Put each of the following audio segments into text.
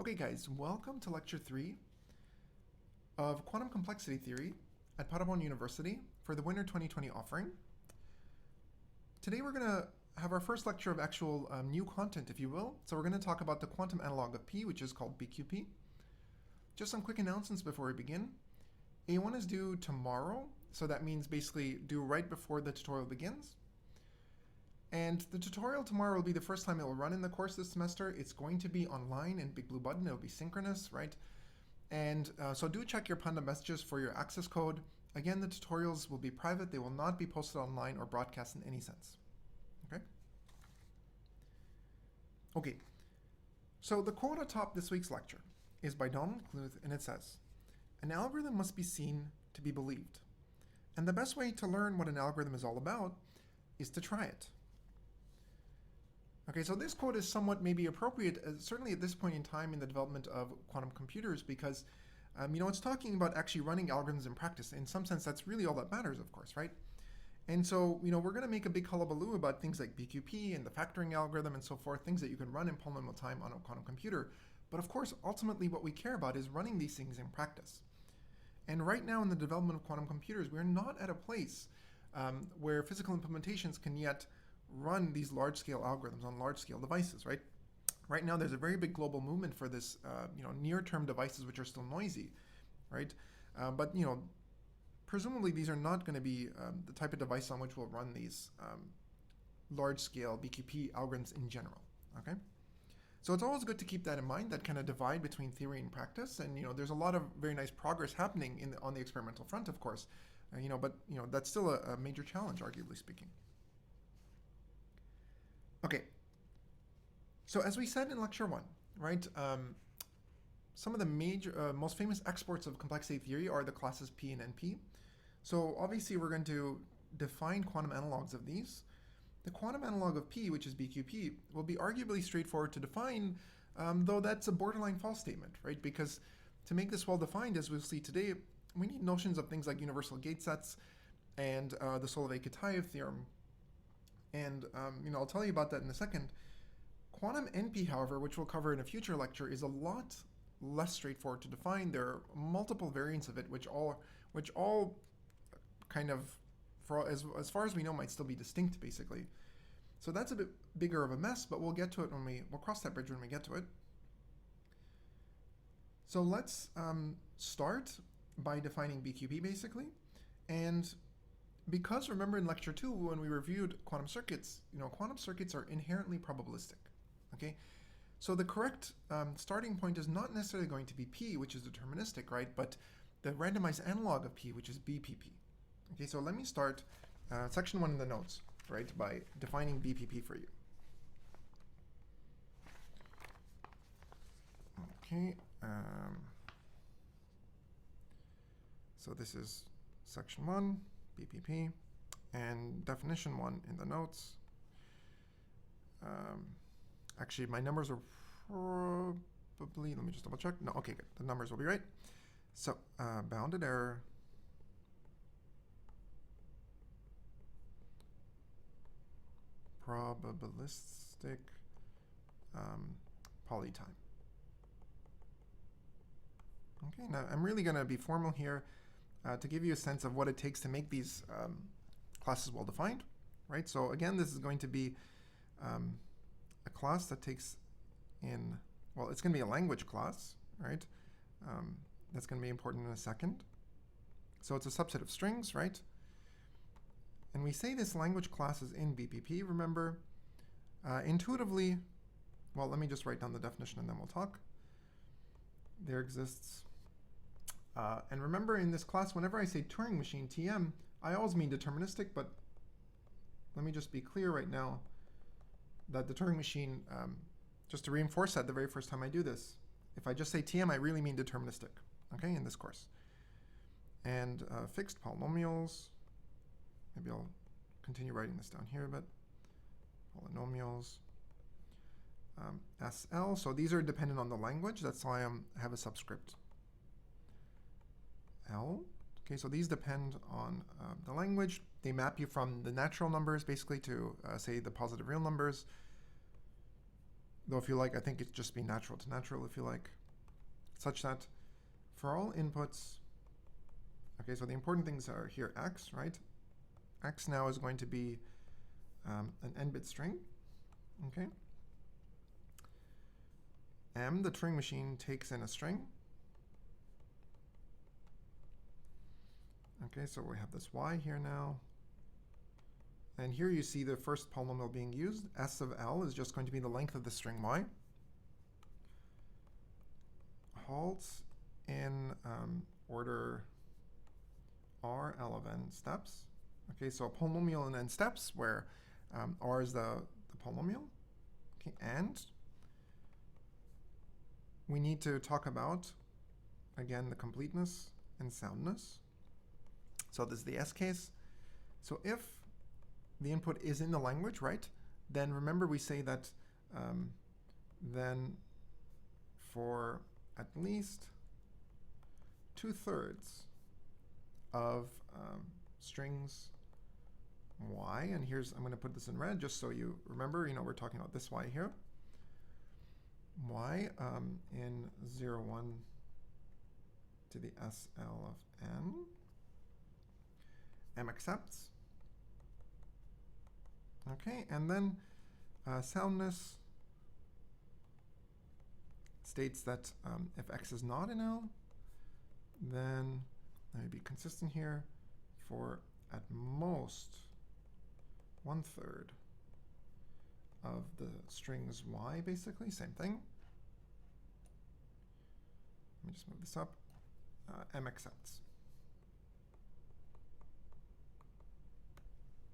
Okay guys, welcome to lecture 3 of Quantum Complexity Theory at Paderborn University for the Winter 2020 offering. Today we're going to have our first lecture of actual new content, if you will. So we're going to talk about the quantum analog of P, which is called Bqp. Just some quick announcements before we begin. A1 is due tomorrow, so that means basically due right before the tutorial begins. And the tutorial tomorrow will be the first time it will run in the course this semester. It's going to be online in Big Blue Button. It'll be synchronous, right? And so do check your Panda messages for your access code. Again, the tutorials will be private. They will not be posted online or broadcast in any sense. Okay? Okay. So the quote atop this week's lecture is by Donald Knuth, and it says, "An algorithm must be seen to be believed. And the best way to learn what an algorithm is all about is to try it." Okay, so this quote is somewhat maybe appropriate, certainly at this point in time in the development of quantum computers, because it's talking about actually running algorithms in practice. In some sense, that's really all that matters, of course, right? And so, we're going to make a big hullabaloo about things like Bqp and the factoring algorithm and so forth, things that you can run in polynomial time on a quantum computer. But of course, ultimately what we care about is running these things in practice. And right now in the development of quantum computers, we're not at a place where physical implementations can yet run these large-scale algorithms on large-scale devices, right? Right now, there's a very big global movement for this, near-term devices which are still noisy, right? But presumably these are not going to be the type of device on which we'll run these large-scale Bqp algorithms in general, okay? So it's always good to keep that in mind, that kind of divide between theory and practice. And there's a lot of very nice progress happening on the experimental front, of course, but that's still a major challenge, arguably speaking. Okay, so as we said in lecture 1, right, some of the major, most famous exports of complexity theory are the classes P and NP. So obviously we're going to define quantum analogs of these. The quantum analog of P, which is Bqp, will be arguably straightforward to define, though that's a borderline false statement, right? Because to make this well defined, as we'll see today, we need notions of things like universal gate sets and the Solavei Ketaya theorem. And I'll tell you about that in a second. Quantum NP, however, which we'll cover in a future lecture, is a lot less straightforward to define. There are multiple variants of it, which all kind of, as far as we know, might still be distinct, basically. So that's a bit bigger of a mess, but we'll get to it we'll cross that bridge when we get to it. So let's start by defining Bqp, basically. And because remember in lecture 2 when we reviewed quantum circuits, quantum circuits are inherently probabilistic, okay? So the correct starting point is not necessarily going to be P, which is deterministic, right? But the randomized analog of P, which is Bpp. Okay, so let me start section 1 in the notes, right, by defining Bpp for you. Okay, so this is section 1. Bpp, and definition 1 in the notes. Actually, my numbers are probably, let me just double check. No, okay, good. The numbers will be right. So, bounded error. Probabilistic polytime. Okay, now I'm really going to be formal here. To give you a sense of what it takes to make these classes well defined, right? So again, this is going to be a class that takes in, well, it's going to be a language class, right? That's going to be important in a second. So it's a subset of strings, right? And we say this language class is in Bpp, remember. Intuitively, well, let me just write down the definition and then we'll talk. There exists and remember in this class, whenever I say Turing machine, TM, I always mean deterministic, but let me just be clear right now that the Turing machine, just to reinforce that the very first time I do this, if I just say TM, I really mean deterministic, okay, in this course. And fixed polynomials, maybe I'll continue writing this down here a bit. Polynomials, SL, so these are dependent on the language, that's why I have a subscript. L. Okay, so these depend on the language. They map you from the natural numbers basically to say the positive real numbers. Though if you like, I think it's just be natural to natural if you like. such that for all inputs, okay, so the important things are here x, right? X now is going to be an n-bit string, okay? M, the Turing machine, takes in a string. Okay, so we have this y here now. And here you see the first polynomial being used. S of L is just going to be the length of the string y. Halts in order R, L of n steps. Okay, so a polynomial in n steps where R is the polynomial. Okay, and we need to talk about, again, the completeness and soundness. So this is the S case. So if the input is in the language, right, then remember we say that then for at least 2/3 of strings y, and here's, I'm going to put this in red just so you remember, we're talking about this y here. Y in 0, 1 to the SL of n. M accepts. Okay, and then soundness states that if x is not in L, then let me be consistent here, for at most 1/3 of the strings y, basically, same thing. Let me just move this up. M accepts.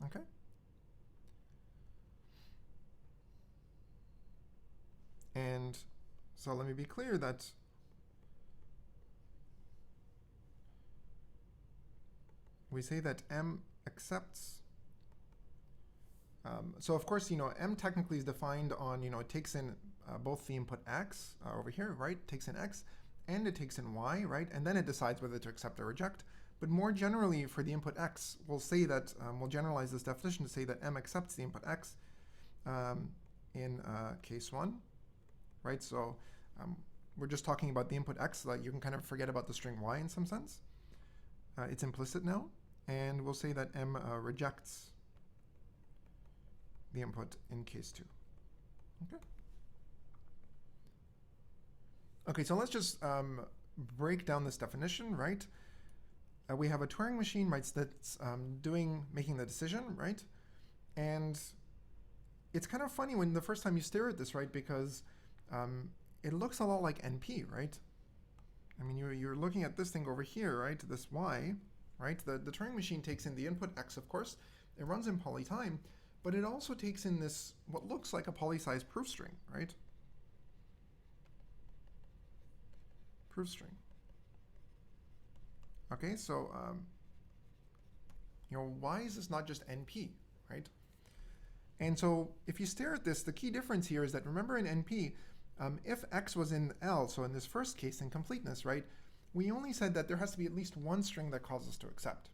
Okay. And so let me be clear that we say that M accepts. So of course, M technically is defined on, it takes in both the input x over here, right? It takes in x, and it takes in y, right? And then it decides whether to accept or reject. But more generally, for the input x, we'll say that, we'll generalize this definition to say that M accepts the input x in case 1, right? So we're just talking about the input x so that you can kind of forget about the string y in some sense. It's implicit now. And we'll say that M rejects the input in case 2. Okay. Okay, so let's just break down this definition, right? We have a Turing machine, right, that's making the decision, right? And it's kind of funny when the first time you stare at this, right? Because it looks a lot like NP, right? I mean, you're looking at this thing over here, right? This y, right? The Turing machine takes in the input x, of course. It runs in poly time, but it also takes in this, what looks like a poly-sized proof string, right? Proof string. Okay, so, why is this not just NP, right? And so if you stare at this, the key difference here is that, remember in NP, if x was in L, so in this first case in completeness, right, we only said that there has to be at least one string that causes us to accept.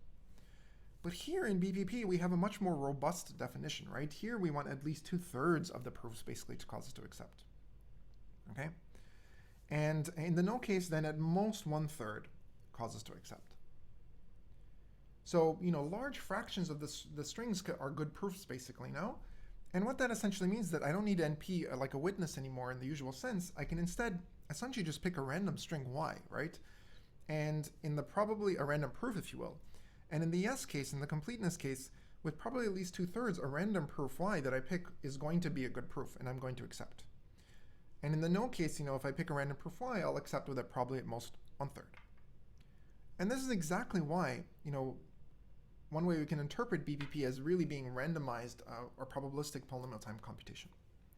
But here in Bqp, we have a much more robust definition, right? Here we want at least 2/3 of the proofs basically to cause us to accept, okay? And in the no case, then at most 1/3 causes to accept. So, large fractions of the strings are good proofs basically now. And what that essentially means is that I don't need NP like a witness anymore in the usual sense. I can instead essentially just pick a random string y, right? And in the probably a random proof, if you will. And in the yes case, in the completeness case, with probably at least 2/3, a random proof y that I pick is going to be a good proof, and I'm going to accept. And in the no case, if I pick a random proof y, I'll accept with it probably at most 1/3. And this is exactly why, one way we can interpret Bqp as really being randomized or probabilistic polynomial time computation.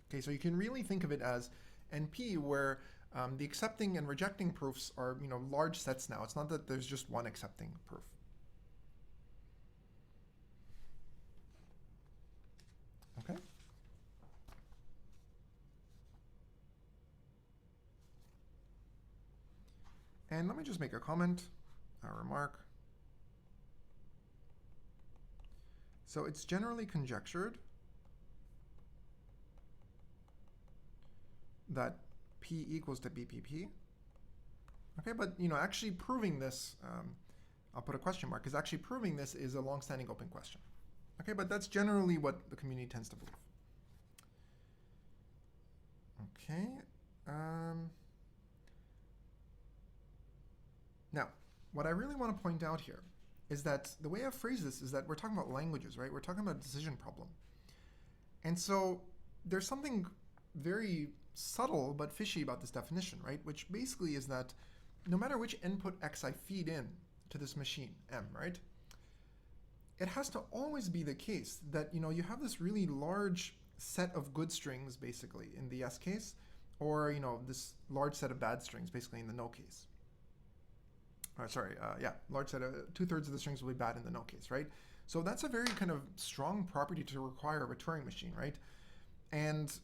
Okay, so you can really think of it as NP, where the accepting and rejecting proofs are, large sets now. It's not that there's just one accepting proof. Okay. And let me just make a comment, a remark. So it's generally conjectured that P equals to Bqp Okay, but actually proving this, I'll put a question mark, because actually proving this is a long-standing open question. Okay, but that's generally what the community tends to believe. Okay. Now, what I really want to point out here is that the way I've phrased this is that we're talking about languages, right? We're talking about a decision problem. And so there's something very subtle but fishy about this definition, right? Which basically is that no matter which input x I feed in to this machine, M, right? It has to always be the case that, you have this really large set of good strings, basically, in the yes case, or, this large set of bad strings, basically, in the no case. Large set of 2/3 of the strings will be bad in the no case, right? So that's a very kind of strong property to require of a Turing machine, right? And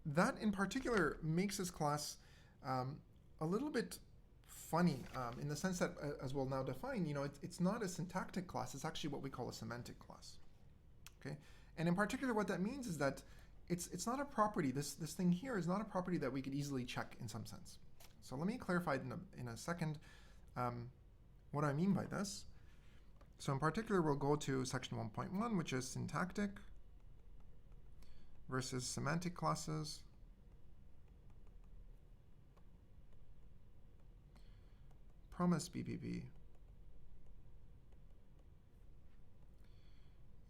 that in particular makes this class a little bit funny in the sense that, as we'll now define, it's not a syntactic class, it's actually what we call a semantic class. Okay? And in particular, what that means is that it's not a property, this thing here is not a property that we could easily check in some sense. So let me clarify in a second what I mean by this. So in particular, we'll go to section 1.1, which is syntactic versus semantic classes. Promise BPP.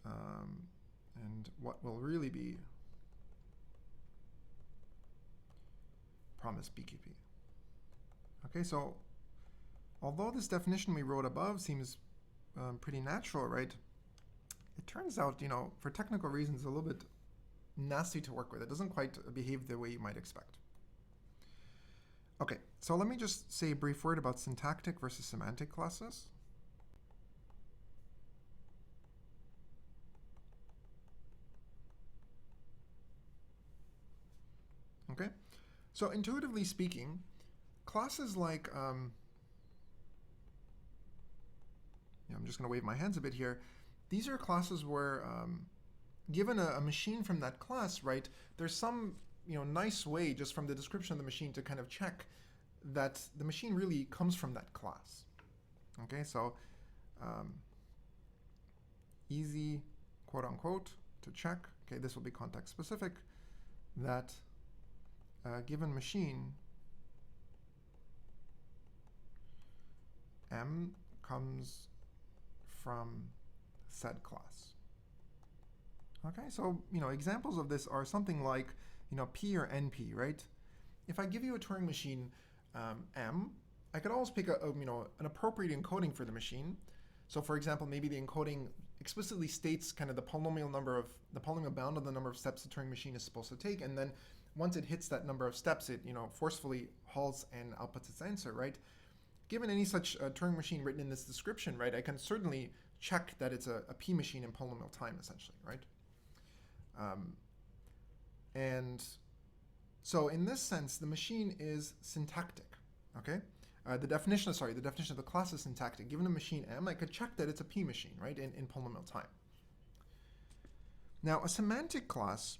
And what will really be promise BQP. Okay, so although this definition we wrote above seems pretty natural, right? It turns out, for technical reasons, a little bit nasty to work with. It doesn't quite behave the way you might expect. Okay, so let me just say a brief word about syntactic versus semantic classes. Okay, so intuitively speaking, classes like, I'm just going to wave my hands a bit here. These are classes where, given a machine from that class, right, there's some nice way just from the description of the machine to kind of check that the machine really comes from that class. Okay, so easy, quote unquote, to check. Okay, this will be context specific, that given machine M comes from said class. Okay, so examples of this are something like P or NP, right? If I give you a Turing machine M, I could always pick an appropriate encoding for the machine. So for example, maybe the encoding explicitly states kind of the polynomial bound of the number of steps the Turing machine is supposed to take, and then once it hits that number of steps, it forcefully halts and outputs its answer, right? Given any such Turing machine written in this description, right, I can certainly check that it's a P machine in polynomial time, essentially, right? And so in this sense, the machine is syntactic, okay? The definition of the class is syntactic. Given a machine M, I could check that it's a P machine, right, in polynomial time. Now, a semantic class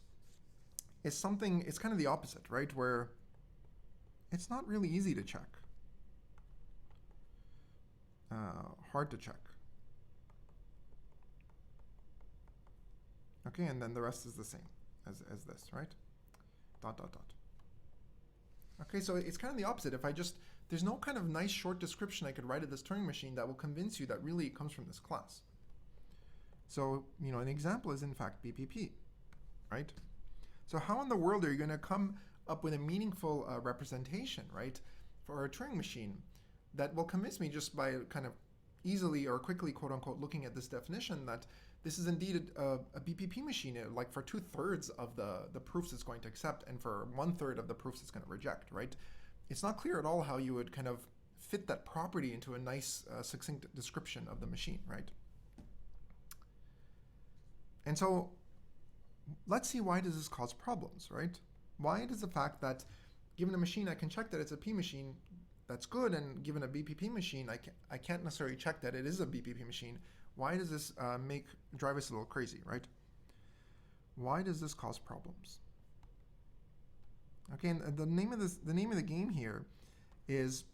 is something, it's kind of the opposite, right, where it's not really easy to check. Hard to check. Okay, and then the rest is the same as this, right? ... Okay, so it's kind of the opposite. If there's no kind of nice short description I could write of this Turing machine that will convince you that really it comes from this class. So, an example is in fact BPP, right? So how in the world are you going to come up with a meaningful representation, right, for a Turing machine that will convince me just by kind of easily or quickly, quote unquote, looking at this definition that this is indeed a BPP machine, like for 2/3 of the proofs it's going to accept and for 1/3 of the proofs it's going to reject, right? It's not clear at all how you would kind of fit that property into a nice, succinct description of the machine, right? And so let's see, why does this cause problems, right? Why does the fact that given a machine I can check that it's a P machine, that's good, and given a BPP machine I can't necessarily check that it is a BPP machine, why does this drive us a little crazy, right? Why does this cause problems? Okay, and the name of the game here is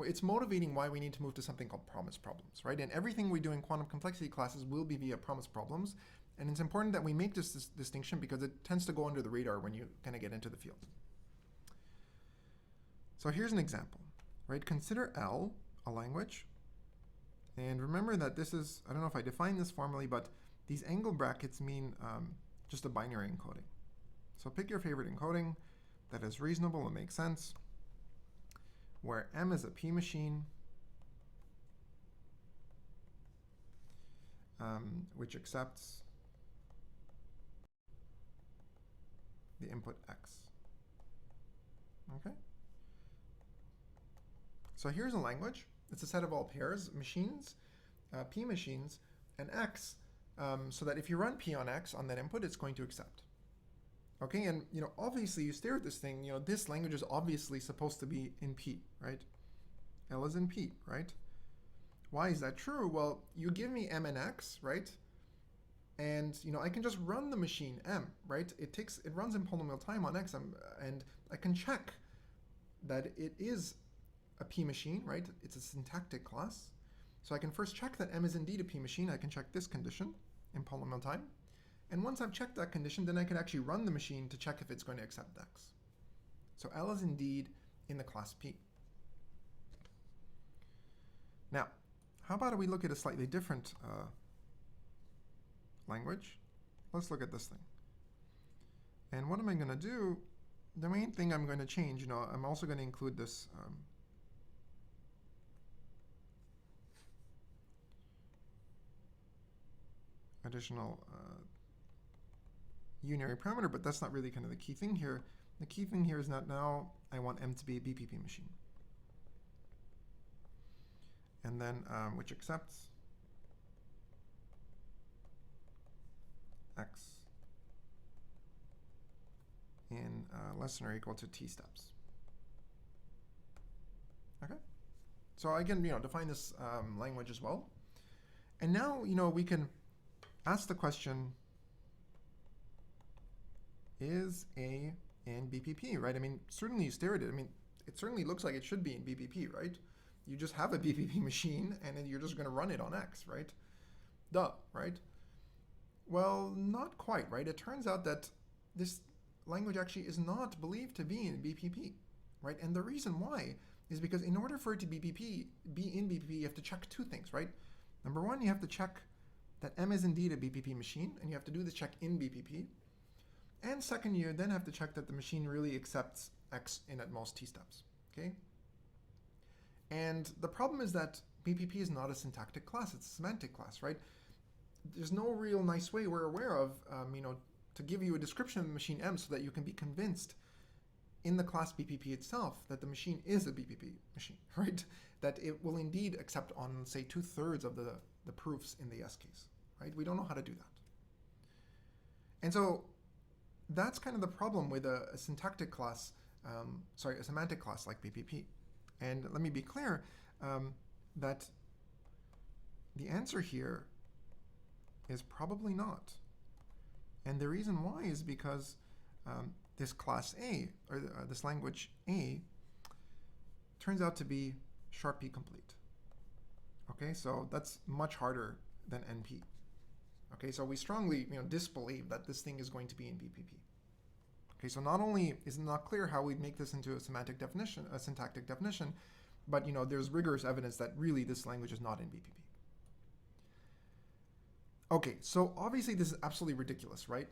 it's motivating why we need to move to something called promise problems, right? And everything we do in quantum complexity classes will be via promise problems. And it's important that we make this distinction because it tends to go under the radar when you kind of get into the field. So here's an example, right? Consider L a language. And remember that this is, I don't know if I defined this formally, but these angle brackets mean just a binary encoding. So pick your favorite encoding that is reasonable and makes sense, where M is a P machine, which accepts the input X. Okay? So here's a language. It's a set of all pairs, machines, P machines, and X, so that if you run P on X on that input, it's going to accept. Okay, and obviously you stare at this thing, this language is obviously supposed to be in P, right? L is in P, right? Why is that true? Well, you give me M and X, right? And I can just run the machine M, right? It runs in polynomial time on X, and I can check that it is a P machine, right? It's a syntactic class. So I can first check that M is indeed a P machine. I can check this condition in polynomial time. And once I've checked that condition, then I can actually run the machine to check if it's going to accept X. So L is indeed in the class P. Now, how about we look at a slightly different language? Let's look at this thing. And what am I going to do? The main thing I'm going to change, I'm also going to include this additional unary parameter, but that's not really kind of the key thing here. The key thing here is that now I want M to be a BPP machine. And then which accepts X in less than or equal to T steps. Okay? So I can define this language as well. And now we can ask the question, is A in BPP, right? I mean, certainly you stare at it. I mean, it certainly looks like it should be in BPP, right? You just have a BPP machine, and then you're just going to run it on X, right? Duh, right? Well, not quite, right? It turns out that this language actually is not believed to be in BPP, right? And the reason why is because in order for it to be in BPP, you have to check two things, right? Number one, you have to check that M is indeed a BPP machine, and you have to do the check in BPP. And second, you then have to check that the machine really accepts X in at most T steps, okay? And the problem is that BPP is not a syntactic class, it's a semantic class, right? There's no real nice way we're aware of, to give you a description of the machine M so that you can be convinced in the class BPP itself that the machine is a BPP machine, right? That it will indeed accept on, say, 2/3 of the proofs in the S case, right? We don't know how to do that. And so that's kind of the problem with a syntactic class, a semantic class like BPP. And let me be clear that the answer here is probably not. And the reason why is because this class A, or this language A, turns out to be sharp P complete. Okay, so that's much harder than NP. Okay, so we strongly disbelieve that this thing is going to be in BPP. Okay, so not only is it not clear how we'd make this into a semantic definition, a syntactic definition, but there's rigorous evidence that really this language is not in BPP. Okay, so obviously this is absolutely ridiculous, right?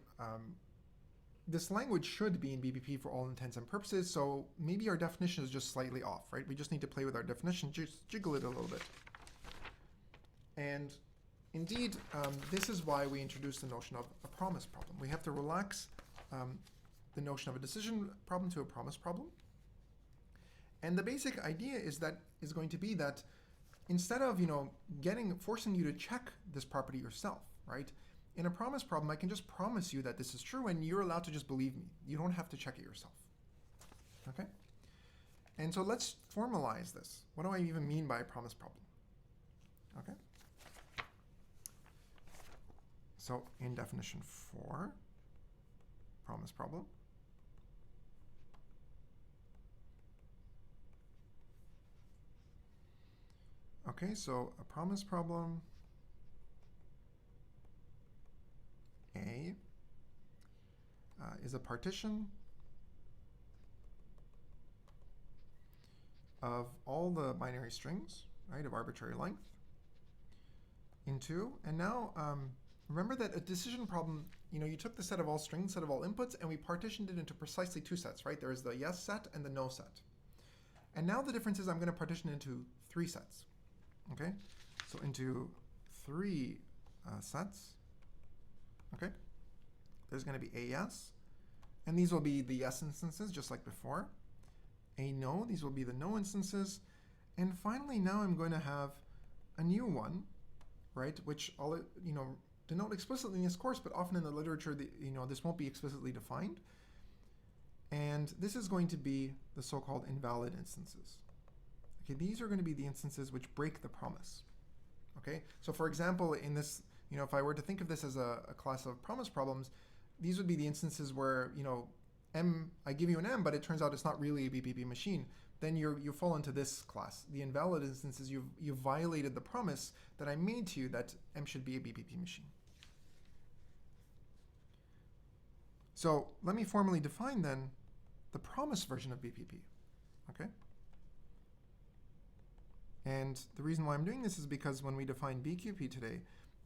This language should be in BPP for all intents and purposes, so maybe our definition is just slightly off, right? We just need to play with our definition, just jiggle it a little bit. And indeed, this is why we introduced the notion of a promise problem. We have to relax the notion of a decision problem to a promise problem. And the basic idea is going to be that instead of forcing you to check this property yourself, right? In a promise problem, I can just promise you that this is true, and you're allowed to just believe me. You don't have to check it yourself. Okay? And so let's formalize this. What do I even mean by a promise problem? Okay? So in definition 4, promise problem. Okay, so a promise problem A is a partition of all the binary strings, right, of arbitrary length into, and now remember that a decision problem, you took the set of all strings, set of all inputs, and we partitioned it into precisely two sets, right? There's the yes set and the no set. And now the difference is I'm going to partition into three sets, okay? So into three sets, okay? There's going to be a yes, and these will be the yes instances, just like before. A no, these will be the no instances. And finally, now I'm going to have a new one, right, which I'll, denote explicitly in this course, but often in the literature, this won't be explicitly defined. And this is going to be the so-called invalid instances. Okay, these are going to be the instances which break the promise. Okay, so for example, in this, if I were to think of this as a class of promise problems, these would be the instances where, I give you an M, but it turns out it's not really a BPP machine. Then you fall into this class. The invalid instances, you've violated the promise that I made to you that M should be a BPP machine. So let me formally define then the promise version of BPP, okay? And the reason why I'm doing this is because when we define Bqp today,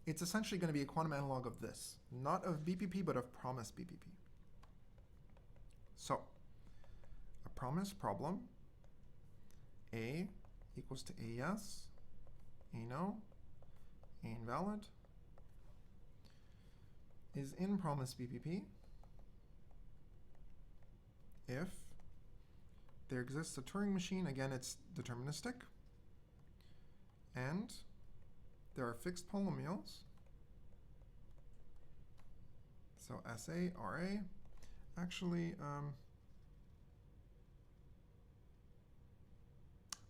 it's essentially going to be a quantum analog of this, not of BPP, but of promise BPP. So a promise problem, A equals to A yes, A no, A invalid, is in promise BPP if there exists a Turing machine, again it's deterministic, and there are fixed polynomials, so SA, RA, actually, I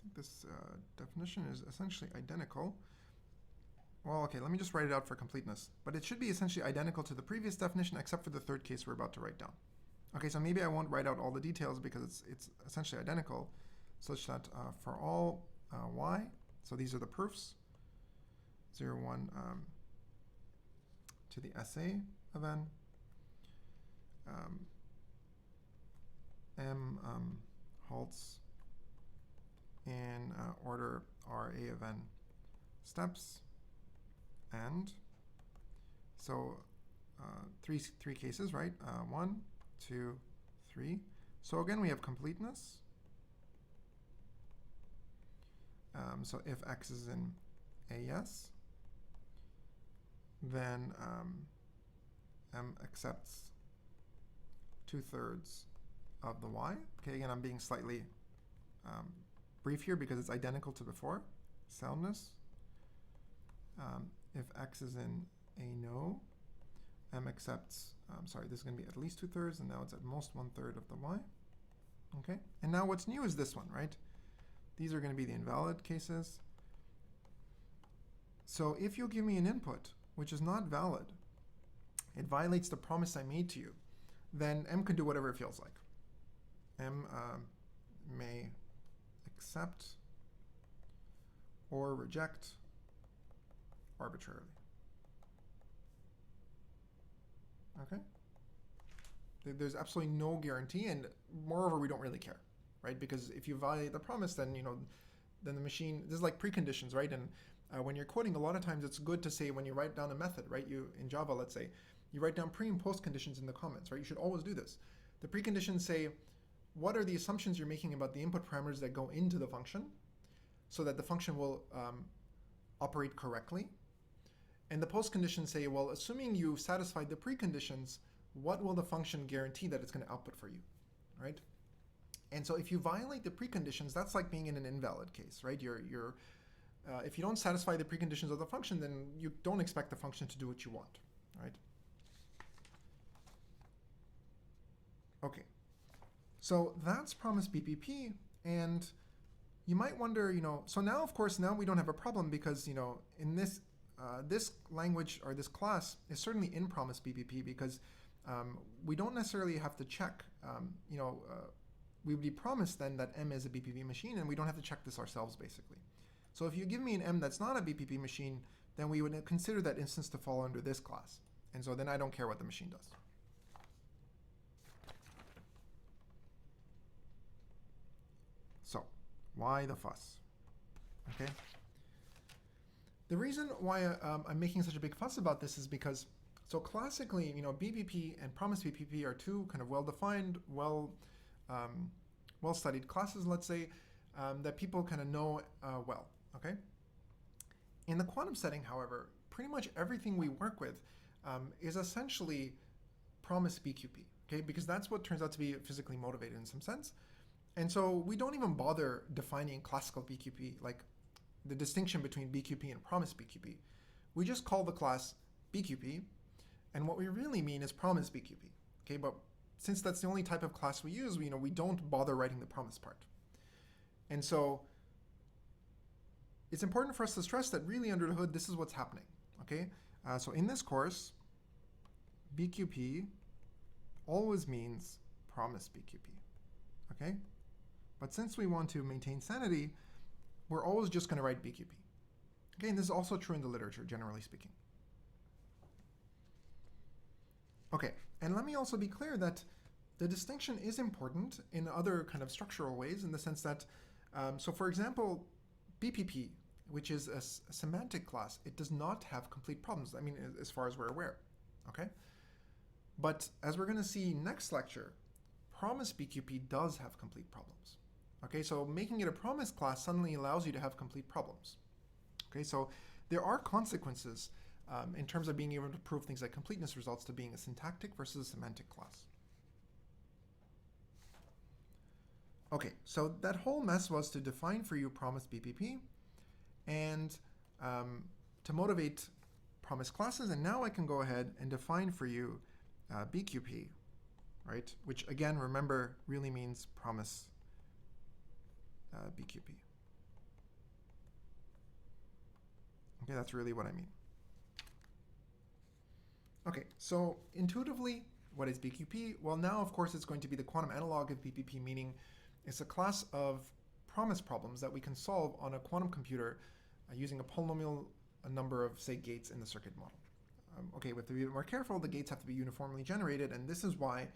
think this definition is essentially identical. Well, okay, let me just write it out for completeness. But it should be essentially identical to the previous definition, except for the third case we're about to write down. Okay, so maybe I won't write out all the details because it's essentially identical, such that for all y, so these are the proofs, 0, 1 to the SA of n, M halts in order RA of n steps, and so three cases, right? 1, 2, 3. So again, we have completeness. So if x is in a yes, then M accepts 2/3 of the y. Okay, again, I'm being slightly brief here because it's identical to before. Soundness. If x is in a no, M accepts, sorry, this is going to be at least 2/3, and now it's at most 1/3 of the y. Okay, and now what's new is this one, right? These are going to be the invalid cases. So if you give me an input which is not valid, it violates the promise I made to you, then M can do whatever it feels like. M may accept or reject arbitrarily. Okay? There's absolutely no guarantee, and moreover, we don't really care, right? Because if you violate the promise, then then the machine, this is like preconditions, right? And when you're coding, a lot of times it's good to say when you write down a method, right? In Java, let's say, you write down pre and post conditions in the comments, right? You should always do this. The preconditions say, what are the assumptions you're making about the input parameters that go into the function so that the function will operate correctly? And the post conditions say, well, assuming you satisfied the preconditions, what will the function guarantee that it's going to output for you, right? And so if you violate the preconditions, that's like being in an invalid case, right? If you don't satisfy the preconditions of the function, then you don't expect the function to do what you want, right? Okay, so that's promise BPP, and you might wonder, so now, of course, now we don't have a problem because, in this language or this class is certainly in promise BPP because we don't necessarily have to check, we would be promised then that M is a BPP machine, and we don't have to check this ourselves, basically. So if you give me an M that's not a BPP machine, then we would consider that instance to fall under this class. And so then I don't care what the machine does. So why the fuss? Okay. The reason why I'm making such a big fuss about this is because, so classically, BPP and promised BPP are two kind of well-defined, well-studied classes, let's say, that people kind of know well, okay? In the quantum setting, however, pretty much everything we work with is essentially promised BQP, okay? Because that's what turns out to be physically motivated in some sense. And so we don't even bother defining classical BQP, like the distinction between BQP and promised BQP. We just call the class BQP, and what we really mean is promised BQP, okay? But since that's the only type of class we use, we don't bother writing the promise part. And so it's important for us to stress that really under the hood, this is what's happening, okay? So in this course, BQP always means promised BQP, okay? But since we want to maintain sanity, we're always just going to write BQP. Okay, and this is also true in the literature, generally speaking. Okay, and let me also be clear that the distinction is important in other kind of structural ways, in the sense that, so for example, BPP, which is a semantic class, it does not have complete problems, I mean, as far as we're aware, okay? But as we're going to see next lecture, promised BQP does have complete problems. Okay, so making it a promise class suddenly allows you to have complete problems. Okay, so there are consequences in terms of being able to prove things like completeness results to being a syntactic versus a semantic class. Okay, so that whole mess was to define for you promised BPP and to motivate promise classes, and now I can go ahead and define for you BQP, right? Which again, remember, really means promise BQP. Okay, that's really what I mean. Okay, so intuitively, what is BQP? Well, now, of course, it's going to be the quantum analog of BPP, meaning it's a class of promise problems that we can solve on a quantum computer using a polynomial number of, say, gates in the circuit model. Okay, we have to be a bit more careful. The gates have to be uniformly generated, and this is why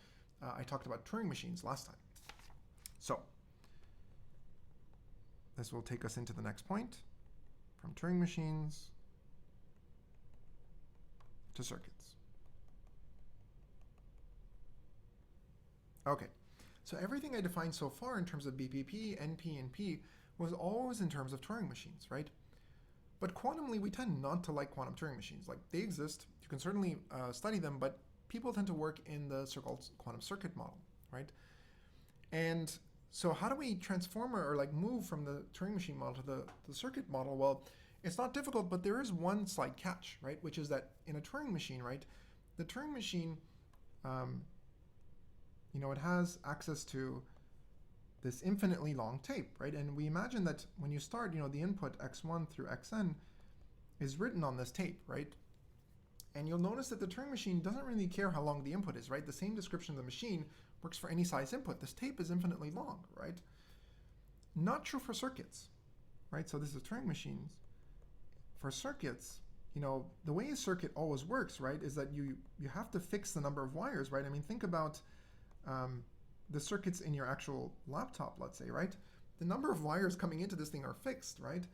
I talked about Turing machines last time. So this will take us into the next point, from Turing machines to circuits. Okay, so everything I defined so far in terms of BPP, NP, and P was always in terms of Turing machines, right? But quantumly, we tend not to like quantum Turing machines. Like, they exist, you can certainly study them, but people tend to work in the so-called quantum circuit model, right? And so how do we transform or like move from the Turing machine model to the circuit model? Well, it's not difficult, but there is one slight catch, right? Which is that in a Turing machine, right, the Turing machine, it has access to this infinitely long tape, right? And we imagine that when you start, the input x1 through xn is written on this tape, right? And you'll notice that the Turing machine doesn't really care how long the input is, right? The same description of the machine works for any size input. This tape is infinitely long, right? Not true for circuits, right? So this is Turing machines. For circuits, the way a circuit always works, right, is that you have to fix the number of wires, right? I mean, think about the circuits in your actual laptop, let's say, right? The number of wires coming into this thing are fixed, right?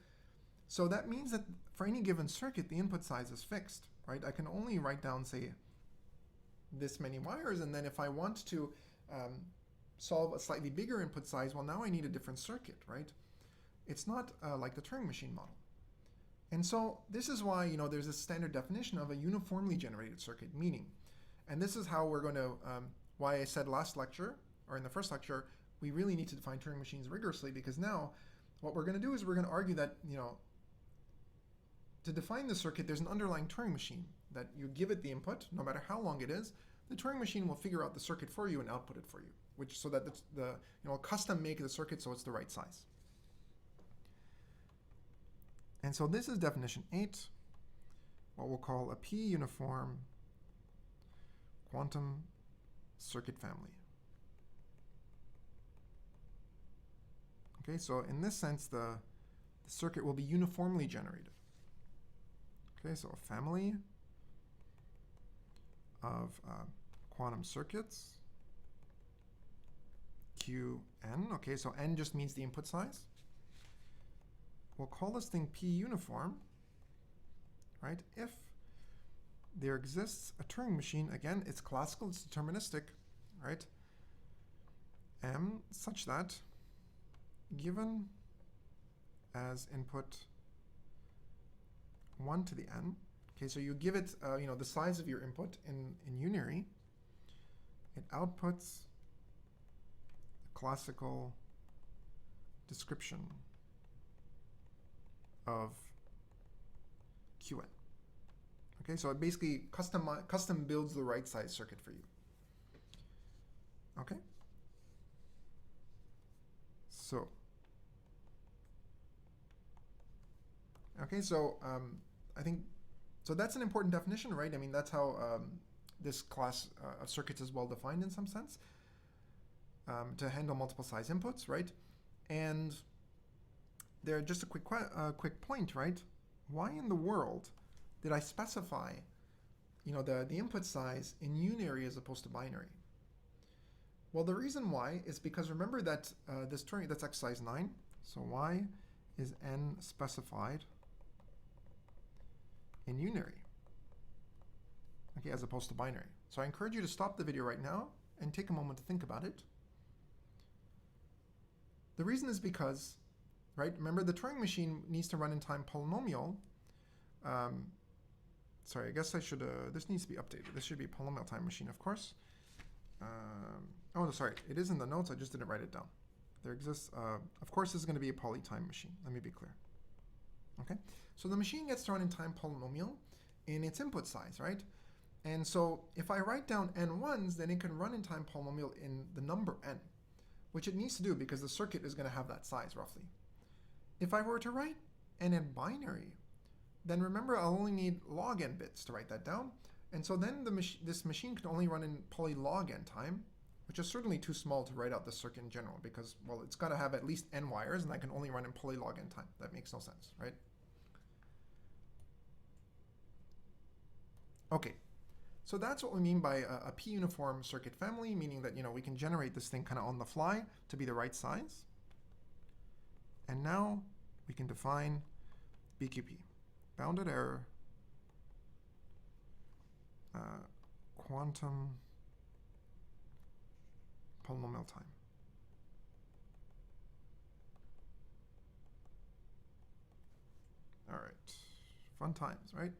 So that means that for any given circuit, the input size is fixed, right? I can only write down, say, this many wires, and then if I want to solve a slightly bigger input size, well, now I need a different circuit, right? It's not like the Turing machine model. And so this is why, there's a standard definition of a uniformly generated circuit, meaning, and this is how we're going to, why I said last lecture, or in the first lecture, we really need to define Turing machines rigorously, because now what we're going to do is we're going to argue that, to define the circuit, there's an underlying Turing machine that you give it the input, no matter how long it is, the Turing machine will figure out the circuit for you and output it for you, which so that custom make the circuit so it's the right size. And so this is definition 8, what we'll call a P-uniform quantum circuit family. Okay, so in this sense, the circuit will be uniformly generated. Okay, so a family of quantum circuits, Qn. Okay, so n just means the input size. We'll call this thing P uniform, right? If there exists a Turing machine, again, it's classical, it's deterministic, right? M such that given as input 1 to the n, okay, so you give it, the size of your input in unary, it outputs a classical description of Qn. Okay, so it basically custom builds the right size circuit for you. Okay. So, I think, so that's an important definition, right? I mean, that's how this class of circuits is well defined in some sense, to handle multiple size inputs, right? And there, just a quick point, right? Why in the world did I specify, the input size in unary as opposed to binary? Well, the reason why is because remember that this Turing, that's exercise 9. So why is n specified in unary, okay, as opposed to binary? So I encourage you to stop the video right now and take a moment to think about it. The reason is because, right, remember the Turing machine needs to run in time polynomial. Sorry, I guess I should, this needs to be updated. This should be polynomial time machine, of course. Oh, no, sorry, it is in the notes, I just didn't write it down. There exists, of course, this is going to be a poly time machine. Let me be clear. Okay, so the machine gets to run in time polynomial in its input size, right? And so if I write down n ones, then it can run in time polynomial in the number n, which it needs to do because the circuit is going to have that size roughly. If I were to write n in binary, then remember I'll only need log n bits to write that down. And so then this machine can only run in polylog n time, which is certainly too small to write out the circuit in general because, well, it's got to have at least n wires, and that can only run in polylog n time. That makes no sense, right? Okay, so that's what we mean by a p-uniform circuit family, meaning that, we can generate this thing kind of on the fly to be the right size. And now we can define BQP, bounded error, quantum polynomial time. All right, fun times, right?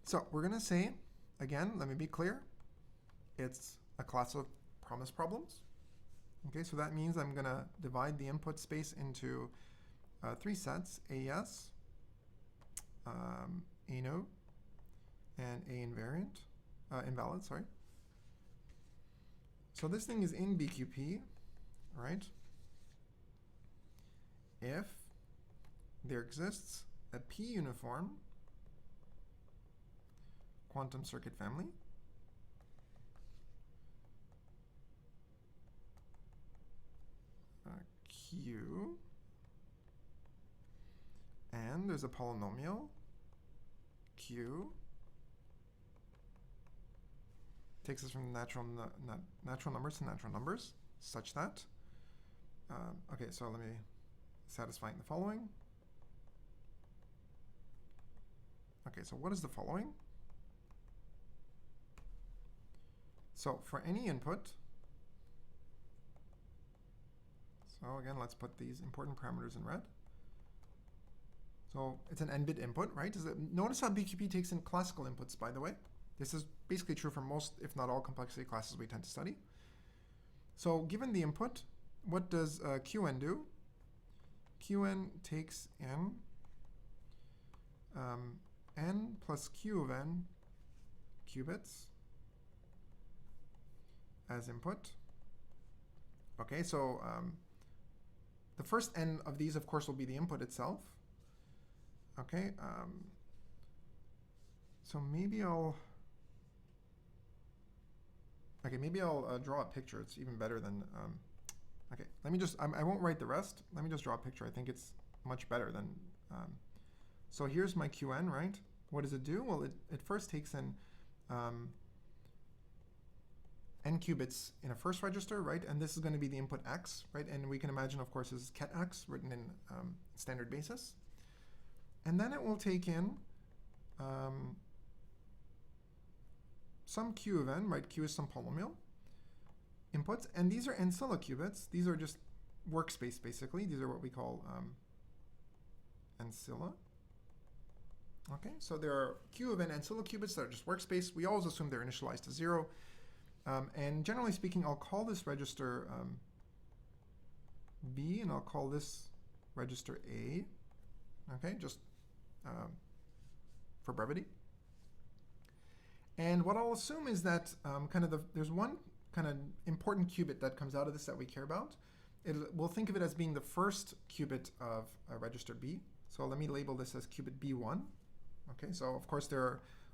So we're going to say, again, let me be clear, it's a class of promise problems. Okay, so that means I'm going to divide the input space into 3 sets, AES, ANO, and A invalid, sorry. So this thing is in BQP, right? If there exists a p-uniform quantum circuit family Q, and there's a polynomial Q, takes us from natural numbers to natural numbers, such that, okay, so let me satisfying the following. Okay, so what is the following? So for any input, so again, let's put these important parameters in red. So it's an n-bit input, right? Notice how BQP takes in classical inputs, by the way. This is basically true for most, if not all, complexity classes we tend to study. So given the input, what does Qn do? Qn takes in n plus q of n qubits as input. Okay, so the first n of these, of course, will be the input itself. Okay, so maybe I'll draw a picture. It's even better than, okay, let me just, I won't write the rest. Let me just draw a picture. I think it's much better than, so here's my Qn, right? What does it do? Well, it first takes in n qubits in a first register, right? And this is going to be the input x, right? And we can imagine, of course, this is ket x written in standard basis. And then it will take in some q of n, right? Q is some polynomial inputs. And these are ancilla qubits. These are just workspace, basically. These are what we call ancilla. Okay, so there are q of n ancilla qubits that are just workspace. We always assume they're initialized to 0. And generally speaking, I'll call this register B, and I'll call this register A. Okay, just for brevity. And what I'll assume is that there's one kind of important qubit that comes out of this that we care about. We'll think of it as being the first qubit of register B. So let me label this as qubit B1. Okay, so of course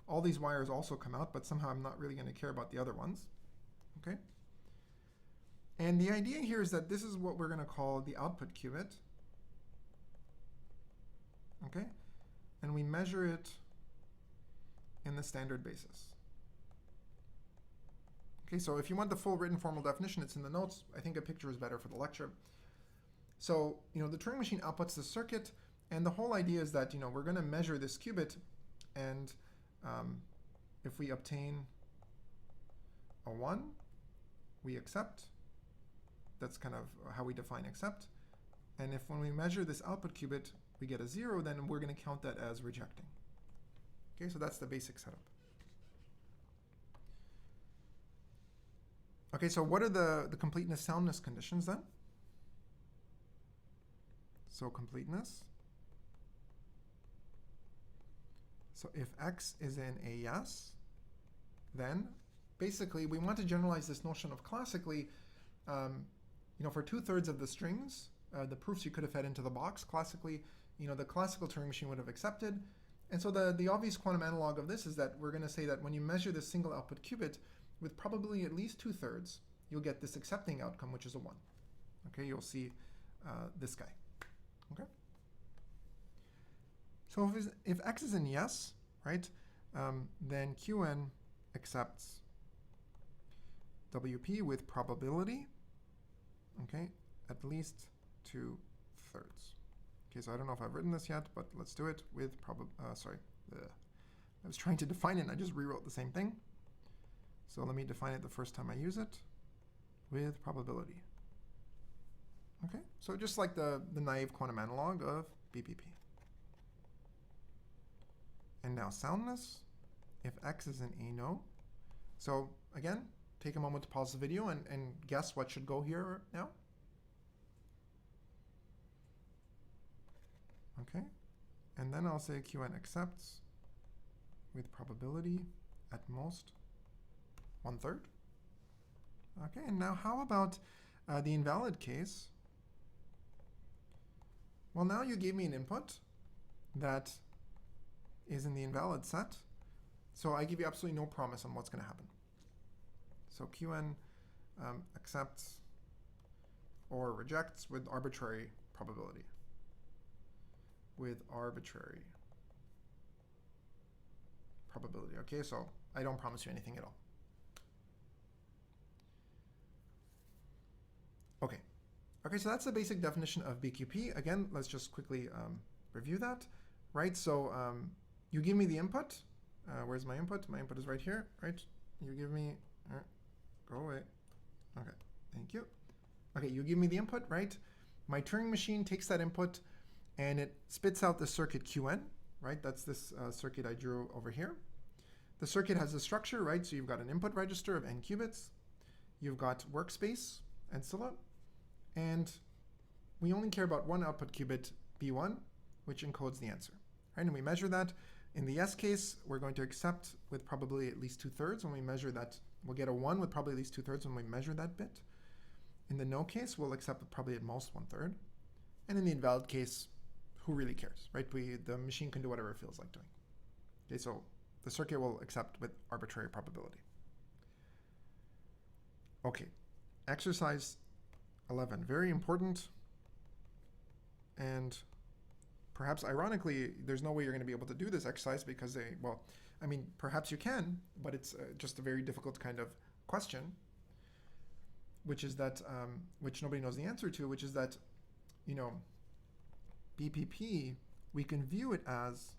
all these wires also come out, but somehow I'm not really going to care about the other ones. Okay, and the idea here is that this is what we're going to call the output qubit. Okay, and we measure it in the standard basis. Okay, so if you want the full written formal definition, it's in the notes. I think a picture is better for the lecture. So, the Turing machine outputs the circuit, and the whole idea is that, we're going to measure this qubit, and if we obtain a 1, we accept. That's kind of how we define accept. And if when we measure this output qubit, we get a 0, then we're going to count that as rejecting. Okay, so that's the basic setup. Okay, so what are the completeness soundness conditions then? So completeness. So if x is in a yes, then basically we want to generalize this notion of classically, for 2/3 of the strings, the proofs you could have fed into the box classically, the classical Turing machine would have accepted. And so the obvious quantum analog of this is that we're going to say that when you measure this single output qubit with probably at least 2/3, you'll get this accepting outcome, which is a 1. Okay, you'll see this guy. Okay. So if x is in yes, right, then Qn accepts WP with probability, okay, at least 2/3. Okay, so I don't know if I've written this yet, but let's do it with I was trying to define it and I just rewrote the same thing. So let me define it the first time I use it with probability. Okay, so just like the naive quantum analog of BPP. And now soundness, if x is an a no. So again, take a moment to pause the video and guess what should go here now. Okay, and then I'll say Qn accepts with probability at most 1/3. Okay, and now how about the invalid case? Well, now you gave me an input that is in the invalid set, so I give you absolutely no promise on what's going to happen. So Qn accepts or rejects with arbitrary probability. With arbitrary probability. Okay, so I don't promise you anything at all. Okay, so that's the basic definition of BQP. Again, let's just quickly review that, right? So you give me the input. Where's my input? My input is right here, right? You give me, go away. Okay, thank you. Okay, you give me the input, right? My Turing machine takes that input and it spits out the circuit Qn, right? That's this circuit I drew over here. The circuit has a structure, right? So you've got an input register of n qubits. You've got workspace and Scilla. And we only care about one output qubit, B1, which encodes the answer. Right? And we measure that. In the yes case, we're going to accept with probably at least 2/3 when we measure that. We'll get a 1 with probably at least 2/3 when we measure that bit. In the no case, we'll accept with probably at most 1/3. And in the invalid case, who really cares, right? The machine can do whatever it feels like doing. Okay, so the circuit will accept with arbitrary probability. Okay, exercise 11, very important and perhaps ironically, there's no way you're going to be able to do this exercise because well, I mean, perhaps you can, but it's just a very difficult kind of question, which is that, which nobody knows the answer to, which is that, BPP, we can view it as,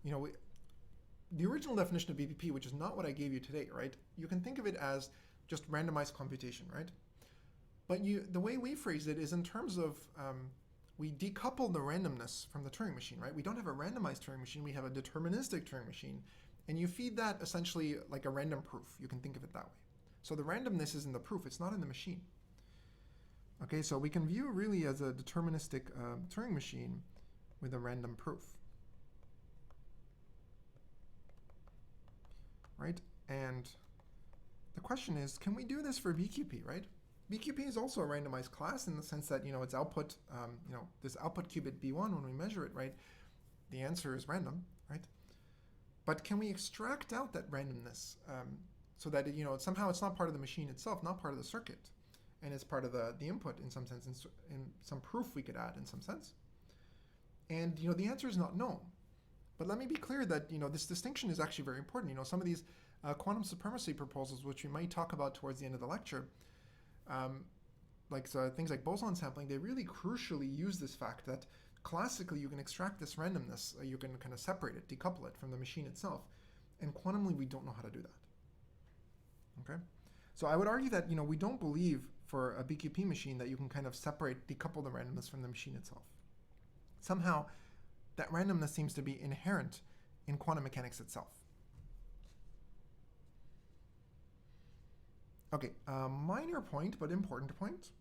the original definition of BPP, which is not what I gave you today, right? You can think of it as just randomized computation, right? But the way we phrase it is in terms of, we decouple the randomness from the Turing machine, right? We don't have a randomized Turing machine, we have a deterministic Turing machine. And you feed that essentially like a random proof. You can think of it that way. So the randomness is in the proof, it's not in the machine. Okay, so we can view really as a deterministic Turing machine with a random proof. Right? And the question is, can we do this for Bqp, right? Bqp is also a randomized class in the sense that, its output, this output qubit B1, when we measure it, right, the answer is random, right? But can we extract out that randomness so that, somehow it's not part of the machine itself, not part of the circuit, and it's part of the input in some sense, in some proof we could add in some sense? And, the answer is not known. But let me be clear that, this distinction is actually very important. Some of these quantum supremacy proposals, which we might talk about towards the end of the lecture, things like boson sampling, they really crucially use this fact that classically you can extract this randomness, you can kind of separate it, decouple it from the machine itself. And quantumly, we don't know how to do that. Okay? So I would argue that, we don't believe for a BQP machine that you can kind of separate, decouple the randomness from the machine itself. Somehow, that randomness seems to be inherent in quantum mechanics itself. Okay, minor point, but important point.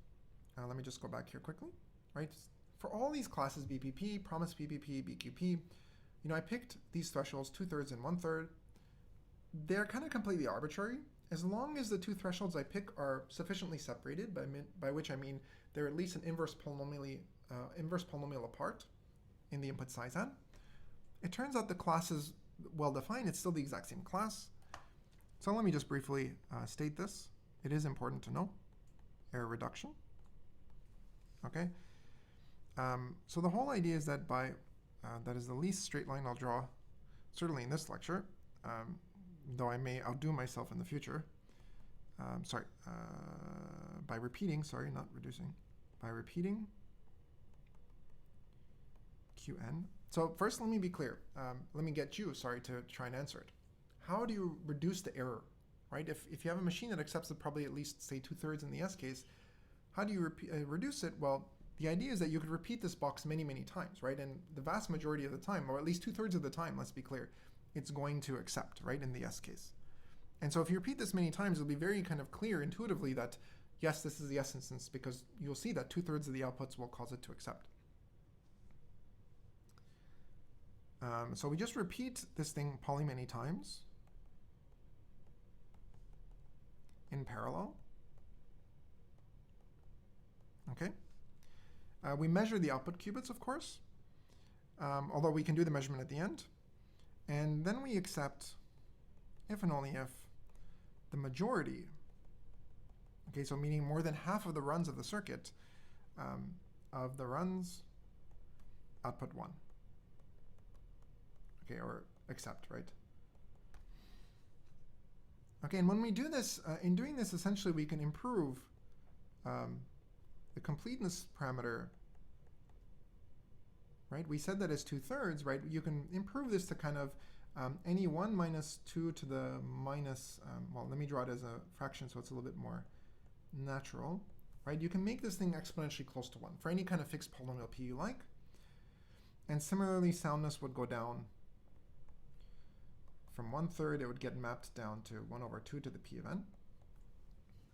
Let me just go back here quickly, right? For all these classes, BPP, promise BPP, BQP, I picked these thresholds, 2/3 and 1/3. They're kind of completely arbitrary. As long as the two thresholds I pick are sufficiently separated, by which I mean they're at least an inverse polynomial apart in the input size n, it turns out the class is well defined. It's still the exact same class. So let me just briefly state this. It is important to know error reduction. Okay. So the whole idea is that that is the least straight line I'll draw, certainly in this lecture, though I may outdo myself in the future. By repeating, not reducing, by repeating Qn. So first, let me be clear. Let me get you, to try and answer it. How do you reduce the error, right? If you have a machine that accepts it probably at least, say, 2/3 in the S case, how do you reduce it? Well, the idea is that you could repeat this box many, many times, right? And the vast majority of the time, or at least 2/3 of the time, let's be clear, it's going to accept, right, in the S case. And so if you repeat this many times, it'll be very kind of clear intuitively that, yes, this is the S instance, because you'll see that 2/3 of the outputs will cause it to accept. So we just repeat this thing poly many times in parallel. Okay. We measure the output qubits, of course, although we can do the measurement at the end. And then we accept if and only if the majority, okay, so meaning more than half of the runs of the circuit, of the runs output 1. Okay, or accept, right? Okay, and when we do this, in doing this, essentially we can improve the completeness parameter, right? We said that as 2/3, right? You can improve this to kind of any 1 minus 2 to the minus, well, let me draw it as a fraction so it's a little bit more natural, right? You can make this thing exponentially close to 1 for any kind of fixed polynomial p you like. And similarly, soundness would go down from 1/3, it would get mapped down to 1/2 to the p of n.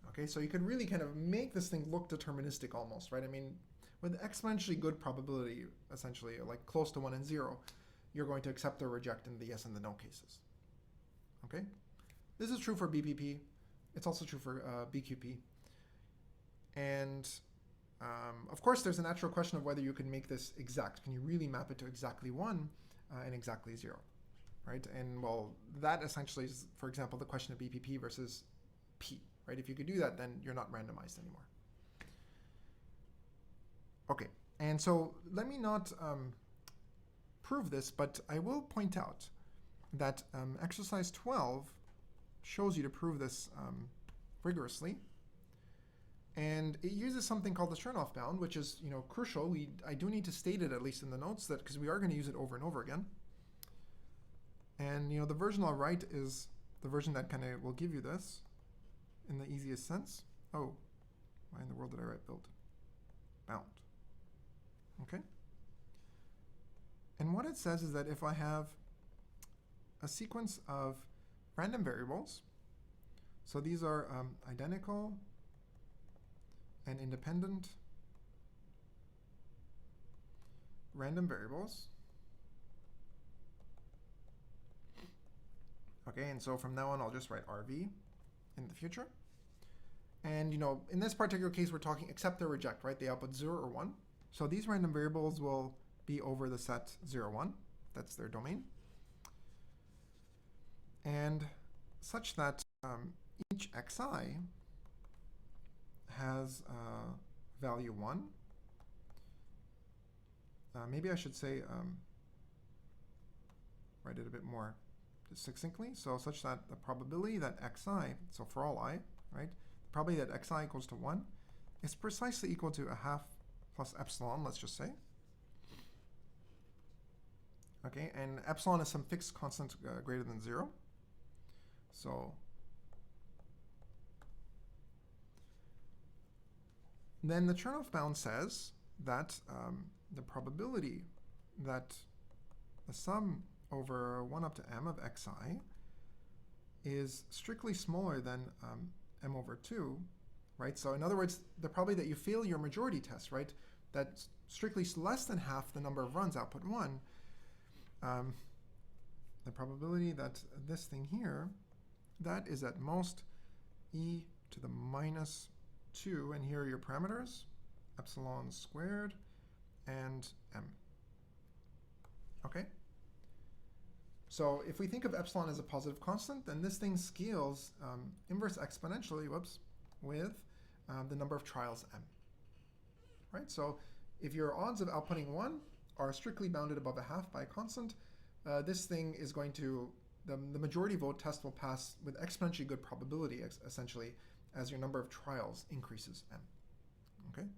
Okay, so you could really kind of make this thing look deterministic almost, right? I mean, with exponentially good probability, essentially, like close to 1 and 0, you're going to accept or reject in the yes and the no cases. Okay? This is true for BPP. It's also true for BQP. And of course, there's a natural question of whether you can make this exact. Can you really map it to exactly 1 and exactly 0? Right? And well, that essentially is, for example, the question of BPP versus P. Right? If you could do that, then you're not randomized anymore. Okay, And so let me not prove this, but I will point out that exercise 12 shows you to prove this rigorously. And it uses something called the Chernoff bound, which is crucial. I do need to state it at least in the notes that because we are going to use it over and over again. And the version I'll write is the version that kind of will give you this in the easiest sense. Oh, why in the world did I write build? Bound. Okay. And what it says is that if I have a sequence of random variables, so these are identical and independent random variables. Okay, and so from now on I'll just write RV in the future. And in this particular case we're talking accept or reject, right? They output 0 or 1. So these random variables will be over the set 0, 1. That's their domain. And such that each xi has value 1. Maybe I should say, write it a bit more succinctly. So such that the probability that xi, so for all I, right, the probability that xi equals to 1 is precisely equal to a half plus epsilon, let's just say. Okay, and epsilon is some fixed constant greater than 0. So then the Chernoff bound says that the probability that the sum over 1 up to m of xi is strictly smaller than m over 2, right? So in other words, the probability that you fail your majority test, right, that's strictly less than half the number of runs, output 1, the probability that this thing here, that is at most e to the minus 2, and here are your parameters, epsilon squared and m. Okay? So if we think of epsilon as a positive constant, then this thing scales inverse exponentially, with the number of trials m. Right? So if your odds of outputting 1 are strictly bounded above a half by a constant, this thing is going to, the majority vote test will pass with exponentially good probability, essentially, as your number of trials increases m. Okay?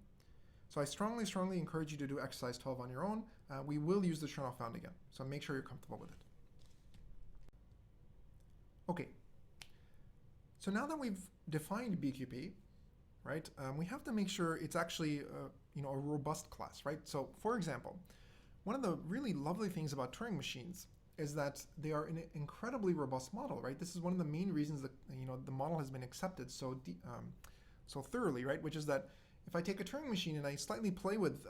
So I strongly, strongly encourage you to do exercise 12 on your own. We will use the Chernoff bound again, so make sure you're comfortable with it. Okay, so now that we've defined BQP, right, we have to make sure it's actually a robust class, right? So for example, one of the really lovely things about Turing machines is that they are an incredibly robust model, right? This is one of the main reasons that the model has been accepted so thoroughly, right? Which is that if I take a Turing machine and I slightly play with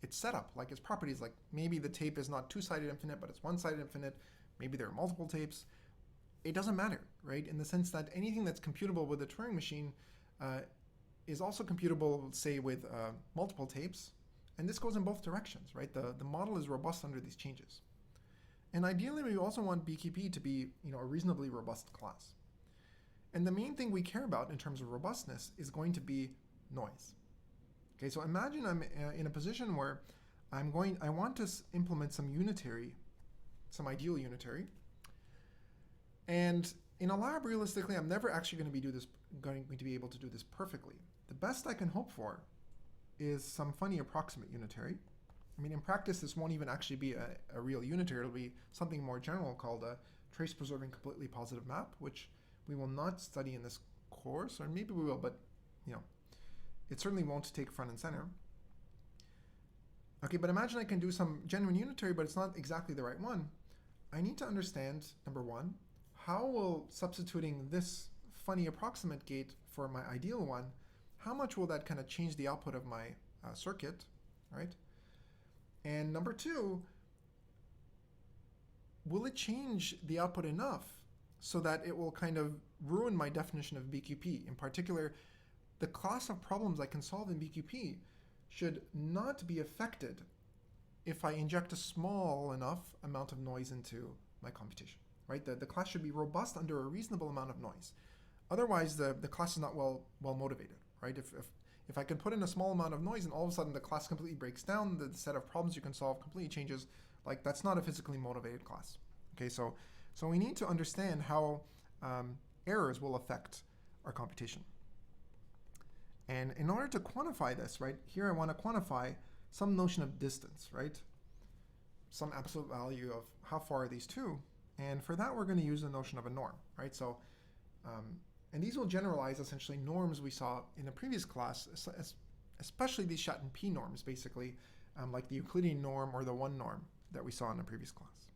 its setup, like its properties, like maybe the tape is not two-sided infinite, but it's one-sided infinite, maybe there are multiple tapes, it doesn't matter, right? In the sense that anything that's computable with a Turing machine is also computable, say, with multiple tapes, and this goes in both directions, right? The model is robust under these changes. And ideally, we also want BQP to be a reasonably robust class. And the main thing we care about in terms of robustness is going to be noise. Okay, so imagine I'm in a position where I want to implement some ideal unitary. And in a lab, realistically, I'm never actually going to be able to do this perfectly. The best I can hope for is some funny approximate unitary. I mean, in practice, this won't even actually be a real unitary. It'll be something more general called a trace-preserving completely positive map, which we will not study in this course, or maybe we will, but it certainly won't take front and center. Okay, but imagine I can do some genuine unitary, but it's not exactly the right one. I need to understand, number one, how will substituting this funny approximate gate for my ideal one, how much will that kind of change the output of my circuit, right? And number two, will it change the output enough so that it will kind of ruin my definition of BQP? In particular, the class of problems I can solve in BQP should not be affected if I inject a small enough amount of noise into my computation, right? The class should be robust under a reasonable amount of noise. Otherwise, the class is not well motivated, right? if I can put in a small amount of noise and all of a sudden the class completely breaks down, the set of problems you can solve completely changes, like that's not a physically motivated class. Okay, so we need to understand how errors will affect our computation. And in order to quantify this, right, here I want to quantify some notion of distance, right? Some absolute value of how far are these two. And for that, we're going to use the notion of a norm, right? So, and these will generalize essentially norms we saw in the previous class, especially these Schatten P norms, basically, like the Euclidean norm or the one norm that we saw in the previous class.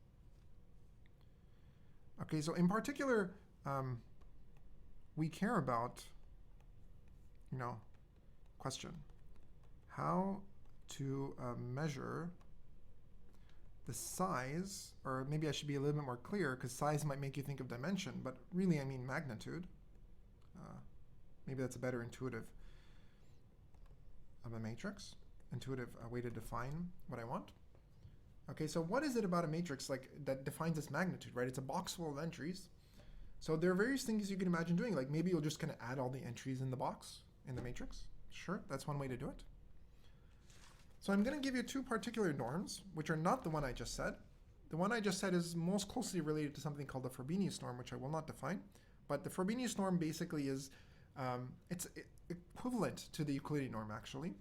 Okay, so in particular, we care about, question, how to measure the size, or maybe I should be a little bit more clear, because size might make you think of dimension, but really I mean magnitude. Maybe that's a better intuitive of a matrix, intuitive way to define what I want. Okay, so what is it about a matrix like that defines its magnitude, right? It's a box full of entries. So there are various things you can imagine doing, like maybe you'll just kind of add all the entries in the box, in the matrix. Sure, that's one way to do it. So I'm going to give you two particular norms, which are not the one I just said. The one I just said is most closely related to something called the Frobenius norm, which I will not define. But the Frobenius norm basically is, it's equivalent to the Euclidean norm, actually.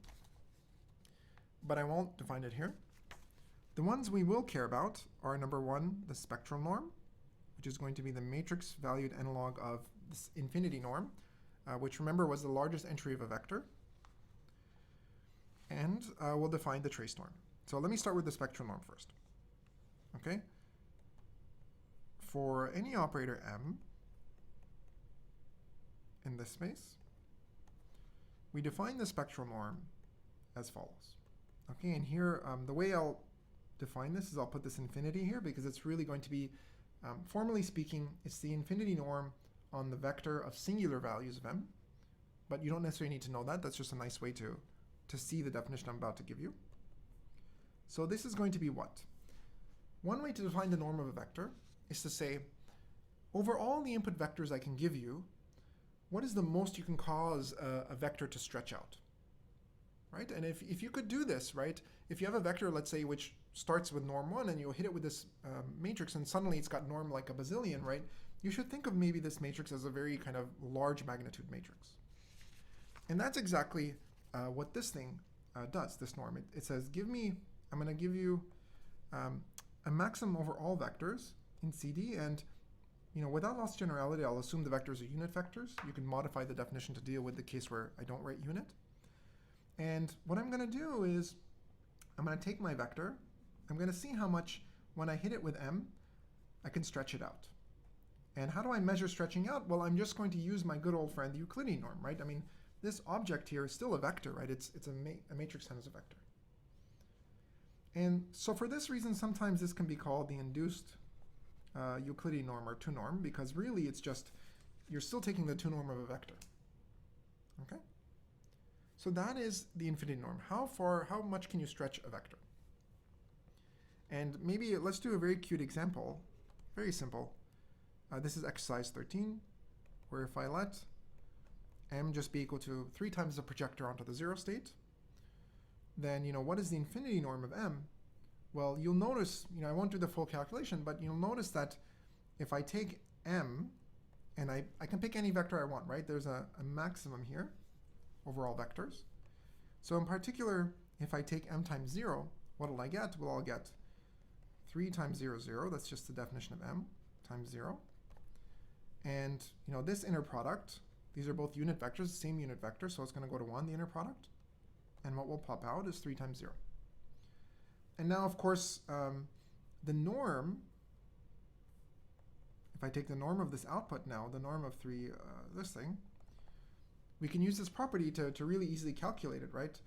But I won't define it here. The ones we will care about are, number one, the spectral norm, which is going to be the matrix-valued analog of this infinity norm, which, remember, was the largest entry of a vector. And we'll define the trace norm. So let me start with the spectral norm first. Okay? For any operator M in this space, we define the spectral norm as follows. Okay, and here, the way I'll define this is I'll put this infinity here because it's really going to be, formally speaking, it's the infinity norm on the vector of singular values of M. But you don't necessarily need to know that. That's just a nice way to see the definition I'm about to give you. So this is going to be what? One way to define the norm of a vector is to say, over all the input vectors I can give you, what is the most you can cause a vector to stretch out? Right? And if you could do this, right, if you have a vector, let's say, which starts with norm 1 and you hit it with this matrix and suddenly it's got norm like a bazillion, right, you should think of maybe this matrix as a very kind of large magnitude matrix. And that's exactly what this thing does, this norm. It says, I'm going to give you a maximum over all vectors in CD, and without loss of generality, I'll assume the vectors are unit vectors. You can modify the definition to deal with the case where I don't write unit. And what I'm going to do is I'm going to take my vector. I'm going to see how much, when I hit it with M, I can stretch it out. And how do I measure stretching out? Well, I'm just going to use my good old friend, the Euclidean norm, right? I mean, this object here is still a vector, right? It's a matrix times a vector. And so for this reason, sometimes this can be called the induced Euclidean norm or 2 norm, because really it's just, you're still taking the 2 norm of a vector. Okay? So that is the infinity norm. How much can you stretch a vector? And maybe let's do a very cute example, very simple. This is exercise 13, where if I let M just be equal to 3 times the projector onto the 0 state, then what is the infinity norm of M? Well, you'll notice, I won't do the full calculation, but you'll notice that if I take M, and I can pick any vector I want, right? There's a maximum here over all vectors. So in particular, if I take M times 0, what will I get? Well, I'll get 3 times 0, 0. That's just the definition of M times 0. And this inner product, these are both unit vectors, the same unit vector, so it's going to go to 1, the inner product. And what will pop out is 3 times 0. And now, of course, the norm, if I take the norm of this output now, the norm of 3, this thing, we can use this property to really easily calculate it, right?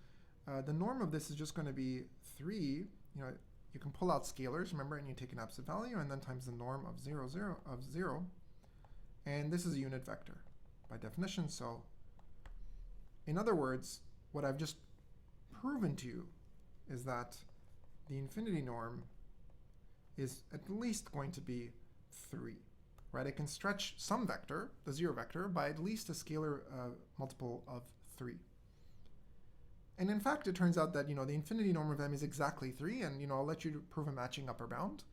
The norm of this is just going to be 3, you can pull out scalars, remember, and you take an absolute value, and then times the norm of 0, 0, of 0. And this is a unit vector by definition. So in other words, what I've just proven to you is that the infinity norm is at least going to be 3, right? I can stretch some vector, the 0 vector, by at least a scalar multiple of 3. And in fact, it turns out that, the infinity norm of M is exactly 3, and, I'll let you prove a matching upper bound.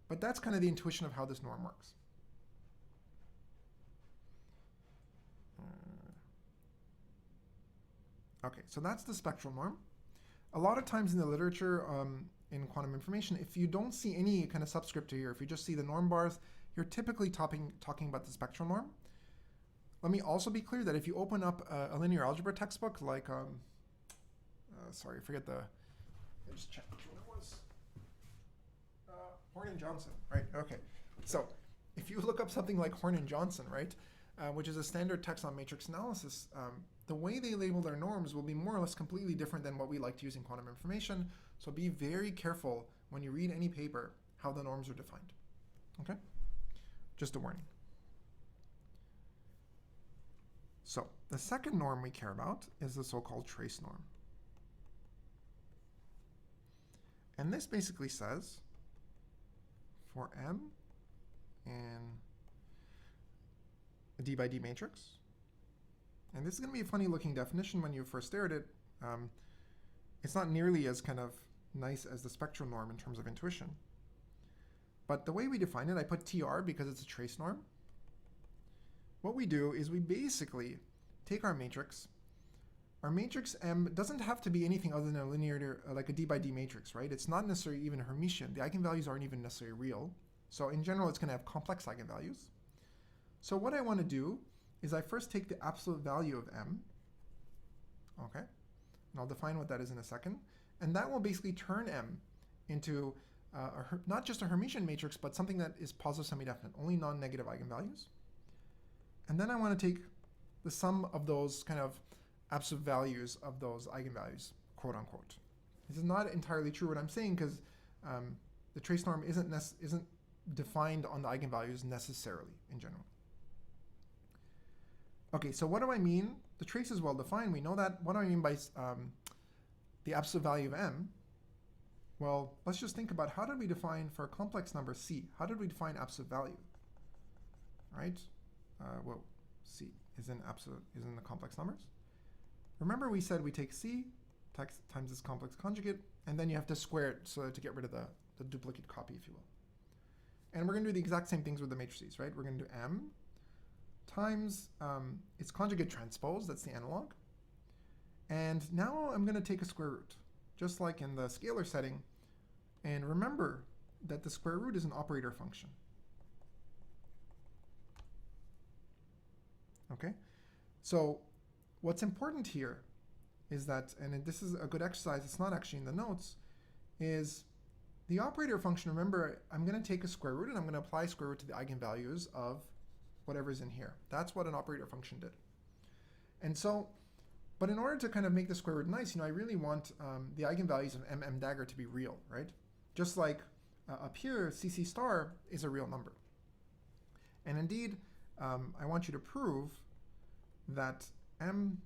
But that's kind of the intuition of how this norm works. Okay, so that's the spectral norm. A lot of times in the literature, in quantum information, if you don't see any kind of subscript here, if you just see the norm bars, you're typically talking about the spectral norm. Let me also be clear that if you open up a linear algebra textbook, like, sorry, I forget I just checked which one it was. Horn and Johnson, right? Okay. So if you look up something like Horn and Johnson, right, which is a standard text on matrix analysis, the way they label their norms will be more or less completely different than what we like to use in quantum information. So be very careful when you read any paper how the norms are defined. Okay? Just a warning. So the second norm we care about is the so-called trace norm. And this basically says for M in a D by D matrix, and this is going to be a funny looking definition when you first stare at it. It's not nearly as kind of nice as the spectral norm in terms of intuition. But the way we define it, I put TR because it's a trace norm. What we do is we basically take our matrix. Our matrix M doesn't have to be anything other than a linear, like a D by D matrix, right? It's not necessarily even Hermitian. The eigenvalues aren't even necessarily real. So in general, it's going to have complex eigenvalues. So what I want to do is I first take the absolute value of M, okay? And I'll define what that is in a second. And that will basically turn M into not just a Hermitian matrix, but something that is positive semi-definite, only non-negative eigenvalues. And then I want to take the sum of those kind of absolute values of those eigenvalues, quote unquote. This is not entirely true what I'm saying, because the trace norm isn't defined on the eigenvalues necessarily in general. Okay, so what do I mean? The trace is well defined. We know that. What do I mean by the absolute value of M? Well, let's just think about how did we define for a complex number C? How did we define absolute value? Right? Well, C is in the complex numbers. Remember we said we take C times its complex conjugate, and then you have to square it so to get rid of the duplicate copy, if you will. And we're going to do the exact same things with the matrices, right? We're going to do M times its conjugate transpose, that's the analog. And now I'm going to take a square root, just like in the scalar setting. And remember that the square root is an operator function. Okay? So what's important here is that, and this is a good exercise, it's not actually in the notes, is the operator function, remember, I'm going to take a square root and I'm going to apply square root to the eigenvalues of whatever's in here. That's what an operator function did. And so, but in order to kind of make the square root nice, I really want the eigenvalues of M dagger to be real, right? Just like up here, CC star is a real number. And indeed, I want you to prove that M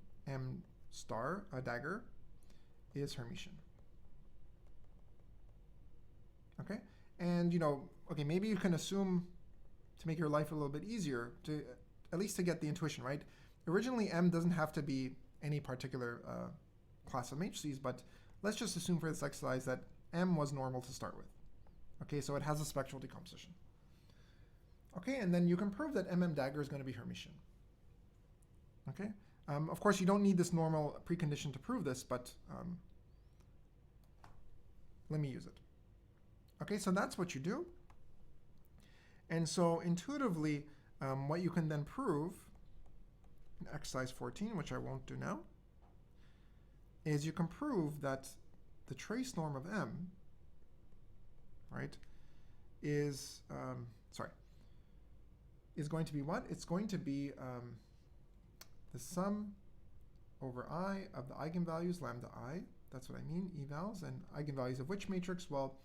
star, a dagger, is Hermitian. Okay? And, okay, maybe you can assume, to make your life a little bit easier, to at least to get the intuition, right? Originally, M doesn't have to be any particular class of matrices, but let's just assume for this exercise that M was normal to start with. Okay, so it has a spectral decomposition. Okay, and then you can prove that M dagger is going to be Hermitian. Okay, of course you don't need this normal precondition to prove this, but let me use it. Okay, so that's what you do. And so intuitively, what you can then prove in exercise 14, which I won't do now, is you can prove that the trace norm of M, right, is going to be what? It's going to be the sum over I of the eigenvalues, lambda I, that's what I mean, evals, and eigenvalues of which matrix? Well,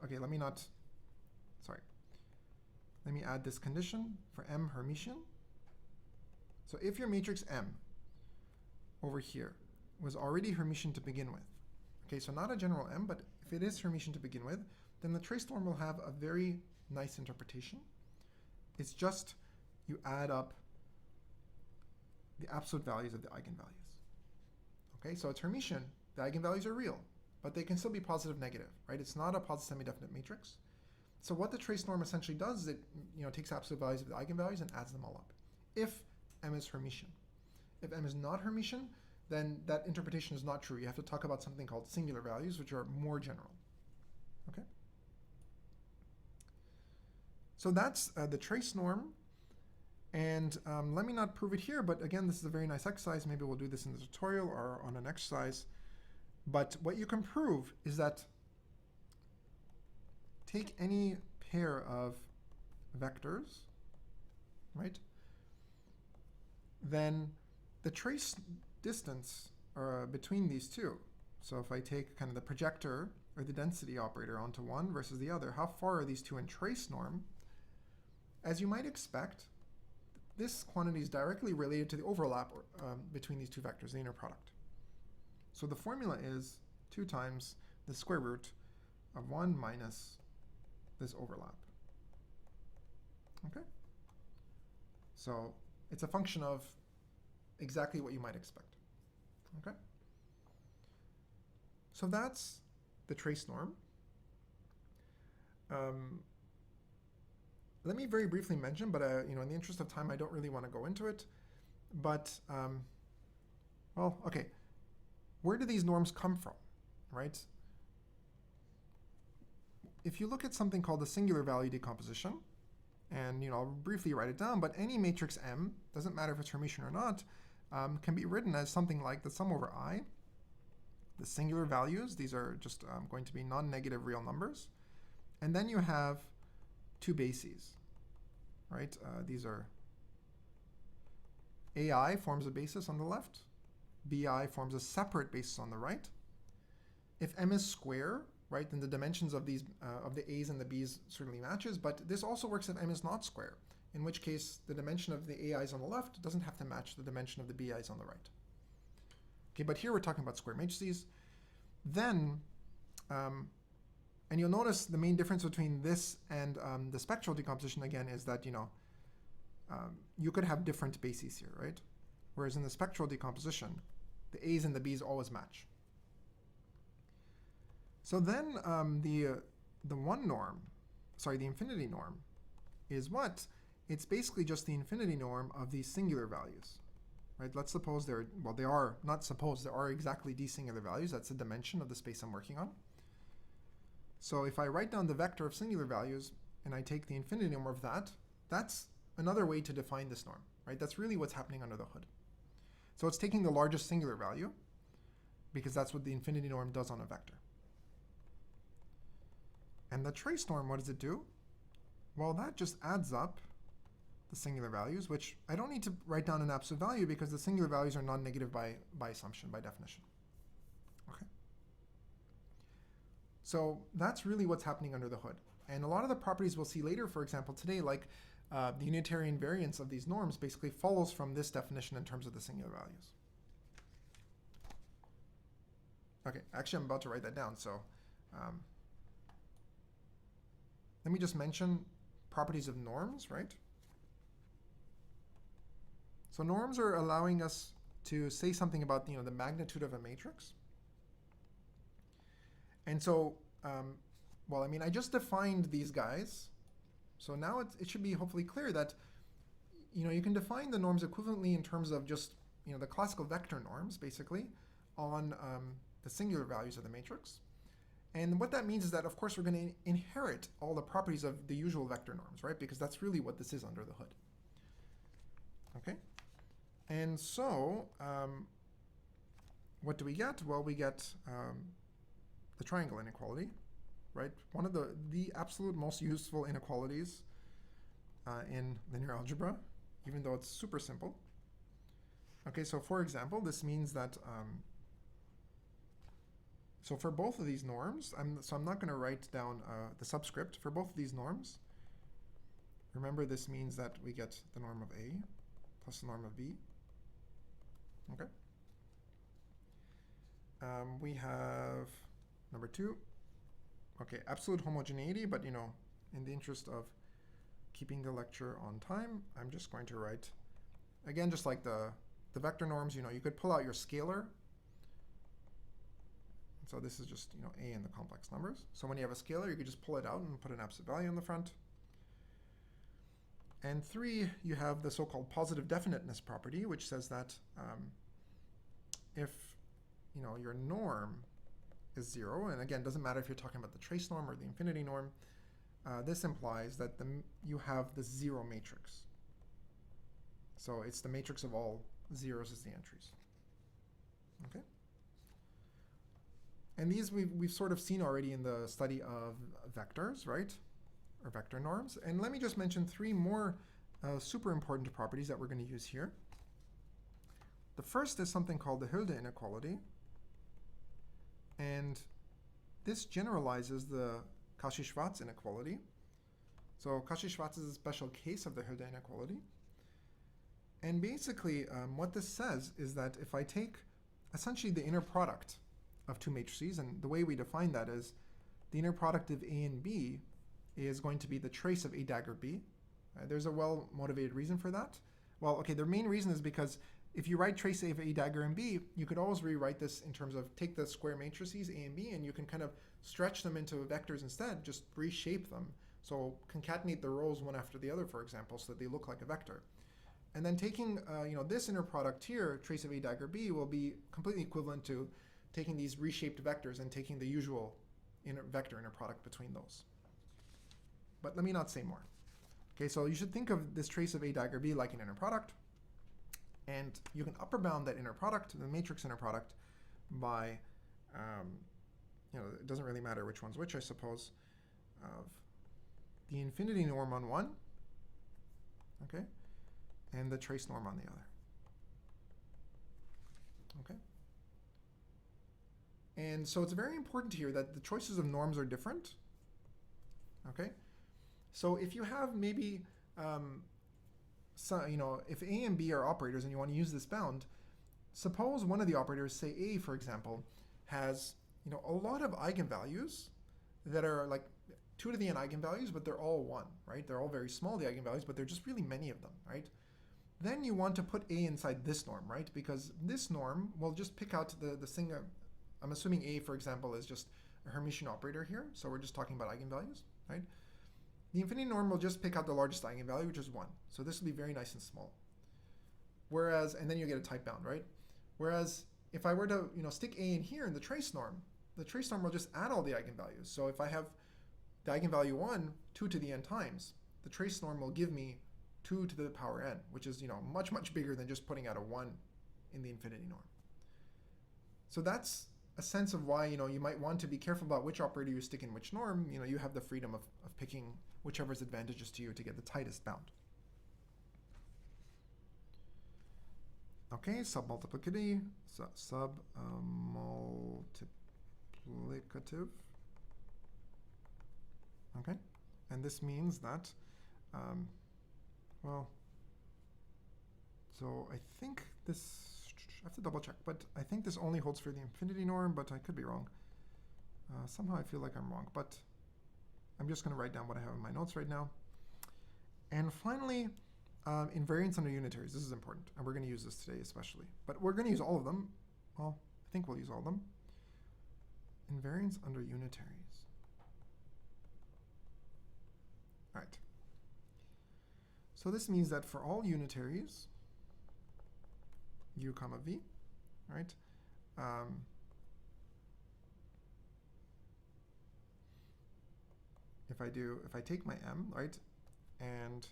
okay, let me add this condition for M Hermitian. So if your matrix M over here was already Hermitian to begin with, okay, so not a general M, but if it is Hermitian to begin with, then the trace norm will have a very nice interpretation. It's just you add up the absolute values of the eigenvalues. Okay, so it's Hermitian. The eigenvalues are real, but they can still be positive, negative, right? It's not a positive semi-definite matrix. So what the trace norm essentially does is it takes absolute values of the eigenvalues and adds them all up, if M is Hermitian. If M is not Hermitian, then that interpretation is not true. You have to talk about something called singular values, which are more general. Okay. So that's the trace norm. And let me not prove it here, but again, this is a very nice exercise. Maybe we'll do this in the tutorial or on an exercise. But what you can prove is that take any pair of vectors, right? Then the trace distance between these two. So if I take kind of the projector or the density operator onto one versus the other, how far are these two in trace norm? As you might expect, this quantity is directly related to the overlap between these two vectors, the inner product. So the formula is 2 times the square root of 1 minus this overlap. Okay? So it's a function of exactly what you might expect. Okay? So that's the trace norm. Let me very briefly mention, but in the interest of time, I don't really want to go into it. But well, okay. Where do these norms come from, right? If you look at something called the singular value decomposition, and I'll briefly write it down, but any matrix M, doesn't matter if it's Hermitian or not, can be written as something like the sum over I. The singular values, these are just going to be non-negative real numbers. And then you have 2 bases, right? These are AI forms a basis on the left. BI forms a separate basis on the right. If M is square, right, then the dimensions of these of the A's and the B's certainly matches, but this also works if M is not square, in which case the dimension of the AI's on the left doesn't have to match the dimension of the BI's on the right. Okay, but here we're talking about square matrices. Then, and you'll notice the main difference between this and the spectral decomposition again is that you could have different bases here, right? Whereas in the spectral decomposition, the A's and the B's always match. So then the one norm, sorry, the infinity norm, is what? It's basically just the infinity norm of these singular values, right? Let's suppose they're, well, they are, not suppose, there are exactly these singular values. That's the dimension of the space I'm working on. So if I write down the vector of singular values and I take the infinity norm of that, that's another way to define this norm, right? That's really what's happening under the hood. So it's taking the largest singular value because that's what the infinity norm does on a vector. And the trace norm, what does it do? Well, that just adds up the singular values, which I don't need to write down an absolute value because the singular values are non-negative by assumption, by definition. Okay. So that's really what's happening under the hood. And a lot of the properties we'll see later, for example, today, like the unitary invariance of these norms basically follows from this definition in terms of the singular values. Okay, actually I'm about to write that down, so let me just mention properties of norms, right? So norms are allowing us to say something about the magnitude of a matrix. And so, well, I mean, I just defined these guys. So now it should be hopefully clear that you can define the norms equivalently in terms of just the classical vector norms, basically, on the singular values of the matrix. And what that means is that, of course, we're going to inherit all the properties of the usual vector norms, right? Because that's really what this is under the hood. Okay? And so, what do we get? Well, we get the triangle inequality, right? One of the absolute most useful inequalities in linear algebra, even though it's super simple. Okay, so for example, this means that so for both of these norms, I'm not going to write down the subscript. For both of these norms, remember this means that we get the norm of A plus the norm of B. Okay. We have number 2. Okay, absolute homogeneity, but in the interest of keeping the lecture on time, I'm just going to write, again, just like the the vector norms, you could pull out your scalar. So this is just, a in the complex numbers. So when you have a scalar, you could just pull it out and put an absolute value in the front. And 3, you have the so-called positive definiteness property, which says that if your norm is 0, and again, it doesn't matter if you're talking about the trace norm or the infinity norm, this implies that you have the 0 matrix. So it's the matrix of all zeros as the entries. Okay. And these we've sort of seen already in the study of vectors, right? Or vector norms. And let me just mention 3 more super important properties that we're going to use here. The first is something called the Hilde inequality. And this generalizes the Cauchy-Schwarz inequality. So Cauchy-Schwarz is a special case of the Hilde inequality. And basically, what this says is that if I take essentially the inner product of 2 matrices, and the way we define that is the inner product of A and B is going to be the trace of A dagger B. There's a well-motivated reason for that. Well, okay, the main reason is because if you write trace of A dagger and B, you could always rewrite this in terms of take the square matrices A and B, and you can kind of stretch them into vectors instead, just reshape them. So concatenate the rows one after the other, for example, so that they look like a vector. And then taking this inner product here, trace of A dagger B, will be completely equivalent to taking these reshaped vectors and taking the usual vector inner product between those. But let me not say more. Okay, so you should think of this trace of A dagger B like an inner product. And you can upper bound that inner product, the matrix inner product, by, it doesn't really matter which one's which, I suppose, of the infinity norm on one, okay, and the trace norm on the other. Okay. And so it's very important here that the choices of norms are different. Okay. So if you have maybe, if A and B are operators and you want to use this bound, suppose one of the operators, say A, for example, has a lot of eigenvalues that are like 2 to the n eigenvalues, but they're all 1, right? They're all very small, the eigenvalues, but they're just really many of them, right? Then you want to put A inside this norm, right? Because this norm will just pick out the thing. I'm assuming A, for example, is just a Hermitian operator here. So we're just talking about eigenvalues, right? The infinity norm will just pick out the largest eigenvalue, which is 1. So this will be very nice and small. Whereas, and then you get a type bound, right? Whereas if I were to stick A in here in the trace norm will just add all the eigenvalues. So if I have the eigenvalue 1, 2 to the n times, the trace norm will give me 2 to the power n, which is much, much bigger than just putting out a 1 in the infinity norm. So that's a sense of why you might want to be careful about which operator you stick in which norm. You have the freedom of picking whichever is advantageous to you to get the tightest bound. Okay, submultiplicative, submultiplicative. Okay, and this means that, so I think this, I have to double check, but I think this only holds for the infinity norm, but I could be wrong. Somehow I feel like I'm wrong, but I'm just going to write down what I have in my notes right now. And finally, invariance under unitaries. This is important, and we're going to use this today especially. But we're going to use all of them. Well, I think we'll use all of them. Invariance under unitaries. All right. So this means that for all unitaries, u comma v, right? If I take my m, right, and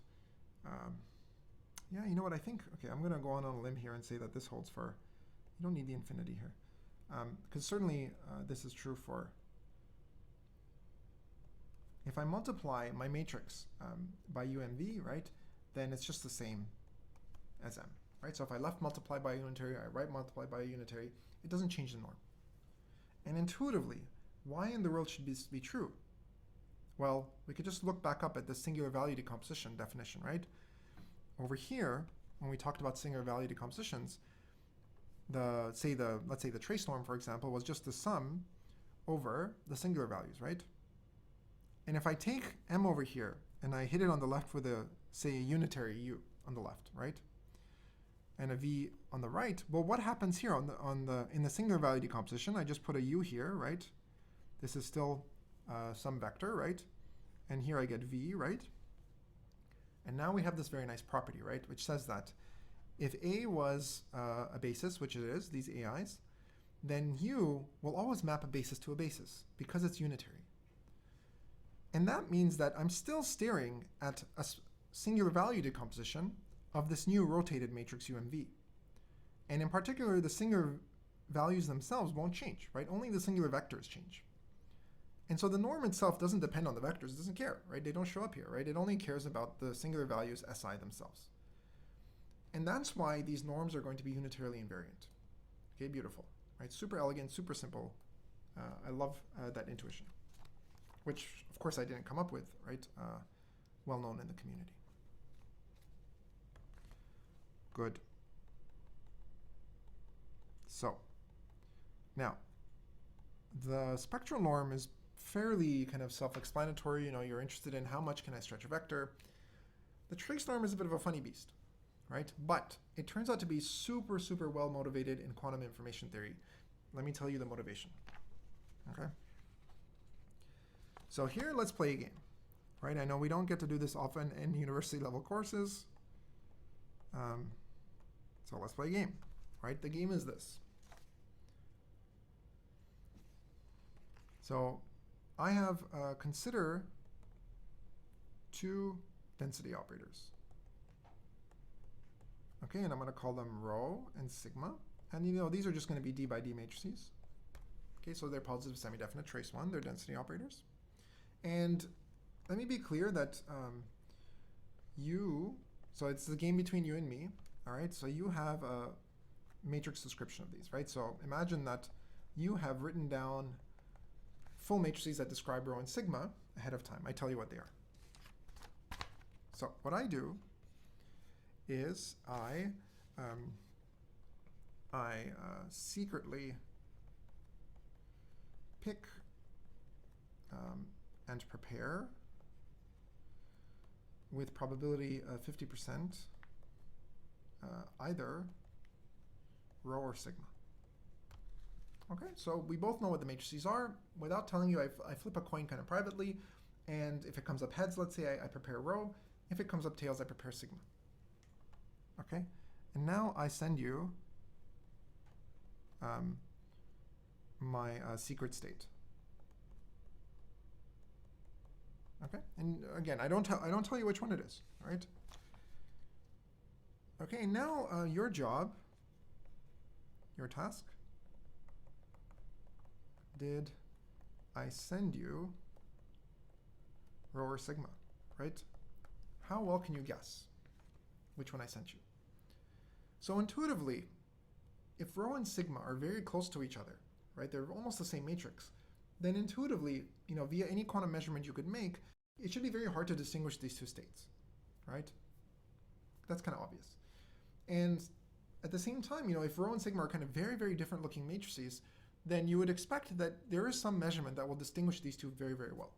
yeah, you know what I think? Okay, I'm going to go on a limb here and say that this holds for, you don't need the infinity here, because certainly this is true for, if I multiply my matrix by UMV, right, then it's just the same as m, right? So if I left multiply by a unitary, I right multiply by a unitary, it doesn't change the norm. And intuitively, why in the world should this be true? Well, we could just look back up at the singular value decomposition definition, right? Over here, when we talked about singular value decompositions, let's say the trace norm, for example, was just the sum over the singular values, right? And if I take m over here and I hit it on the left with say a unitary u on the left, right? and a v on the right, well, what happens here in the singular value decomposition? I just put a u here, right? This is still some vector, right? And here I get v, right? And now we have this very nice property, right? Which says that if A was a basis, which it is, these AIs, then U will always map a basis to a basis because it's unitary. And that means that I'm still staring at a singular value decomposition of this new rotated matrix UMV. And in particular, the singular values themselves won't change, right? Only the singular vectors change. And so the norm itself doesn't depend on the vectors, it doesn't care, right? They don't show up here, right? It only cares about the singular values SI themselves. And that's why these norms are going to be unitarily invariant. Okay, beautiful, right? Super elegant, super simple. I love that intuition, which of course I didn't come up with, right? Well known in the community. Good. So now the spectral norm is fairly kind of self-explanatory. You know, you're interested in how much can I stretch a vector. The trace norm is a bit of a funny beast, right? But it turns out to be super, super well motivated in quantum information theory. Let me tell you the motivation, okay? So here, let's play a game, right? I know we don't get to do this often in university level courses. So let's play a game, right? The game is this. So I have consider two density operators. Okay, and I'm going to call them rho and sigma. And you know, these are just going to be d by d matrices. Okay, so they're positive semi-definite trace one, they're density operators. And let me be clear that so it's the game between you and me, all right? So you have a matrix description of these, right? So imagine that you have written down full matrices that describe rho and sigma ahead of time. I tell you what they are. So what I do is I secretly pick and prepare with probability of 50% either rho or sigma. Okay, so we both know what the matrices are. Without telling you, I flip a coin kind of privately, and if it comes up heads, let's say I prepare rho. If it comes up tails, I prepare sigma. Okay, and now I send you my secret state. Okay, and again, I don't tell you which one it is. All right. Okay, now your job, your task. Did I send you rho or sigma, right? How well can you guess which one I sent you? So intuitively, if rho and sigma are very close to each other, right, they're almost the same matrix, then intuitively, you know, via any quantum measurement you could make, it should be very hard to distinguish these two states, right? That's kind of obvious. And at the same time, you know, if rho and sigma are kind of very, very different looking matrices, then you would expect that there is some measurement that will distinguish these two very, very well.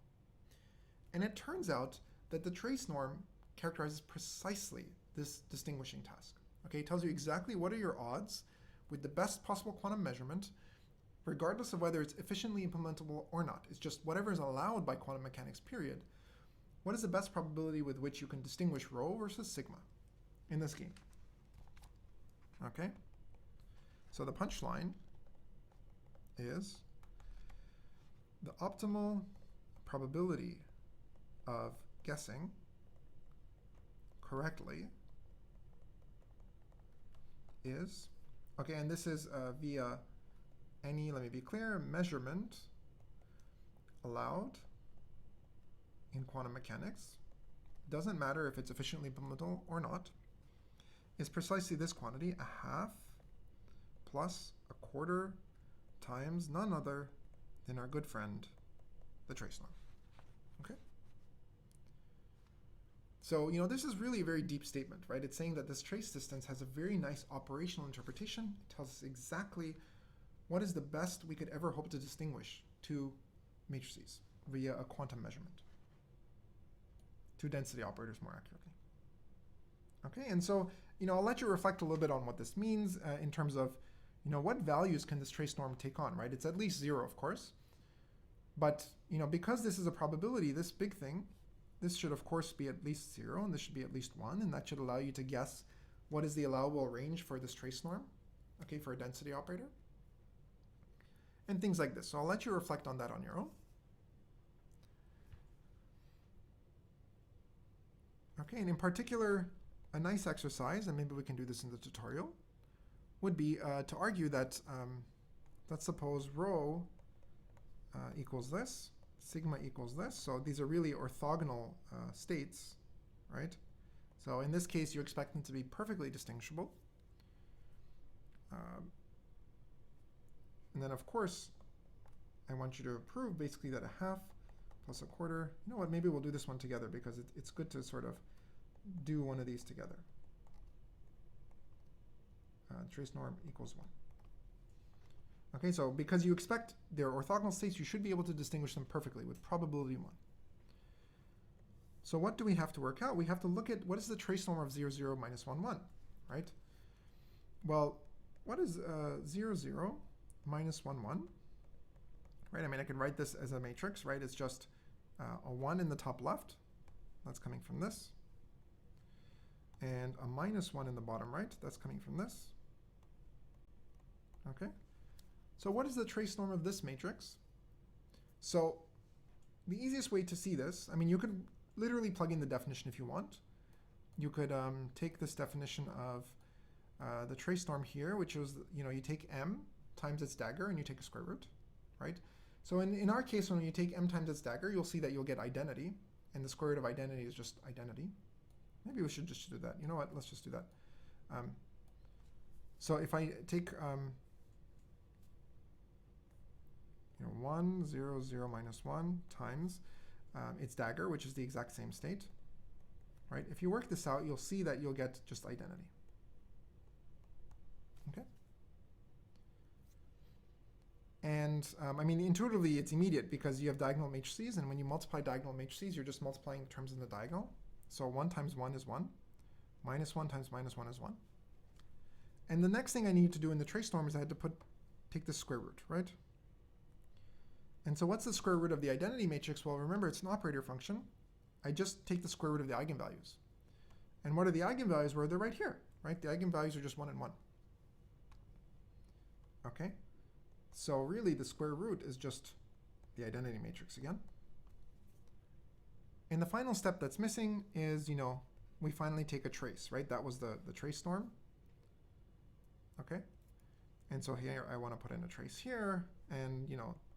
And it turns out that the trace norm characterizes precisely this distinguishing task. Okay, it tells you exactly what are your odds with the best possible quantum measurement, regardless of whether it's efficiently implementable or not. It's just whatever is allowed by quantum mechanics, period. What is the best probability with which you can distinguish rho versus sigma in this game? Okay, so the punchline is the optimal probability of guessing correctly is, okay, and this is via any, let me be clear, measurement allowed in quantum mechanics, doesn't matter if it's efficiently implementable or not, is precisely this quantity, a half plus a quarter times none other than our good friend, the trace norm. Okay? So, you know, this is really a very deep statement, right? It's saying that this trace distance has a very nice operational interpretation. It tells us exactly what is the best we could ever hope to distinguish two matrices via a quantum measurement. Two density operators, more accurately. Okay, and so I'll let you reflect a little bit on what this means in terms of, what values can this trace norm take on, right? It's at least 0, of course. But, because this is a probability, this big thing, this should, of course, be at least 0, and this should be at least 1, and that should allow you to guess what is the allowable range for this trace norm, okay, for a density operator. And things like this. So I'll let you reflect on that on your own. Okay, and in particular, a nice exercise, and maybe we can do this in the tutorial, would be to argue that, let's suppose rho equals this, sigma equals this. So these are really orthogonal states, right? So in this case, you expect them to be perfectly distinguishable. And then, of course, I want you to prove basically that a half plus a quarter. You know what? Maybe we'll do this one together because it's good to sort of do one of these together. Trace norm equals 1. Okay, so because you expect their orthogonal states, you should be able to distinguish them perfectly with probability 1. So what do we have to work out? We have to look at what is the trace norm of 0, 0, minus 1, 1, right? Well, what is 0, 0, minus 1, 1? Right, I mean, I can write this as a matrix, right? It's just a 1 in the top left. That's coming from this. And a minus 1 in the bottom right. That's coming from this. Okay. So what is the trace norm of this matrix? So the easiest way to see this, I mean, you could literally plug in the definition if you want. You could take this definition of the trace norm here, which is, you take m times its dagger and you take a square root, right? So in our case, when you take m times its dagger, you'll see that you'll get identity, and the square root of identity is just identity. Maybe we should just do that. You know what? Let's just do that. So if I take 1, 0, 0, minus 1 times its dagger, which is the exact same state, right? If you work this out, you'll see that you'll get just identity. Okay? And I mean, intuitively, it's immediate because you have diagonal matrices, and when you multiply diagonal matrices, you're just multiplying the terms in the diagonal. So 1 times 1 is 1. Minus 1 times minus 1 is 1. And the next thing I need to do in the trace norm is I had to take the square root, right? And so what's the square root of the identity matrix? Well, remember, it's an operator function. I just take the square root of the eigenvalues. And what are the eigenvalues? Well, they're right here, right? The eigenvalues are just 1 and 1. Okay? So really, the square root is just the identity matrix again. And the final step that's missing is, we finally take a trace, right? That was the trace norm. Okay? And so here, I want to put in a trace here, and,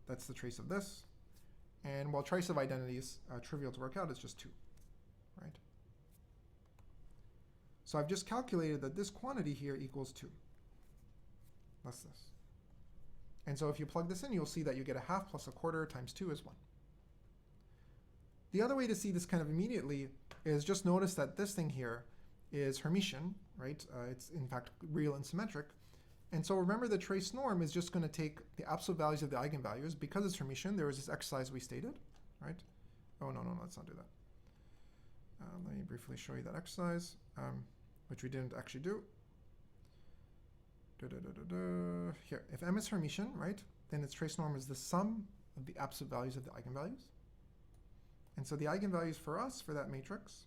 that's the trace of this. And while trace of identity is trivial to work out, it's just 2, right? So I've just calculated that this quantity here equals 2. That's this. And so if you plug this in, you'll see that you get a half plus a quarter times 2 is 1. The other way to see this kind of immediately is just notice that this thing here is Hermitian, right? It's in fact real and symmetric. And so remember, the trace norm is just going to take the absolute values of the eigenvalues. Because it's Hermitian, there was this exercise we stated, right? Oh, no, let's not do that. Let me briefly show you that exercise, which we didn't actually do. Here, if m is Hermitian, right, then its trace norm is the sum of the absolute values of the eigenvalues. And so the eigenvalues for us, for that matrix,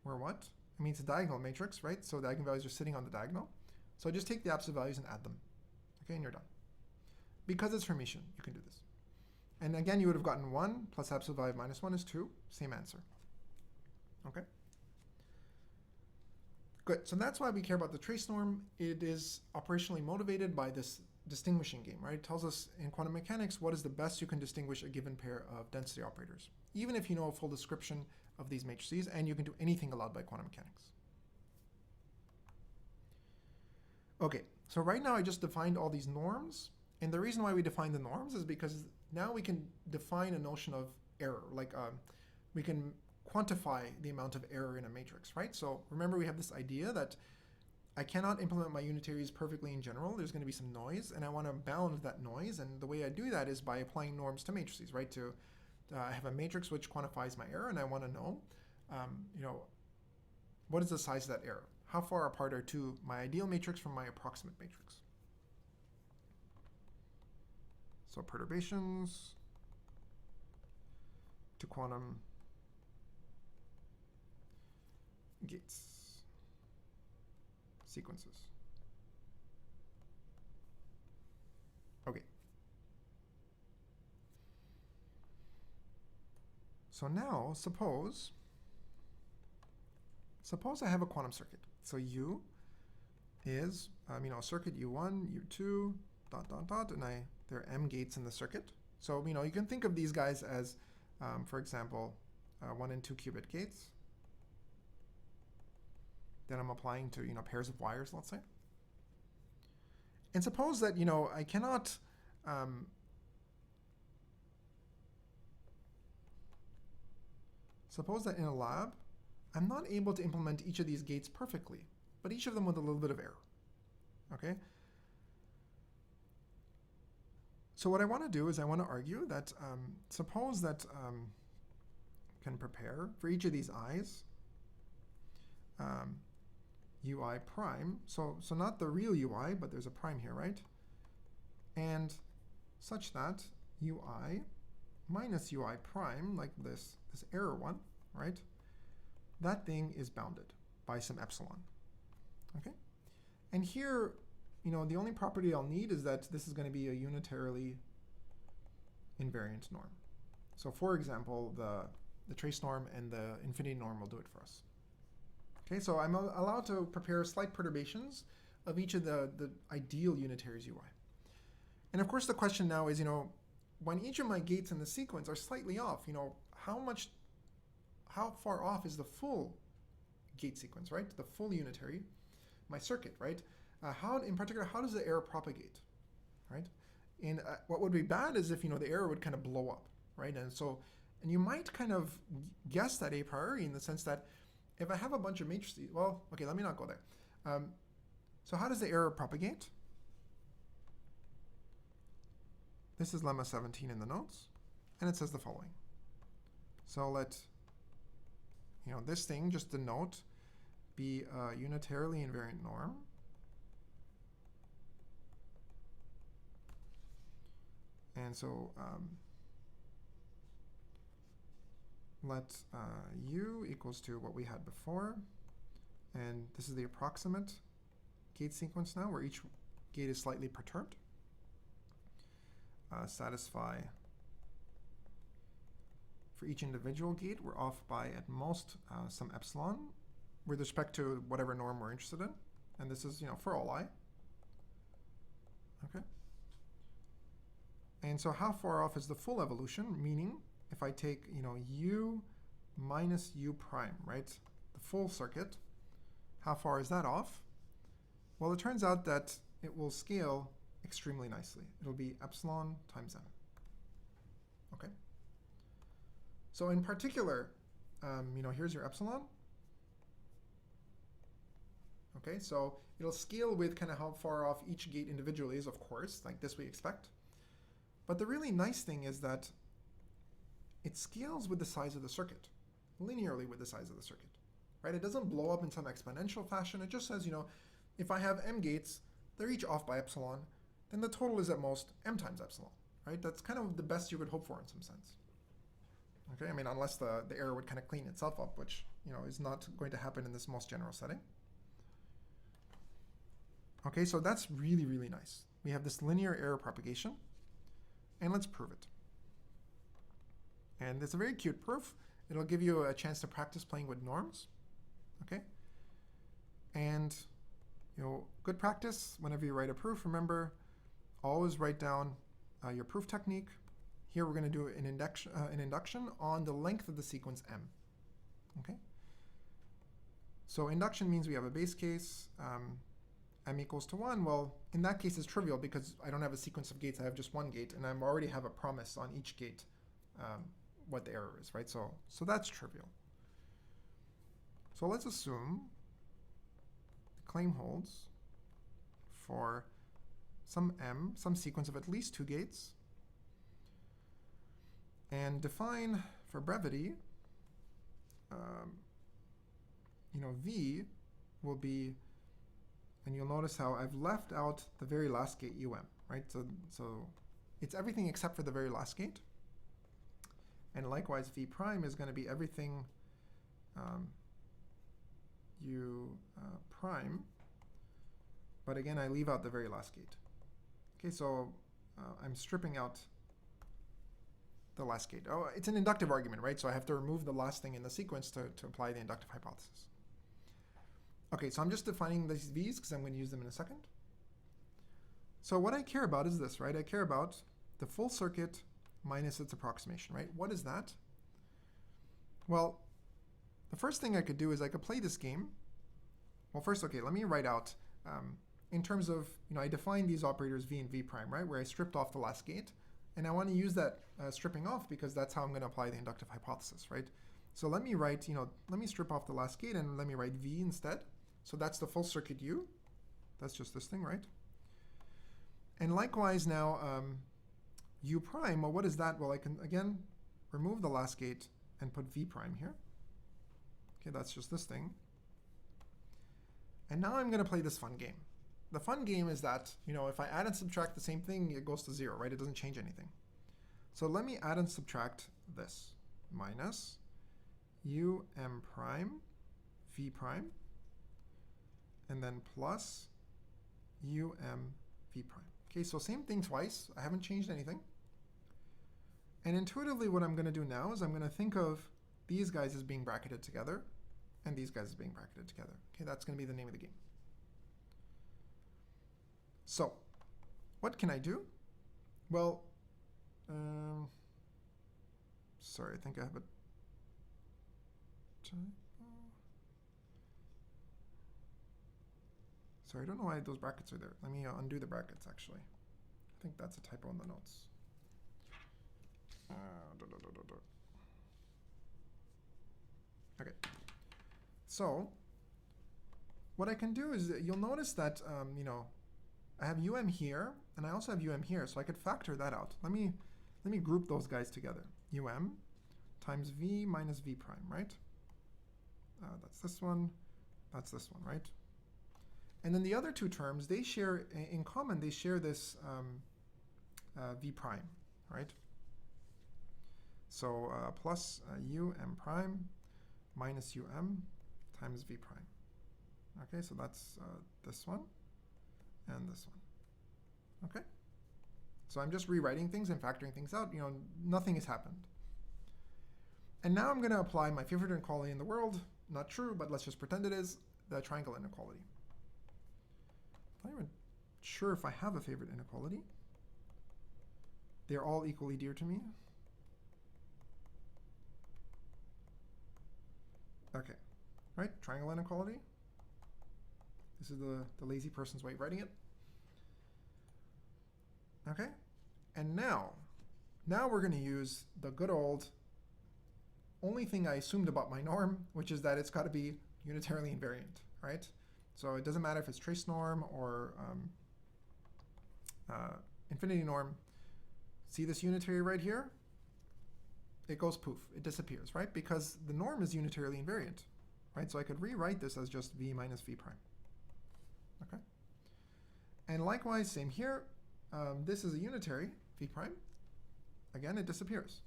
were what? I mean, it's a diagonal matrix, right? So the eigenvalues are sitting on the diagonal. So just take the absolute values and add them. Okay, and you're done. Because it's Hermitian, you can do this. And again, you would have gotten 1 plus absolute value of minus 1 is 2. Same answer. Okay? Good. So that's why we care about the trace norm. It is operationally motivated by this distinguishing game, right? It tells us in quantum mechanics what is the best you can distinguish a given pair of density operators, even if you know a full description of these matrices, and you can do anything allowed by quantum mechanics. Okay, so right now I just defined all these norms, and the reason why we define the norms is because now we can define a notion of error, like we can quantify the amount of error in a matrix, right? So remember, we have this idea that I cannot implement my unitaries perfectly in general. There's going to be some noise, and I want to bound that noise, and the way I do that is by applying norms to matrices, right? To I have a matrix which quantifies my error, and I want to know, what is the size of that error? how far apart are my ideal matrix from my approximate matrix. So perturbations to quantum gates sequences. Okay. So now suppose I have a quantum circuit. So U is circuit U1, U2, ... and there are m gates in the circuit. So you can think of these guys as, for example, 1 and 2 qubit gates. That I'm applying to pairs of wires, let's say. And suppose that I cannot suppose that in a lab I'm not able to implement each of these gates perfectly, but each of them with a little bit of error. Okay? So what I want to do is I want to argue that suppose that can prepare for each of these i's ui prime, so not the real ui, but there's a prime here, right? And such that ui minus ui prime, like this error one, right? That thing is bounded by some epsilon, okay? And here, the only property I'll need is that this is going to be a unitarily invariant norm. So for example, the trace norm and the infinity norm will do it for us. Okay, so I'm allowed to prepare slight perturbations of each of the ideal unitaries ui. And of course the question now is, when each of my gates in the sequence are slightly off, how far off is the full gate sequence, right? The full unitary, my circuit, right? In particular, how does the error propagate, right? And what would be bad is if, the error would kind of blow up, right? And you might kind of guess that a priori in the sense that if I have a bunch of matrices, well, okay, let me not go there. So how does the error propagate? This is Lemma 17 in the notes, and it says the following. So let, this thing just denote be a unitarily invariant norm. And so let u equals to what we had before. And this is the approximate gate sequence now, where each gate is slightly perturbed. Satisfy for each individual gate, we're off by at most some epsilon with respect to whatever norm we're interested in. And this is, for all I. Okay. And so how far off is the full evolution? Meaning, if I take, u minus u prime, right? The full circuit, how far is that off? Well, it turns out that it will scale extremely nicely. It'll be epsilon times m. Okay? So in particular, here's your epsilon. Okay, so it'll scale with kind of how far off each gate individually is, of course, like this we expect. But the really nice thing is that it scales with the size of the circuit, linearly with the size of the circuit, right? It doesn't blow up in some exponential fashion. It just says, if I have m gates, they're each off by epsilon, then the total is at most m times epsilon, right? That's kind of the best you would hope for in some sense. Okay, I mean, unless the error would kind of clean itself up, which, is not going to happen in this most general setting. Okay, so that's really, really nice. We have this linear error propagation, and let's prove it. And it's a very cute proof. It'll give you a chance to practice playing with norms, okay? And, good practice, whenever you write a proof, remember, always write down your proof technique. Here we're going to do an induction on the length of the sequence m, okay? So induction means we have a base case, m equals to 1. Well, in that case it's trivial because I don't have a sequence of gates, I have just one gate, and I already have a promise on each gate what the error is, right? So that's trivial. So let's assume the claim holds for some m, some sequence of at least 2 gates, and define for brevity, v will be, and you'll notice how I've left out the very last gate right? So it's everything except for the very last gate. And likewise, v prime is going to be everything u prime. But again, I leave out the very last gate. Okay, so I'm stripping out the last gate. Oh, it's an inductive argument, right? So I have to remove the last thing in the sequence to apply the inductive hypothesis. Okay, so I'm just defining these v's because I'm going to use them in a second. So what I care about is this, right? I care about the full circuit minus its approximation, right? What is that? Well, the first thing I could do is I could play this game. Well, first, okay, let me write out, in terms of, I defined these operators v and v prime, right? Where I stripped off the last gate. And I want to use that stripping off because that's how I'm going to apply the inductive hypothesis, right? So let me write, let me strip off the last gate and let me write v instead. So that's the full circuit u. That's just this thing, right? And likewise now, u prime, well, what is that? Well, I can, again, remove the last gate and put v prime here. Okay, that's just this thing. And now I'm going to play this fun game. The fun game is that, if I add and subtract the same thing, it goes to 0, right? It doesn't change anything. So let me add and subtract this. Minus um prime v prime, and then plus v prime. Okay, so same thing twice. I haven't changed anything. And intuitively, what I'm going to do now is I'm going to think of these guys as being bracketed together, and these guys as being bracketed together. Okay, that's going to be the name of the game. So, what can I do? Well, sorry, I think I have a typo. Sorry, I don't know why those brackets are there. Let me undo the brackets, actually. I think that's a typo in the notes. Okay. So, what I can do is you'll notice that, I have here, and I also have here, so I could factor that out. Let me group those guys together. Times v minus v prime, right? That's this one, right? And then the other two terms, they share, in common, they share this v prime, right? So plus prime minus times v prime. Okay, so that's this one and this one. Okay? So I'm just rewriting things and factoring things out. Nothing has happened. And now I'm going to apply my favorite inequality in the world. Not true, but let's just pretend it is, the triangle inequality. I'm not even sure if I have a favorite inequality. They're all equally dear to me. Okay, right? Triangle inequality. This is the lazy person's way of writing it. Okay, and now we're going to use the good old only thing I assumed about my norm, which is that it's got to be unitarily invariant, right? So it doesn't matter if it's trace norm or infinity norm. See this unitary right here? It goes poof, it disappears, right? Because the norm is unitarily invariant, right? So I could rewrite this as just v minus v prime. Okay. And likewise, same here. This is a unitary, v prime. Again, it disappears.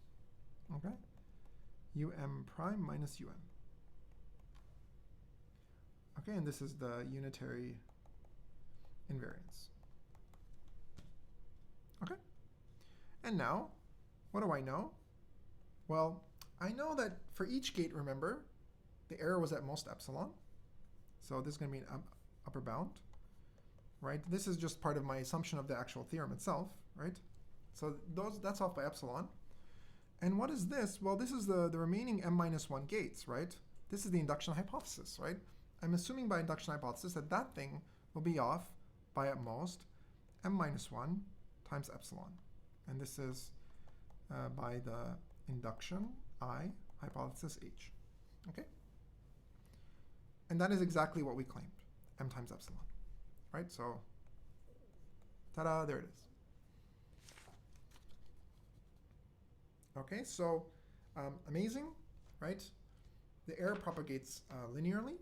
Okay. Prime minus Okay, and this is the unitary invariance. Okay. And now, what do I know? Well, I know that for each gate, remember, the error was at most epsilon. So this is going to be an upper bound, right? This is just part of my assumption of the actual theorem itself, right? So that's off by epsilon. And what is this? Well, this is the remaining m-1 gates, right? This is the induction hypothesis, right? I'm assuming by induction hypothesis that that thing will be off by at most m-1 times epsilon. And this is by the induction I, hypothesis H. Okay? And that is exactly what we claimed, m times epsilon. Right? So, ta-da, there it is. Okay, so amazing, right? The error propagates linearly.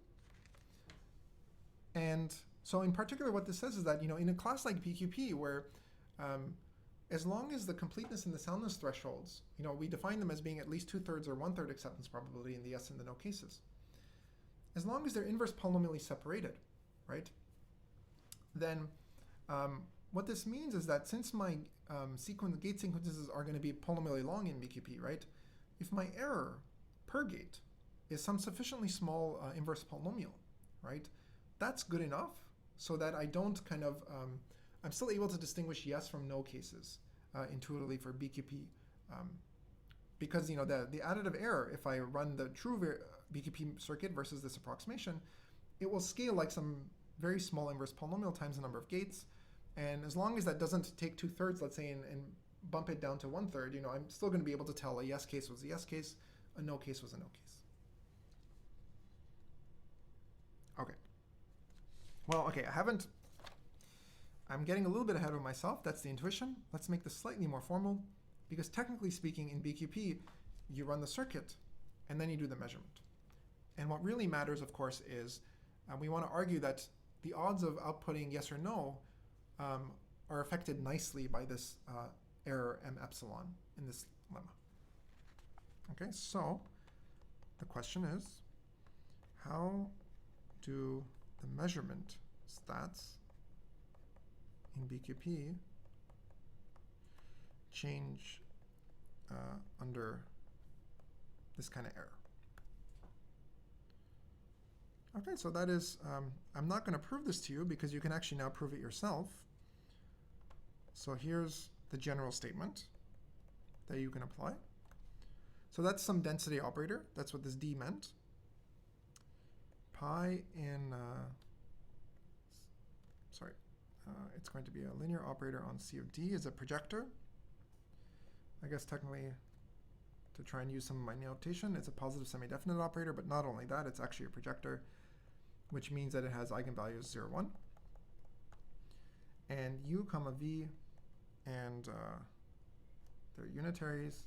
And so in particular, what this says is that, in a class like Bqp, where as long as the completeness and the soundness thresholds, we define them as being at least 2/3 or 1/3 acceptance probability in the yes and the no cases. As long as they're inverse polynomially separated, right? Then what this means is that since my gate sequences are going to be polynomially long in Bqp, right? If my error per gate is some sufficiently small inverse polynomial, right? That's good enough so that I don't kind of, I'm still able to distinguish yes from no cases intuitively for Bqp. Because the additive error, if I run the true Bqp circuit versus this approximation, it will scale like some very small inverse polynomial times the number of gates. And as long as that doesn't take 2/3, let's say, and bump it down to 1/3, I'm still going to be able to tell a yes case was a yes case, a no case was a no case. Okay. Well, okay, I'm getting a little bit ahead of myself. That's the intuition. Let's make this slightly more formal, because technically speaking, in Bqp, you run the circuit, and then you do the measurement. And what really matters, of course, is we want to argue that the odds of outputting yes or no are affected nicely by this error m epsilon in this lemma. Okay, so the question is, how do the measurement stats in Bqp change under this kind of error? Okay, so that is, I'm not going to prove this to you because you can actually now prove it yourself. So here's the general statement that you can apply. So that's some density operator. That's what this D meant. Pi in, it's going to be a linear operator on C of D is a projector. I guess technically, to try and use some of my notation, it's a positive semi-definite operator, but not only that, it's actually a projector, which means that it has eigenvalues 0, 1. And U comma V, and they're unitaries.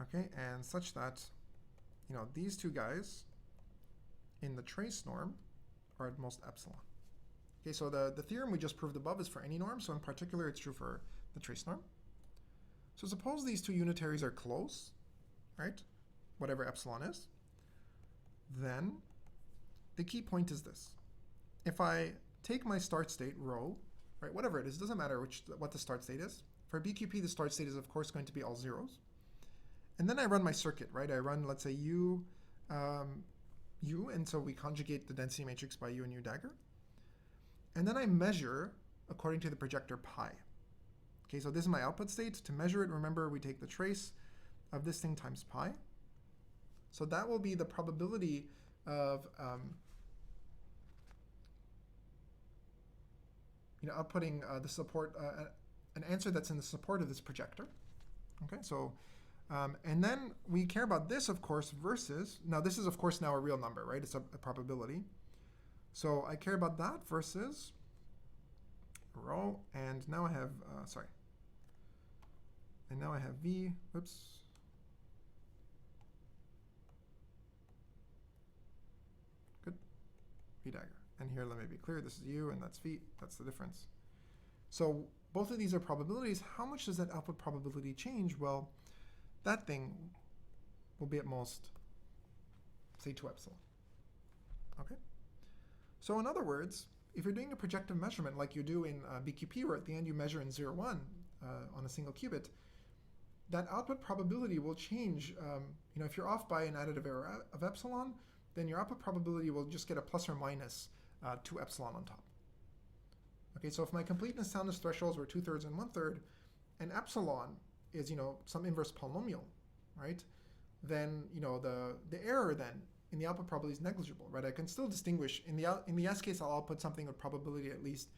Okay, and such that, these two guys in the trace norm are at most epsilon. Okay, so the theorem we just proved above is for any norm, so in particular it's true for the trace norm. So suppose these two unitaries are close, right? Whatever epsilon is. Then the key point is this. If I take my start state rho, right, whatever it is, doesn't matter what the start state is. For Bqp, the start state is of course going to be all zeros. And then I run my circuit, right? I run, let's say, U, and so we conjugate the density matrix by U and U dagger. And then I measure according to the projector pi. Okay, so this is my output state. To measure it, remember, we take the trace of this thing times pi. So that will be the probability of outputting the support, an answer that's in the support of this projector. Okay, so and then we care about this, of course, versus, now this is of course now a real number, right? It's a probability. So I care about that versus rho, and now I have, and now I have V, oops. Good, V dagger. And here, let me be clear, this is U and that's V, that's the difference. So both of these are probabilities. How much does that output probability change? Well, that thing will be at most, say, 2 epsilon. Okay? So in other words, if you're doing a projective measurement like you do in Bqp, where at the end you measure in 0, 1 on a single qubit, that output probability will change. If you're off by an additive error of epsilon, then your output probability will just get a plus or minus 2 epsilon on top. Okay, so if my completeness soundness thresholds were 2/3 and 1/3, and epsilon is some inverse polynomial, right? Then the error then in the output probability is negligible, right? I can still distinguish in the S case I'll output something with probability at least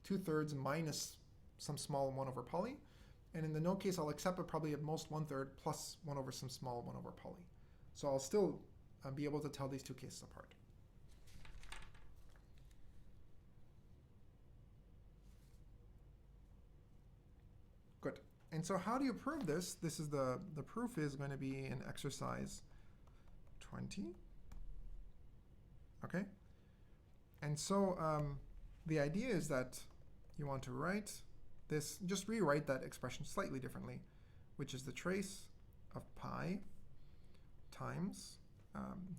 2/3 minus some small 1 over poly, and in the no case I'll accept it probably at most 1/3 plus 1 over some small 1 over poly. So I'll still be able to tell these two cases apart. Good. And so how do you prove this? This is the proof is going to be in exercise 20. Okay? And so the idea is that you want to write this, just rewrite that expression slightly differently, which is the trace of pi times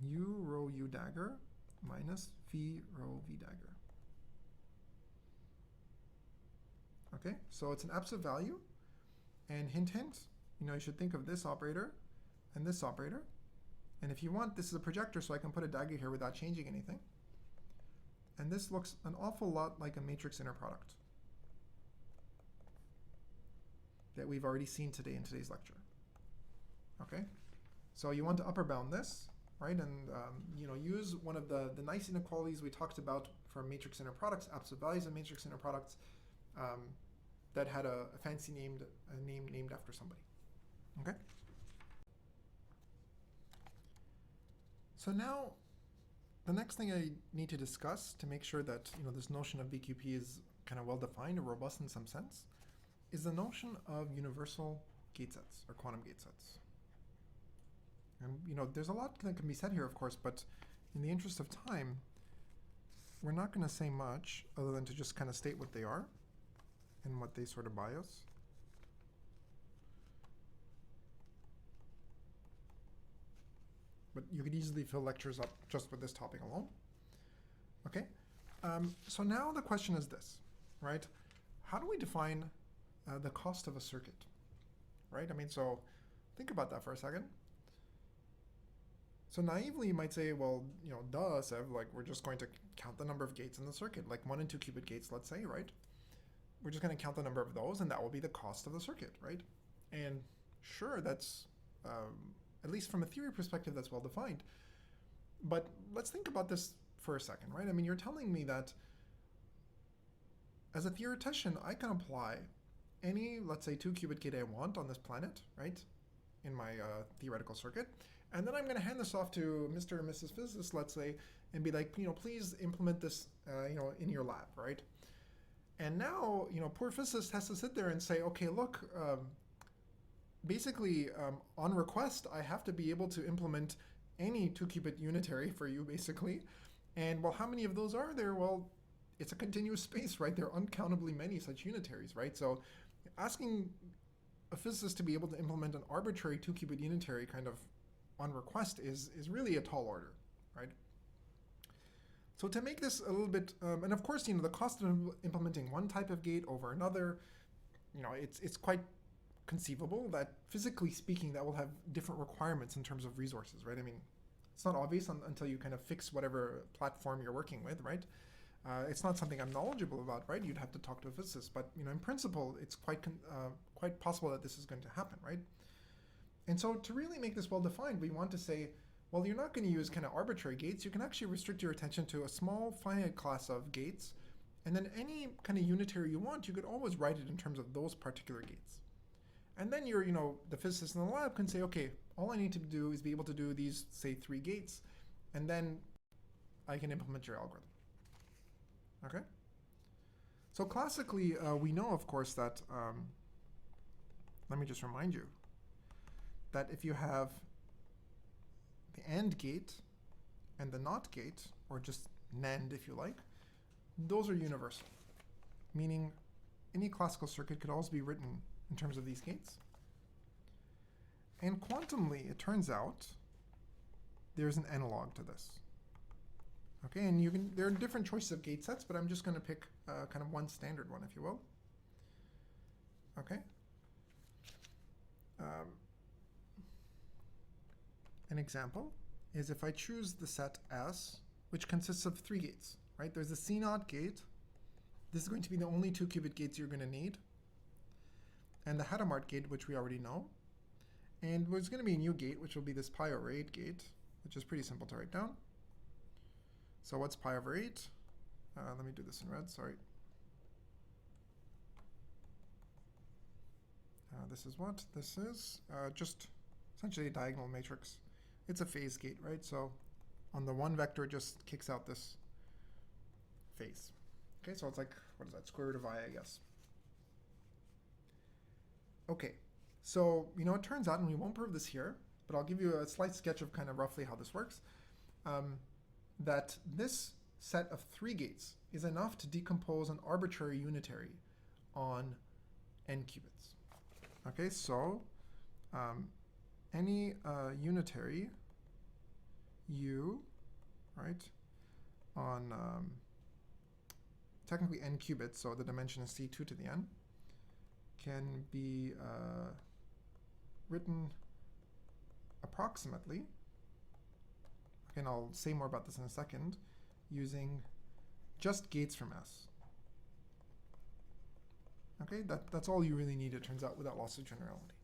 u rho u dagger minus v rho v dagger. Okay, so it's an absolute value, and hint, hint, you should think of this operator and this operator. And if you want, this is a projector, so I can put a dagger here without changing anything. And this looks an awful lot like a matrix inner product that we've already seen today in today's lecture. Okay, so you want to upper bound this, right? And use one of the nice inequalities we talked about for matrix inner products, absolute values of matrix inner products, that had a fancy name named after somebody. Okay. So now, the next thing I need to discuss to make sure that this notion of Bqp is kind of well defined or robust in some sense, is the notion of universal gate sets or quantum gate sets. And there's a lot that can be said here, of course, but in the interest of time, we're not going to say much other than to just kind of state what they are and what they sort of bias. But you could easily fill lectures up just with this topic alone. Okay, so now the question is this, right? How do we define the cost of a circuit, right? I mean, so think about that for a second. So naively, you might say, well, duh, Sev, like we're just going to count the number of gates in the circuit, like 1 and 2 qubit gates, let's say, right? We're just going to count the number of those, and that will be the cost of the circuit, right? And sure, that's, at least from a theory perspective, that's well defined. But let's think about this for a second, right? I mean, you're telling me that as a theoretician, I can apply any, let's say, 2 qubit gate I want on this planet, right, in my theoretical circuit. And then I'm going to hand this off to Mr. and Mrs. Physicist, let's say, and be like, please implement this, in your lab, right? And now, poor physicist has to sit there and say, okay, look, basically, on request, I have to be able to implement any 2 qubit unitary for you, basically. And well, how many of those are there? Well, it's a continuous space, right? There are uncountably many such unitaries, right? So asking a physicist to be able to implement an arbitrary 2 qubit unitary kind of on request is really a tall order, right? So to make this a little bit, and of course, the cost of implementing one type of gate over another, it's quite conceivable that physically speaking, that will have different requirements in terms of resources, right? I mean, it's not obvious until you kind of fix whatever platform you're working with, right? It's not something I'm knowledgeable about, right? You'd have to talk to a physicist, but in principle, it's quite possible that this is going to happen, right? And so to really make this well defined, we want to say, well, you're not going to use kind of arbitrary gates. You can actually restrict your attention to a small finite class of gates, and then any kind of unitary you want, you could always write it in terms of those particular gates. And then you're, the physicist in the lab can say, okay, all I need to do is be able to do these, say, 3 gates, and then I can implement your algorithm. Okay? So classically, we know, of course, that, let me just remind you, that if you have the AND gate and the NOT gate, or just NAND if you like, those are universal, meaning any classical circuit could always be written in terms of these gates. And quantumly, it turns out there's an analog to this. Okay, and there are different choices of gate sets, but I'm just going to pick kind of one standard one, if you will. Okay. An example is if I choose the set S, which consists of 3 gates, right? There's a C0 gate. This is going to be the only 2 qubit gates you're going to need. And the Hadamard gate, which we already know. And there's going to be a new gate, which will be this pi over 8 gate, which is pretty simple to write down. So what's pi over 8? Let me do this in red, sorry. This is what? This is just essentially a diagonal matrix. It's a phase gate, right? So on the one vector, it just kicks out this phase. Okay, so it's like, what is that, square root of I guess. Okay, so, it turns out, and we won't prove this here, but I'll give you a slight sketch of kind of roughly how this works. that this set of 3 gates is enough to decompose an arbitrary unitary on n qubits. Okay, so any unitary u, right, on technically n qubits, so the dimension is c2 to the n, can be written approximately, okay, and I'll say more about this in a second, using just gates from S. Okay, that's all you really need, it turns out, without loss of generality.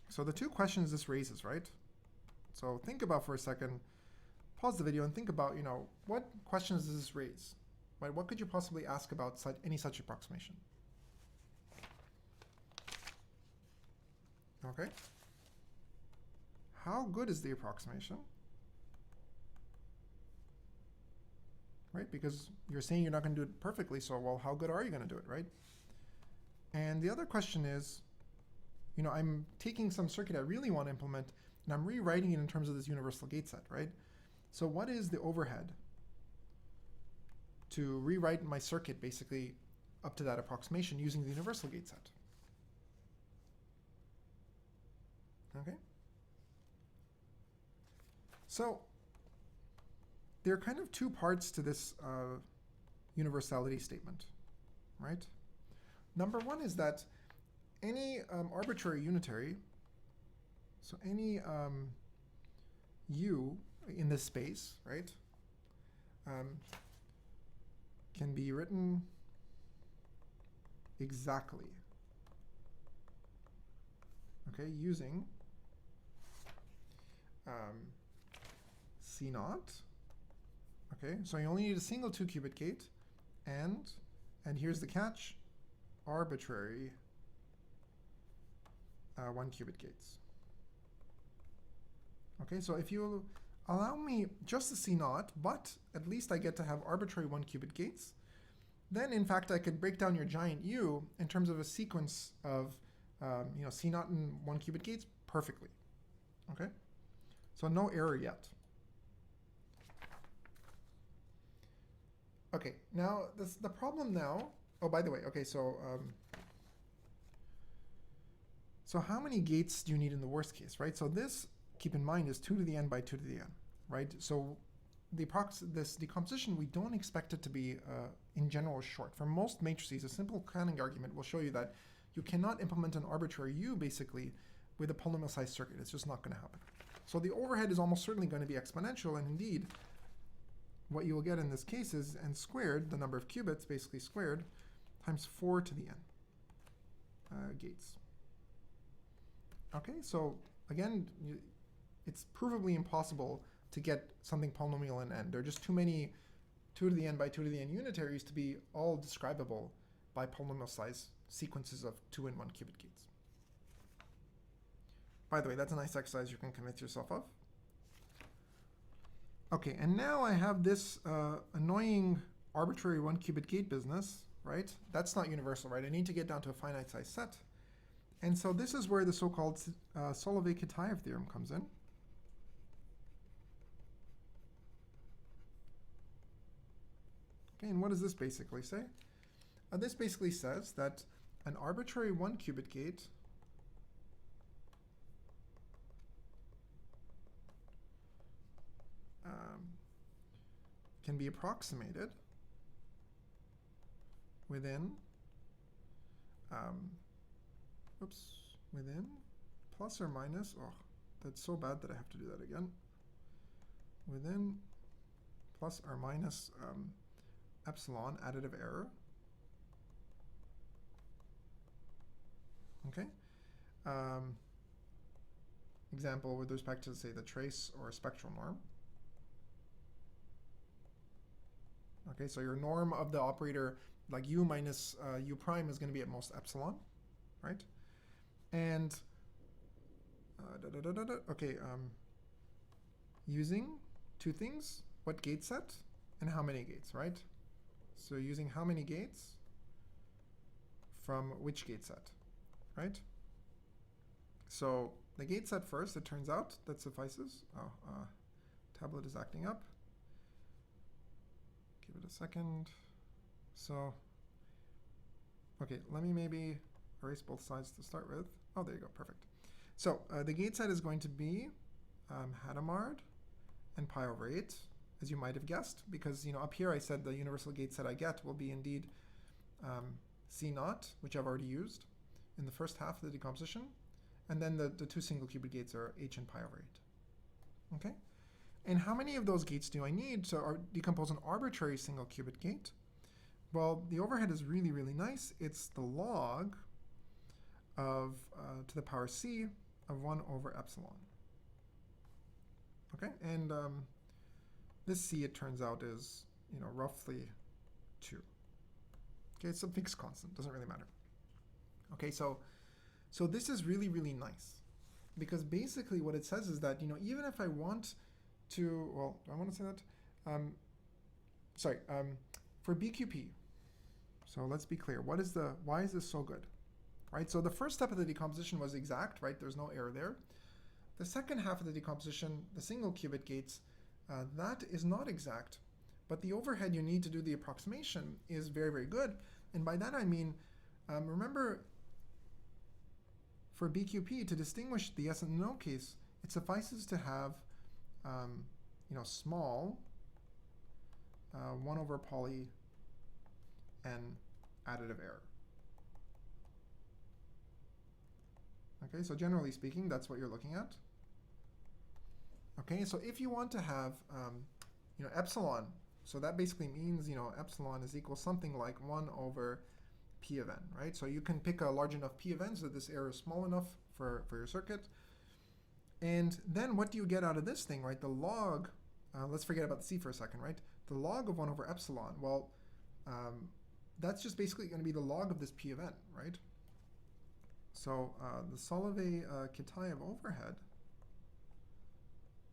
So the 2 questions this raises, right? So think about for a second, pause the video and think about, what questions does this raise? Right? What could you possibly ask about any such approximation? Okay. How good is the approximation? Right? Because you're saying you're not going to do it perfectly, so well, how good are you going to do it, right? And the other question is, I'm taking some circuit I really want to implement, and I'm rewriting it in terms of this universal gate set, right? So what is the overhead to rewrite my circuit basically up to that approximation using the universal gate set? Okay. So there are kind of 2 parts to this universality statement, right? Number 1 is that any arbitrary unitary, so any u in this space, right, can be written exactly, okay, using C naught. Okay, so you only need a single 2-qubit gate, and here's the catch, arbitrary 1-qubit gates. Okay, so if you allow me just the C naught, but at least I get to have arbitrary 1-qubit gates, then in fact I could break down your giant U in terms of a sequence of C naught and 1-qubit gates perfectly. Okay, so no error yet. Okay, now the problem now. Oh, by the way, okay, so how many gates do you need in the worst case, right? So this, keep in mind, is 2 to the n by 2 to the n, right? So this decomposition, we don't expect it to be, in general, short. For most matrices, a simple counting argument will show you that you cannot implement an arbitrary u, basically, with a polynomial-sized circuit. It's just not going to happen. So the overhead is almost certainly going to be exponential, and indeed, what you will get in this case is n squared, the number of qubits, basically squared, times 4 to the n gates. Okay, so again, it's provably impossible to get something polynomial in n. There are just too many 2 to the n by 2 to the n unitaries to be all describable by polynomial size sequences of 2 and 1 qubit gates. By the way, that's a nice exercise you can convince yourself of. Okay, and now I have this annoying arbitrary 1-qubit gate business, right? That's not universal, right? I need to get down to a finite size set. And so this is where the so-called Solavei-Ketaya theorem comes in. Okay, and what does this basically say? This basically says that an arbitrary 1-qubit gate can be approximated within within plus or minus, oh, that's so bad that I have to do that again, within plus or minus epsilon additive error. Okay. Example with respect to, say, the trace or spectral norm. Okay, so your norm of the operator, like u minus u prime, is going to be at most epsilon, right? And okay, using 2 things, what gate set and how many gates, right? So using how many gates from which gate set? right? So the gate set first, it turns out, that suffices. Oh, tablet is acting up. Give it a second. So, okay, let me maybe erase both sides to start with. Oh, there you go, perfect. So the gate set is going to be Hadamard and pi over 8, as you might have guessed, because up here I said the universal gate set I get will be indeed C naught, which I've already used in the first half of the decomposition, and then the two single qubit gates are H and pi over 8. Okay, and how many of those gates do I need to decompose an arbitrary single qubit gate? Well, the overhead is really, really nice. It's the log of to the power C of 1 over epsilon. Okay, and this C, it turns out, is roughly 2. Okay, it's a fixed constant, doesn't really matter. Okay, so this is really, really nice, because basically what it says is that even if I want to, well, do I want to say that? For Bqp. So let's be clear. Why is this so good? Right, so the first step of the decomposition was exact, right? There's no error there. The second half of the decomposition, the single qubit gates, that is not exact, but the overhead you need to do the approximation is very, very good. And by that I mean, remember, for Bqp, to distinguish the yes and no case, it suffices to have, small 1 over poly n additive error. Okay, so generally speaking, that's what you're looking at. Okay, so if you want to have, epsilon, so that basically means, epsilon is equal something like 1 over p of n, right? So you can pick a large enough p of n so this error is small enough for your circuit. And then what do you get out of this thing, right? The log, let's forget about the c for a second, right? The log of 1 over epsilon, well, that's just basically going to be the log of this p of n, right? So the Solavei Ketaya of overhead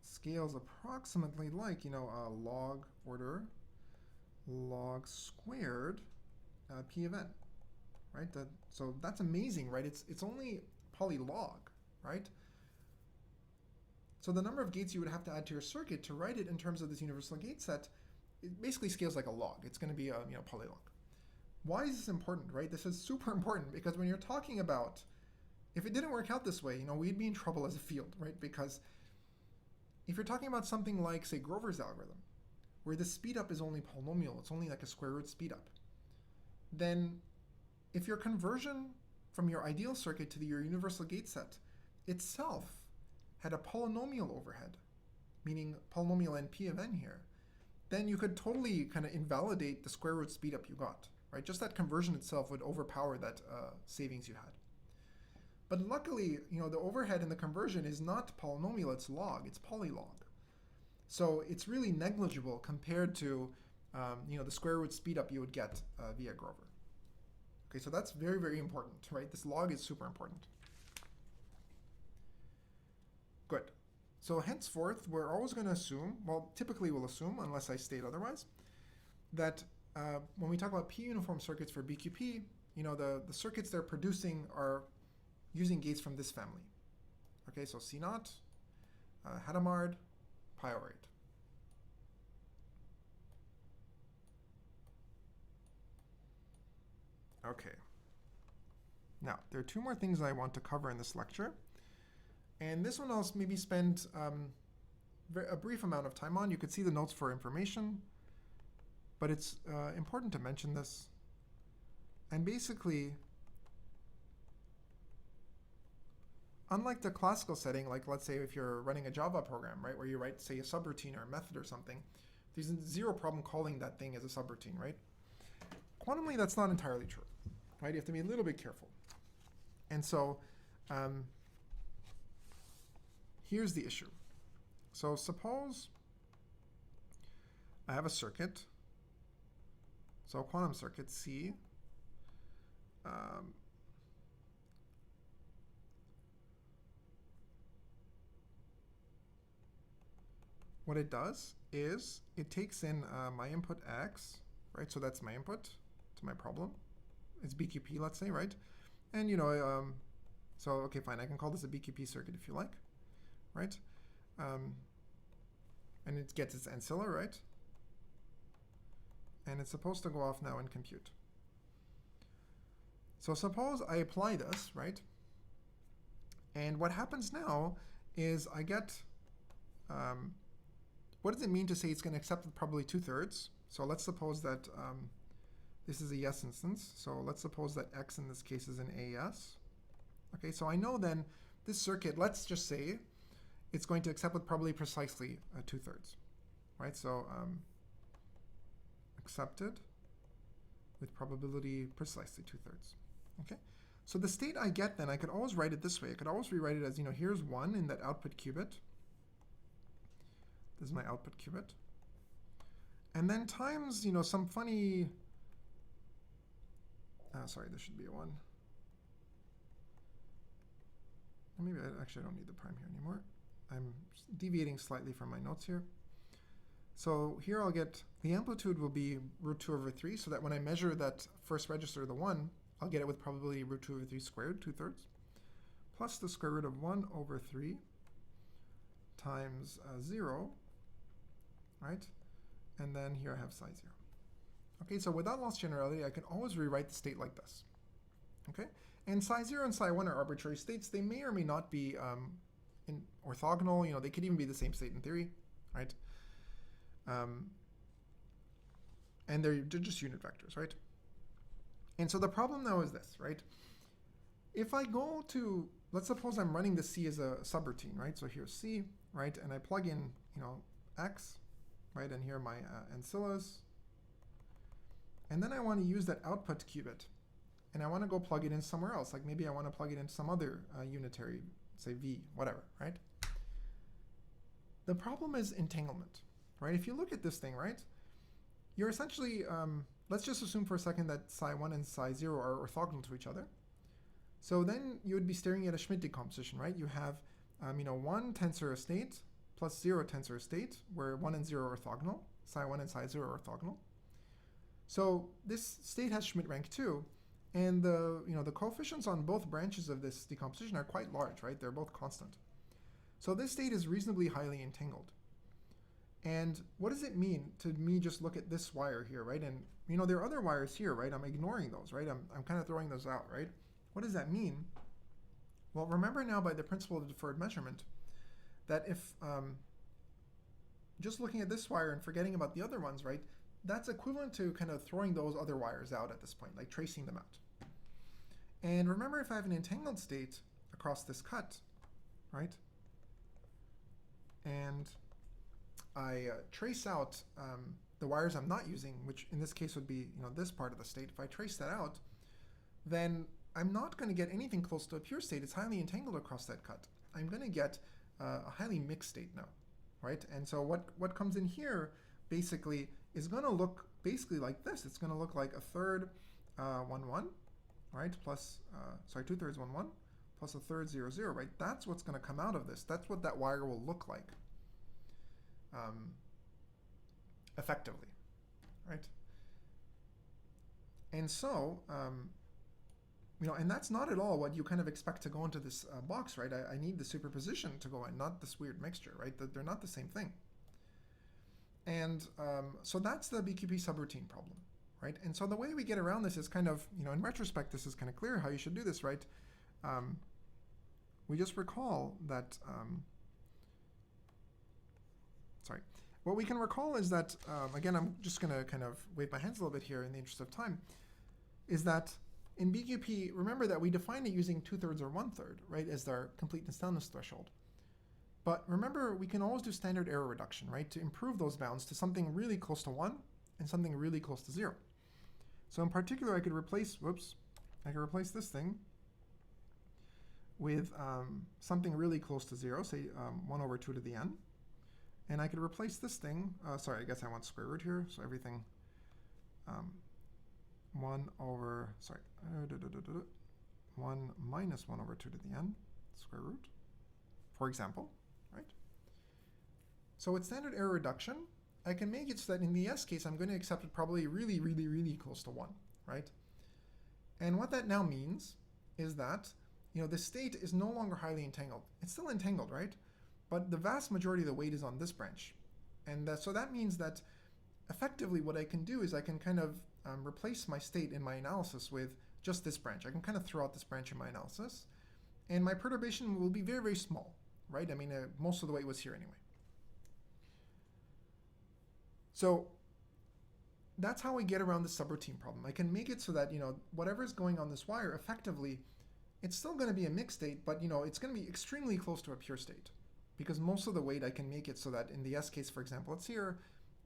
scales approximately like, a log order log squared p of n, right? So that's amazing, right? It's only polylog, right? So the number of gates you would have to add to your circuit to write it in terms of this universal gate set, it basically scales like a log. It's going to be a polylog. Why is this important, right? This is super important because when you're talking about, if it didn't work out this way, we'd be in trouble as a field, right? Because if you're talking about something like, say, Grover's algorithm, where the speedup is only polynomial, it's only like a square root speedup, then if your conversion from your ideal circuit to your universal gate set itself had a polynomial overhead, meaning polynomial NP of n here, then you could totally kind of invalidate the square root speedup you got, right? Just that conversion itself would overpower that savings you had. But luckily, the overhead in the conversion is not polynomial, it's log, it's polylog. So it's really negligible compared to the square root speedup you would get via Grover. Okay, so that's very, very important, right? This log is super important. Good. So henceforth, we're always going to assume, well, typically we'll assume, unless I state otherwise, that when we talk about p-uniform circuits for Bqp, the circuits they're producing are using gates from this family. Okay, so C naught, Hadamard, pi over 8. Okay. Now, there are two more things I want to cover in this lecture. And this one I'll maybe spend a brief amount of time on. You could see the notes for information, but it's important to mention this. And basically, unlike the classical setting, like let's say if you're running a Java program, right, where you write, say, a subroutine or a method or something, there's zero problem calling that thing as a subroutine, right? Quantumly, that's not entirely true, right? You have to be a little bit careful. And so here's the issue. So suppose I have a circuit, so a quantum circuit C, what it does is it takes in my input X, right? So that's my input to my problem. It's Bqp, let's say, right? And So, okay, fine, I can call this a BQP circuit if you like, right? And it gets its ancilla, right? And it's supposed to go off now and compute. So suppose I apply this, right? And what happens now is I get, what does it mean to say it's going to accept probably 2/3? So let's suppose that this is a yes instance. So let's suppose that x in this case is an AS. Okay, so I know then this circuit, let's just say, it's going to accept with probably precisely 2/3, right? So accepted with probability precisely 2/3. Okay, so the state I get then, I could always write it this way. I could always rewrite it as, here's 1 in that output qubit. This is my output qubit. And then times, some funny, sorry, this should be a 1. Maybe I don't need the prime here anymore. I'm deviating slightly from my notes here. So here I'll get, the amplitude will be √2/3, so that when I measure that first register, the 1, I'll get it with probability √2/3 squared, 2/3, plus the square root of 1/3 times 0, right? And then here I have psi 0. Okay, so without loss generality, I can always rewrite the state like this. Okay, and psi 0 and psi 1 are arbitrary states. They may or may not be orthogonal. They could even be the same state in theory, right? And they're just unit vectors, right? And so the problem now is this, right? If I go to, let's suppose I'm running the C as a subroutine, right? So here's C, right? And I plug in, X, right? And here are my ancillas. And then I want to use that output qubit. And I want to go plug it in somewhere else. Like maybe I want to plug it in some other unitary, say V, whatever, right? The problem is entanglement, right? If you look at this thing, right? You're essentially, let's just assume for a second that psi 1 and psi 0 are orthogonal to each other. So then you would be staring at a Schmidt decomposition, right? You have, 1 tensor estate plus 0 tensor estate, where 1 and 0 are orthogonal. Psi 1 and psi 0 are orthogonal. So this state has Schmidt rank 2. And the coefficients on both branches of this decomposition are quite large, right? They're both constant. So this state is reasonably highly entangled. And what does it mean to me just look at this wire here, right? And there are other wires here, right? I'm ignoring those, right? I'm kind of throwing those out, right? What does that mean? Well, remember now by the principle of deferred measurement that if just looking at this wire and forgetting about the other ones, right? That's equivalent to kind of throwing those other wires out at this point, like tracing them out. And remember, if I have an entangled state across this cut, right? And I trace out the wires I'm not using, which in this case would be this part of the state. If I trace that out, then I'm not going to get anything close to a pure state. It's highly entangled across that cut. I'm going to get a highly mixed state now, right? And so what comes in here basically is going to look basically like this. It's going to look like 1/3 1 1, right? Plus 2/3 1 1 plus 1/3 0 0, right? That's what's going to come out of this. That's what that wire will look like. Effectively, right? And so, and that's not at all what you kind of expect to go into this box, right? I need the superposition to go in, not this weird mixture, right? They're not the same thing. And so that's the BQP subroutine problem, right? And so the way we get around this is kind of, in retrospect, this is kind of clear how you should do this, right? We just recall that, what we can recall is that, again, I'm just going to kind of wave my hands a little bit here in the interest of time, is that in BQP, remember that we define it using 2/3 or 1/3, right, as our completeness soundness threshold. But remember, we can always do standard error reduction, right, to improve those bounds to something really close to 1 and something really close to 0. So in particular, I could replace, this thing with something really close to 0, say 1/2 to the n. And I could replace this thing, sorry, I guess I want square root here, so everything 1 minus 1/2 to the n, square root, for example, right? So with standard error reduction, I can make it so that in the S case, I'm going to accept it probably really, really, really close to 1, right? And what that now means is that the state is no longer highly entangled. It's still entangled, right? But the vast majority of the weight is on this branch. And so that means that effectively what I can do is I can kind of replace my state in my analysis with just this branch. I can kind of throw out this branch in my analysis. And my perturbation will be very, very small, right? I mean, most of the weight was here anyway. So that's how we get around the subroutine problem. I can make it so that, whatever's going on this wire, effectively, it's still going to be a mixed state, but, it's going to be extremely close to a pure state. Because most of the weight, I can make it so that in the S case, for example, it's here.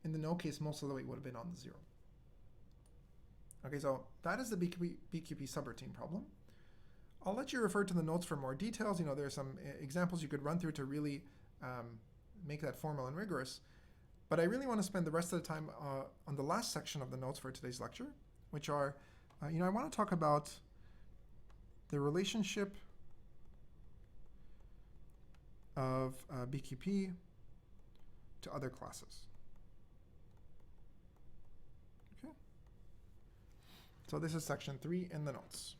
In the no case, most of the weight would have been on the 0. Okay, so that is the BQP subroutine problem. I'll let you refer to the notes for more details. There are some examples you could run through to really make that formal and rigorous. But I really want to spend the rest of the time on the last section of the notes for today's lecture, which are, I want to talk about the relationship of BQP to other classes. Okay. So this is section 3 in the notes.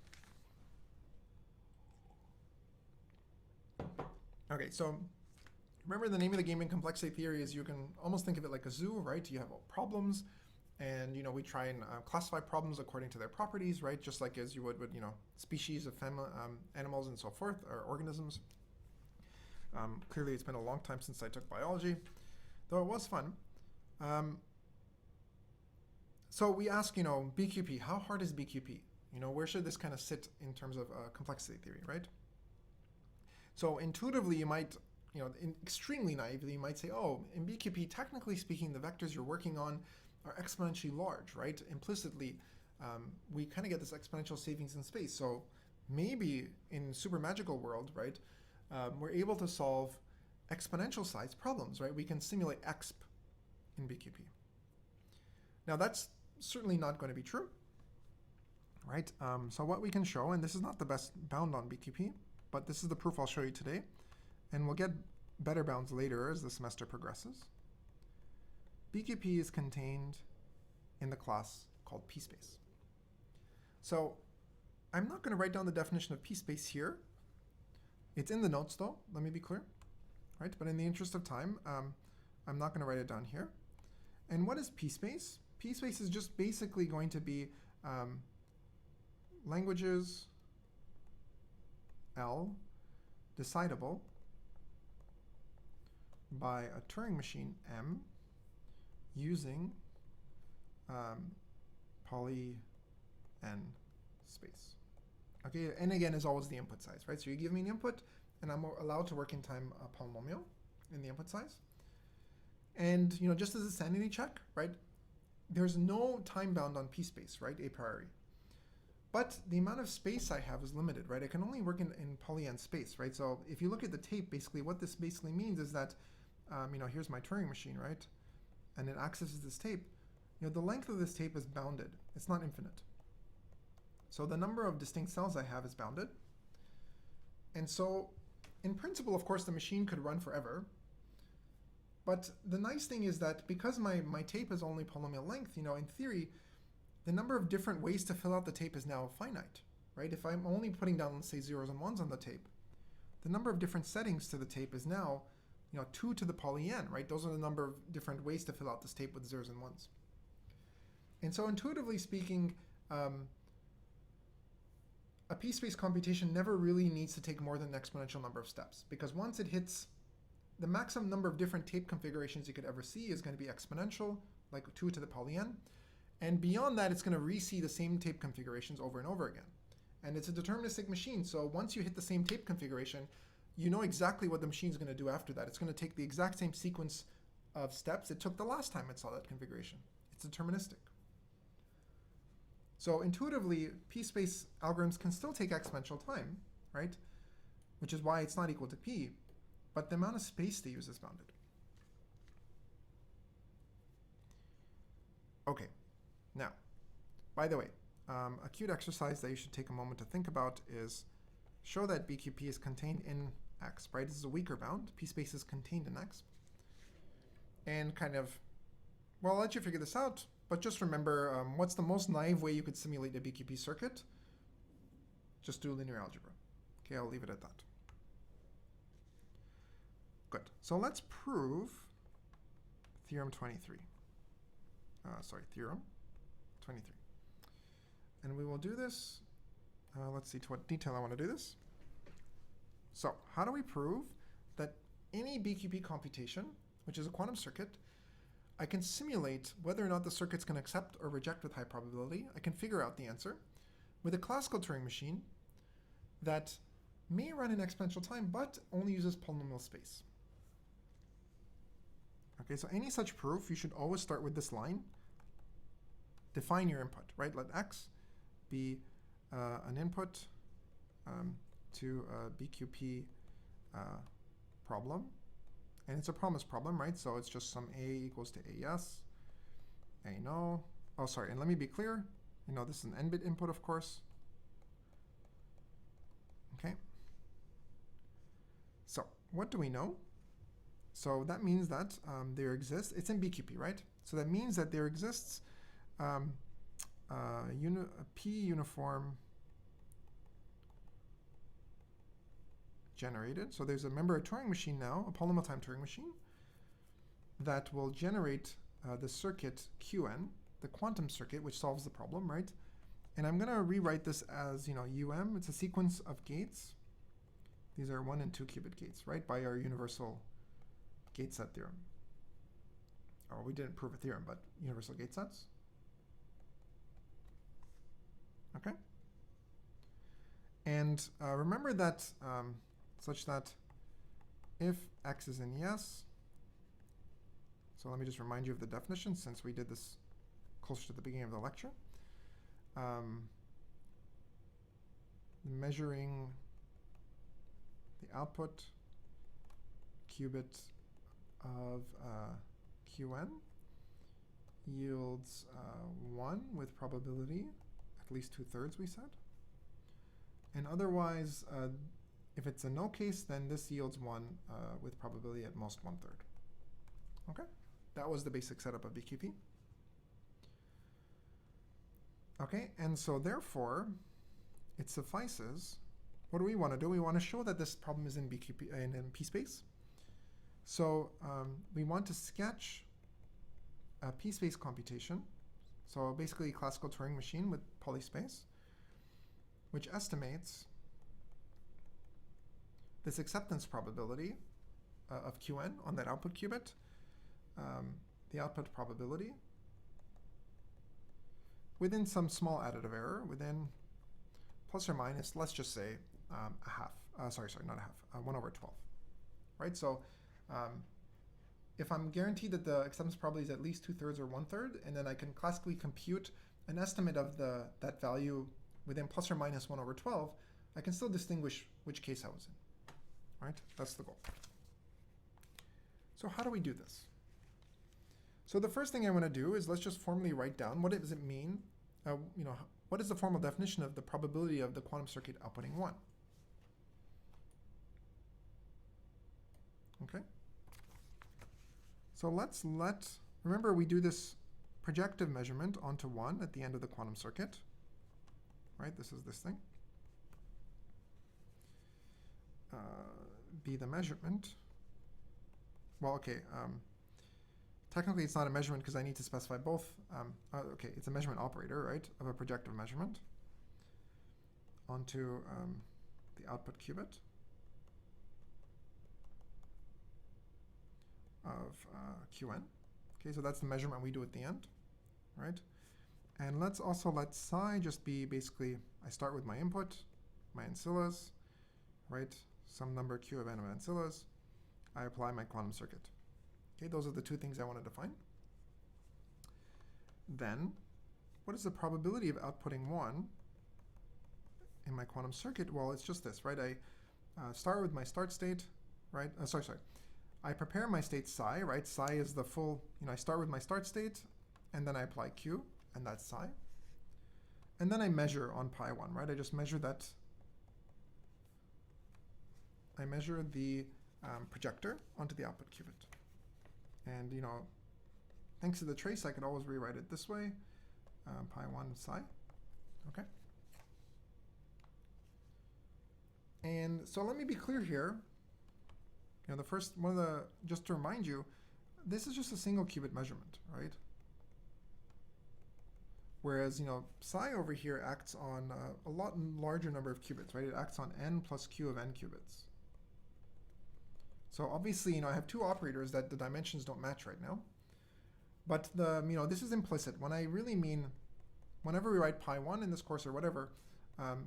Okay, so remember the name of the game in complexity theory is you can almost think of it like a zoo, right? You have problems, and we try and classify problems according to their properties, right? Just like as you would with species of animals and so forth, or organisms. Clearly, it's been a long time since I took biology, though it was fun. So we ask, BQP, how hard is BQP? Where should this kind of sit in terms of complexity theory, right? So intuitively, you might, extremely naively, you might say, oh, in BQP, technically speaking, the vectors you're working on are exponentially large, right? Implicitly, we kind of get this exponential savings in space. So maybe in super magical world, right, we're able to solve exponential size problems, right? We can simulate exp in BQP. Now that's certainly not going to be true, right? So what we can show, and this is not the best bound on BQP, but this is the proof I'll show you today, and we'll get better bounds later as the semester progresses. BQP is contained in the class called p-space. So I'm not going to write down the definition of p-space here. It's in the notes though, let me be clear, right? But in the interest of time, I'm not going to write it down here. And what is p-space? P-space is just basically going to be languages L decidable by a Turing machine M using poly n space. Okay, n again is always the input size, right? So you give me an input, and I'm allowed to work in time a polynomial in the input size. And just as a sanity check, right? There's no time bound on p-space, right? A priori. But the amount of space I have is limited, right? I can only work in poly n space, right? So if you look at the tape, basically what this basically means is that, here's my Turing machine, right? And it accesses this tape. The length of this tape is bounded. It's not infinite. So the number of distinct cells I have is bounded. And so in principle, of course, the machine could run forever. But the nice thing is that because my tape is only polynomial length, in theory, the number of different ways to fill out the tape is now finite, right? If I'm only putting down, let's say, 0s and 1s on the tape, the number of different settings to the tape is now, 2 to the poly n, right? Those are the number of different ways to fill out this tape with 0s and 1s. And so intuitively speaking, a p-space computation never really needs to take more than an exponential number of steps, because once it hits the maximum number of different tape configurations you could ever see is going to be exponential, like 2 to the poly n. And beyond that, it's going to re-see the same tape configurations over and over again. And it's a deterministic machine, so once you hit the same tape configuration, you know exactly what the machine's going to do after that. It's going to take the exact same sequence of steps it took the last time it saw that configuration. It's deterministic. So intuitively, p-space algorithms can still take exponential time, right? Which is why it's not equal to p, but the amount of space they use is bounded. Okay. Now, by the way, a cute exercise that you should take a moment to think about is show that BQP is contained in X, right? This is a weaker bound. P-space is contained in X. And kind of, well, I'll let you figure this out, but just remember, what's the most naive way you could simulate a BQP circuit? Just do linear algebra. Okay, I'll leave it at that. Good. So let's prove Theorem 23. Theorem 23. And we will do this. Let's see to what detail I want to do this. So how do we prove that any BQP computation, which is a quantum circuit, I can simulate whether or not the circuit's going to accept or reject with high probability. I can figure out the answer with a classical Turing machine that may run in exponential time, but only uses polynomial space. Okay, so any such proof, you should always start with this line. Define your input, right? Let X be an input to a BQP problem. And it's a promise problem, right? So it's just some A equals to A yes, A no. Oh, sorry, and let me be clear. You know, this is an n-bit input, of course. Okay. So what do we know? So that means that there exists, it's in BQP, right? So that means that there exists a P uniform generated. So there's a Turing machine now, a polynomial time Turing machine, that will generate the circuit Qn, the quantum circuit, which solves the problem, right? And I'm going to rewrite this as, UM. It's a sequence of gates. These are 1 and 2 qubit gates, right? By our universal gate set theorem. Or we didn't prove a theorem, but universal gate sets. Okay. And remember that such that if X is in yes, so let me just remind you of the definition since we did this closer to the beginning of the lecture. Measuring the output qubit of Qn yields 1 with probability, at least 2/3 we said. And otherwise, if it's a no case, then this yields 1 with probability at most 1/3. Okay, that was the basic setup of BQP. Okay, and so therefore, it suffices. What do we want to do? We want to show that this problem is in BQP in P-space. So we want to sketch a P-space computation. So basically a classical Turing machine with polyspace, which estimates this acceptance probability of Qn on that output qubit, the output probability, within some small additive error, within plus or minus, let's just say a half, sorry, not a half, 1/12, right? So if I'm guaranteed that the acceptance probability is at least 2/3 or 1/3, and then I can classically compute an estimate of that value within plus or minus 1/12, I can still distinguish which case I was in, right? That's the goal. So how do we do this? So the first thing I want to do is let's just formally write down what does it mean, what is the formal definition of the probability of the quantum circuit outputting 1? Okay. So remember we do this projective measurement onto 1 at the end of the quantum circuit, right? This is this thing. Be the measurement. Well, okay. Technically, it's not a measurement because I need to specify both. Okay, it's a measurement operator, right, of a projective measurement onto the output qubit of Qn. Okay, so that's the measurement we do at the end, right? And let's also let psi just be basically, I start with my input, my ancillas, right? Some number q of n of ancillas. I apply my quantum circuit. Okay, those are the two things I want to define. Then, what is the probability of outputting 1 in my quantum circuit? Well, it's just this, right? I start with my start state, right? Sorry. I prepare my state psi, right? Psi is the full, I start with my start state, and then I apply q, and that's psi. And then I measure on pi 1, right? I just measure that. I measure the projector onto the output qubit. And, thanks to the trace, I could always rewrite it this way, pi 1 psi, okay? And so let me be clear here. The first just to remind you, this is just a single qubit measurement, right? Whereas, psi over here acts on a lot larger number of qubits, right? It acts on n plus q of n qubits. So obviously, I have two operators that the dimensions don't match right now. But this is implicit. When I really mean, whenever we write pi1 in this course or whatever,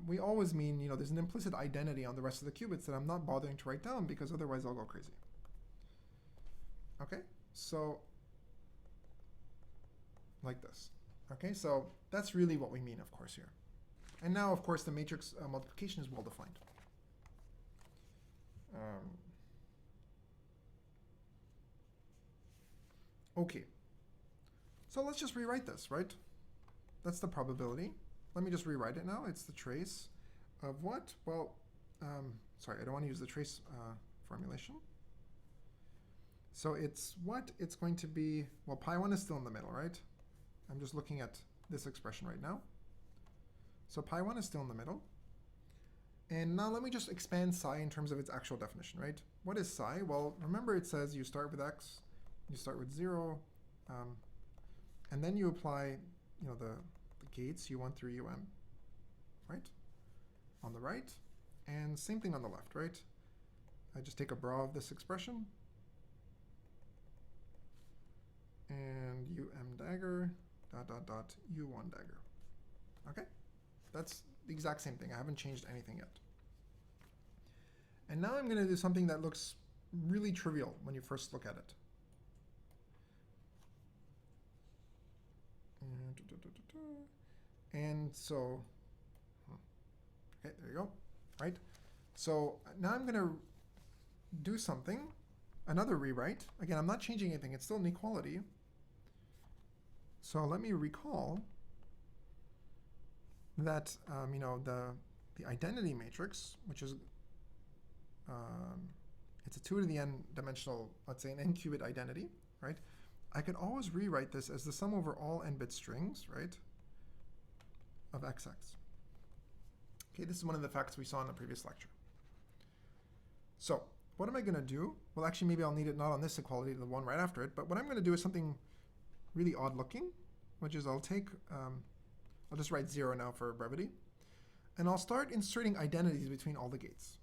we always mean, there's an implicit identity on the rest of the qubits that I'm not bothering to write down because otherwise I'll go crazy. Okay, so like this. Okay, so that's really what we mean, of course, here. And now, of course, the matrix multiplication is well defined. Okay, so let's just rewrite this, right? That's the probability. Let me just rewrite it now. It's the trace of what? Well, sorry, I don't want to use the trace formulation. So it's what? It's going to be, well, pi1 is still in the middle, right? I'm just looking at this expression right now. So pi1 is still in the middle. And now let me just expand psi in terms of its actual definition, right? What is psi? Well, remember it says you start with x, you start with 0, and then you apply, the gates u1 through um, right? On the right, and same thing on the left, right? I just take a bra of this expression, and dagger, u1 dagger. Okay? That's the exact same thing. I haven't changed anything yet. And now I'm going to do something that looks really trivial when you first look at it. And so, okay, there you go, right? So now I'm going to do something, another rewrite. Again, I'm not changing anything. It's still an equality. So let me recall that, the identity matrix, which is, it's a 2 to the n dimensional, let's say an n qubit identity, right? I could always rewrite this as the sum over all n-bit strings, right, of xx. Okay, this is one of the facts we saw in the previous lecture. So what am I going to do? Well, actually, maybe I'll need it not on this equality, the one right after it, but what I'm going to do is something really odd looking, which is I'll just write 0 now for brevity, and I'll start inserting identities between all the gates.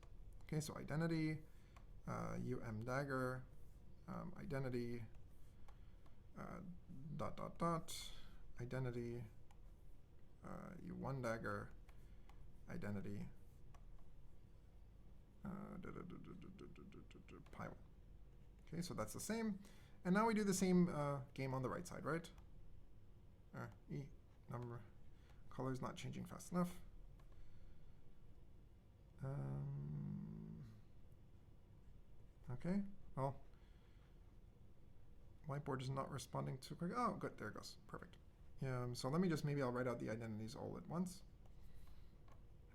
Okay, so identity, dagger, identity, identity, u1 dagger, identity, pi1. Okay, so that's the same. And now we do the same game on the right side, right? Number, color's not changing fast enough. Okay, well, whiteboard is not responding too quick. Oh, good, there it goes, perfect. So let me just, maybe I'll write out the identities all at once.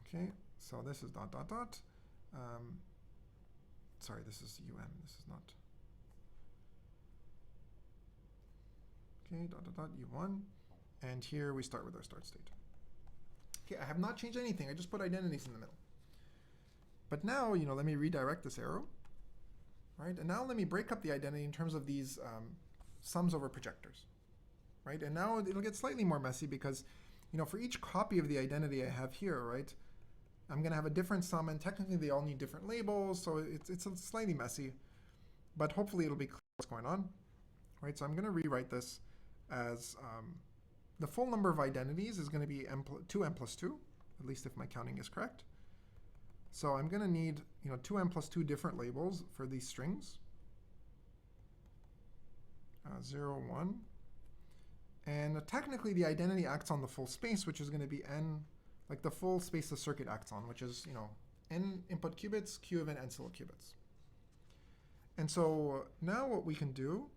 Okay, so this is ... sorry, this is this is not. Okay, ... u1, and here we start with our start state. Okay, I have not changed anything, I just put identities in the middle. But now, let me redirect this arrow, right? And now let me break up the identity in terms of these sums over projectors, right? And now it'll get slightly more messy because, for each copy of the identity I have here, right, I'm going to have a different sum, and technically they all need different labels, so it's slightly messy, but hopefully it'll be clear what's going on, right? So I'm going to rewrite this as the full number of identities is going to be 2m plus 2, at least if my counting is correct. So I'm going to need 2m plus 2 different labels for these strings, 0, 1. And technically the identity acts on the full space, which is going to be n, like the full space the circuit acts on, which is n input qubits, q of n ancilla qubits. And so now what we can do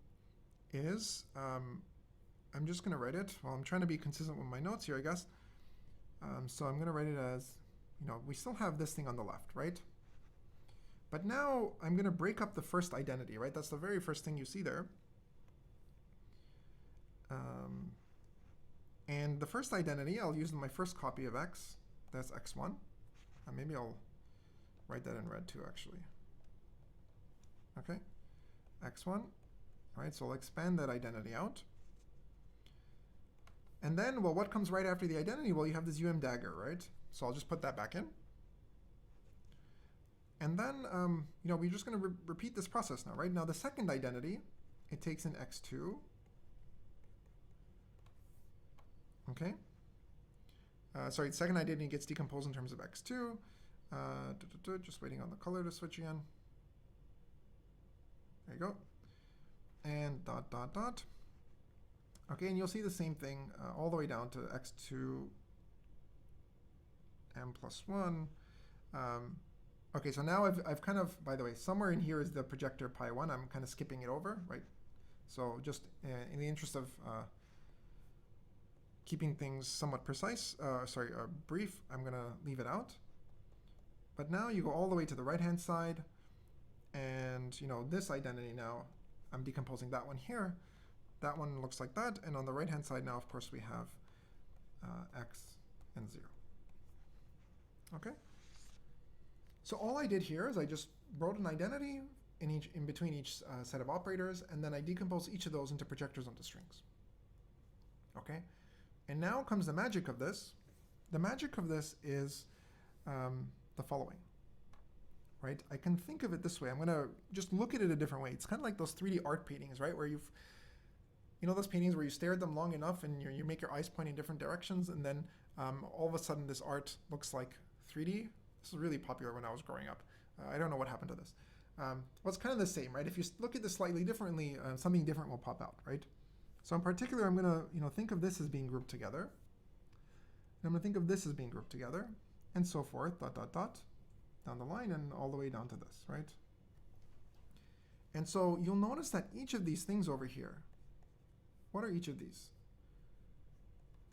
is, I'm just going to write it. Well, I'm trying to be consistent with my notes here, I guess. So I'm going to write it as, we still have this thing on the left, right? But now I'm going to break up the first identity, right? That's the very first thing you see there. And the first identity, I'll use my first copy of x. That's x1. Maybe I'll write that in red too, actually. Okay, x1. All right, so I'll expand that identity out. And then, well, what comes right after the identity? Well, you have this dagger, right? So I'll just put that back in. And then, we're just going to repeat this process now, right? Now, the second identity, it takes in x2. Okay. Sorry, the second identity gets decomposed in terms of x2. Just waiting on the color to switch again. There you go. And dot, dot, dot. Okay, and you'll see the same thing all the way down to x2 m plus 1. Okay, so now I've kind of, by the way, somewhere in here is the projector pi 1. I'm kind of skipping it over, right? So just in the interest of keeping things somewhat precise, brief, I'm going to leave it out. But now you go all the way to the right-hand side, and this identity now, I'm decomposing that one here. That one looks like that, and on the right-hand side now, of course, we have x and 0. Okay. So all I did here is I just wrote an identity in between each set of operators, and then I decompose each of those into projectors onto strings. Okay. And now comes the magic of this. The magic of this is the following. Right? I can think of it this way. I'm going to just look at it a different way. It's kind of like those 3D art paintings, right? Where those paintings where you stare at them long enough and you make your eyes point in different directions, and then all of a sudden this art looks like 3D. This was really popular when I was growing up. I don't know what happened to this. Well, it's kind of the same, right? If you look at this slightly differently, something different will pop out, right? So in particular, I'm going to think of this as being grouped together. And I'm going to think of this as being grouped together, and so forth, dot, dot, dot, down the line and all the way down to this, right? And so you'll notice that each of these things over here, what are each of these?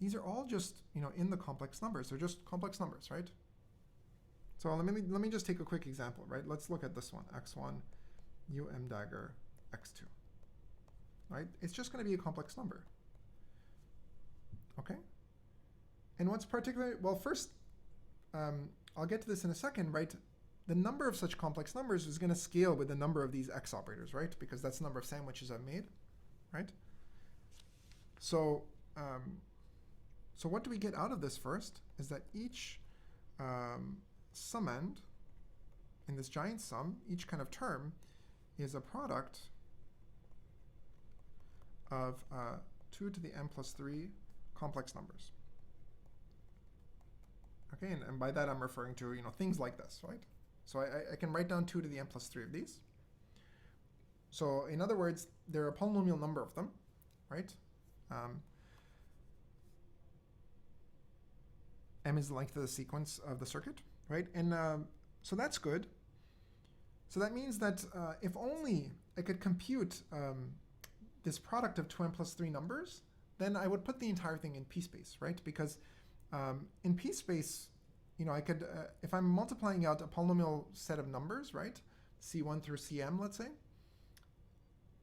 These are all just, in the complex numbers. They're just complex numbers, right? So let me just take a quick example, right? Let's look at this one, x1, dagger, x2, right? It's just going to be a complex number, okay? And what's particular, well, first, I'll get to this in a second, right? The number of such complex numbers is going to scale with the number of these x operators, right? Because that's the number of sandwiches I've made, right? So, so what do we get out of this first is that each sum end in this giant sum, each kind of term is a product of 2 to the m plus 3 complex numbers. Okay, and by that I'm referring to things like this, right? So I can write down 2 to the m plus 3 of these. So in other words, there are a polynomial number of them, right? M is the length of the sequence of the circuit, right? And so that's good. So that means that if only I could compute this product of 2m plus 3 numbers, then I would put the entire thing in p-space, right? Because in p-space, I could, if I'm multiplying out a polynomial set of numbers, right? C1 through Cm, let's say,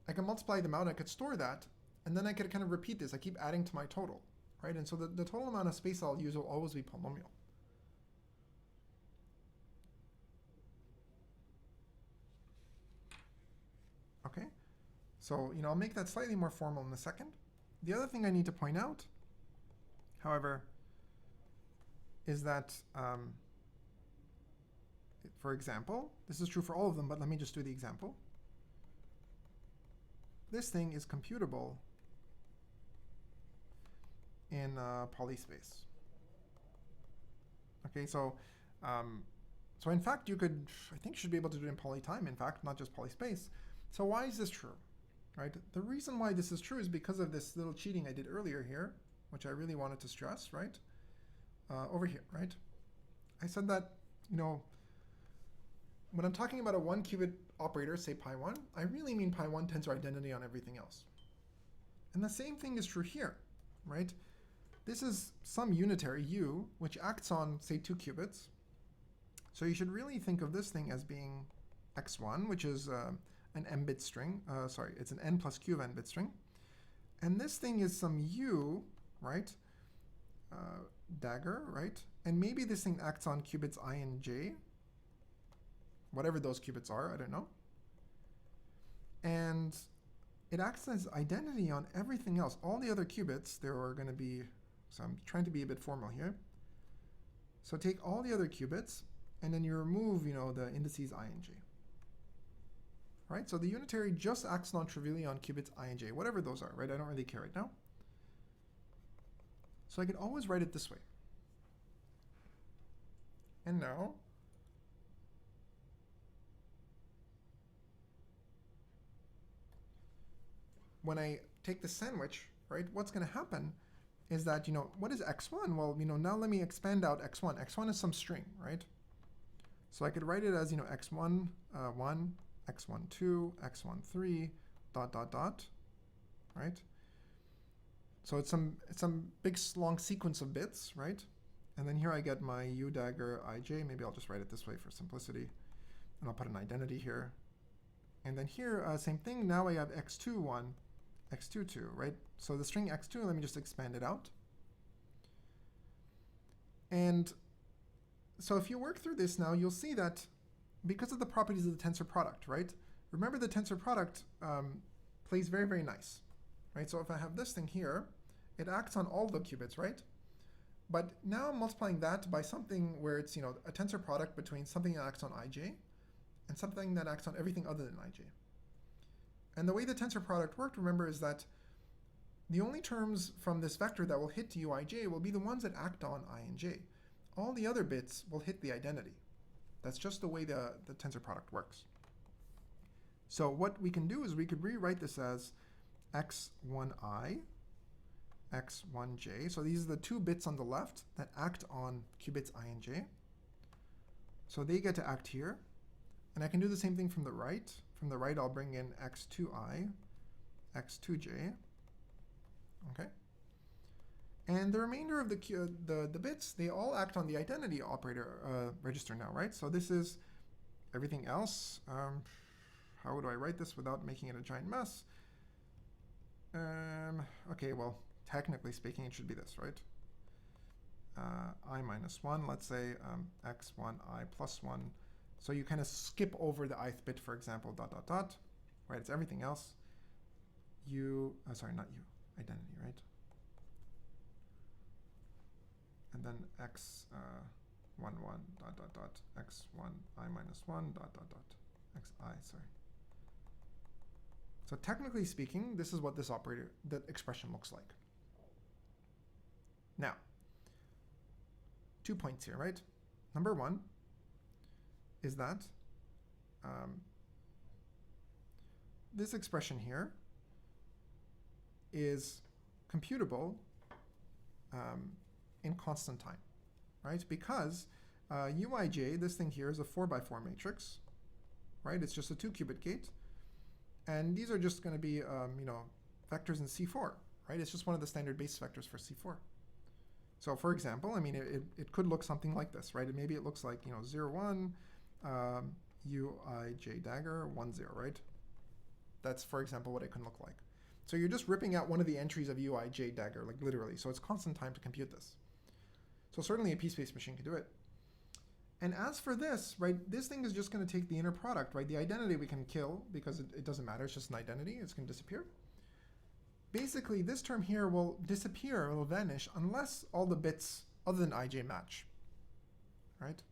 I can multiply them out, I could store that, and then I could kind of repeat this. I keep adding to my total, right? And so the total amount of space I'll use will always be polynomial. Okay, so I'll make that slightly more formal in a second. The other thing I need to point out, however, is that, for example, this is true for all of them, but let me just do the example. This thing is computable in polyspace. Okay, so so in fact I think you should be able to do it in polytime, in fact, not just polyspace. So why is this true, right? The reason why this is true is because of this little cheating I did earlier here, which I really wanted to stress, right? Over here, right? I said that, when I'm talking about a 1-qubit operator, say pi 1, I really mean pi 1 tensor identity on everything else. And the same thing is true here, right? This is some unitary u, which acts on, say, 2 qubits. So you should really think of this thing as being x1, which is an m-bit string. Sorry, it's an n plus q of n-bit string. And this thing is some u, right? Dagger, right? And maybe this thing acts on qubits I and j. whatever those qubits are, I don't know. And it acts as identity on everything else. All the other qubits, there are going to be, so I'm trying to be a bit formal here. So take all the other qubits, and then you remove, the indices I and j. Right? So the unitary just acts non-trivially on qubits I and j, whatever those are, right? I don't really care right now. So I could always write it this way. And now, when I take the sandwich, right, what's going to happen is that, what is x1? Well, now let me expand out x1. x1 is some string, right? So I could write it as, x1, 1, x1, 2, x1, 3, ... right? So it's some big long sequence of bits, right? And then here I get my u dagger ij. Maybe I'll just write it this way for simplicity. And I'll put an identity here. And then here, same thing. Now I have x2, 1, x2, 2, right? So the string x2, let me just expand it out. And so if you work through this now, you'll see that because of the properties of the tensor product, right? Remember the tensor product plays very, very nice, right? So if I have this thing here, it acts on all the qubits, right? But now I'm multiplying that by something where it's, a tensor product between something that acts on ij and something that acts on everything other than ij. And the way the tensor product worked, remember, is that the only terms from this vector that will hit uij will be the ones that act on I and j. All the other bits will hit the identity. That's just the way the tensor product works. So what we can do is we could rewrite this as x1i, x1j. So these are the two bits on the left that act on qubits I and j. So they get to act here. And I can do the same thing from the right. From the right, I'll bring in x2i, x2j. Okay. And the remainder of the bits, they all act on the identity operator register now, right? So this is everything else. How do I write this without making it a giant mess? Okay, well, technically speaking, it should be this, right? I minus 1, let's say x1, I plus 1. So you kind of skip over the ith bit, for example, ... right? It's everything else. Sorry, not you, identity, right? And then x 1, 1, ... x1, I minus 1, ... xi, sorry. So technically speaking, this is what this operator, the expression looks like. Now, 2 points here, right? Number one is that this expression here is computable in constant time, right? Because uij, this thing here, is a 4x4 matrix, right? It's just a 2-qubit gate. And these are just going to be, vectors in C4, right? It's just one of the standard basis vectors for C4. So for example, I mean, it could look something like this, right? And maybe it looks like, 0, 1, uij dagger, 1, 0, right? That's, for example, what it can look like. So you're just ripping out one of the entries of uij dagger, like literally. So it's constant time to compute this. So certainly a p-space machine can do it. And as for this, right, this thing is just going to take the inner product, right? The identity we can kill because it doesn't matter. It's just an identity. It's going to disappear. Basically, this term here will disappear, it will vanish, unless all the bits other than ij match, right?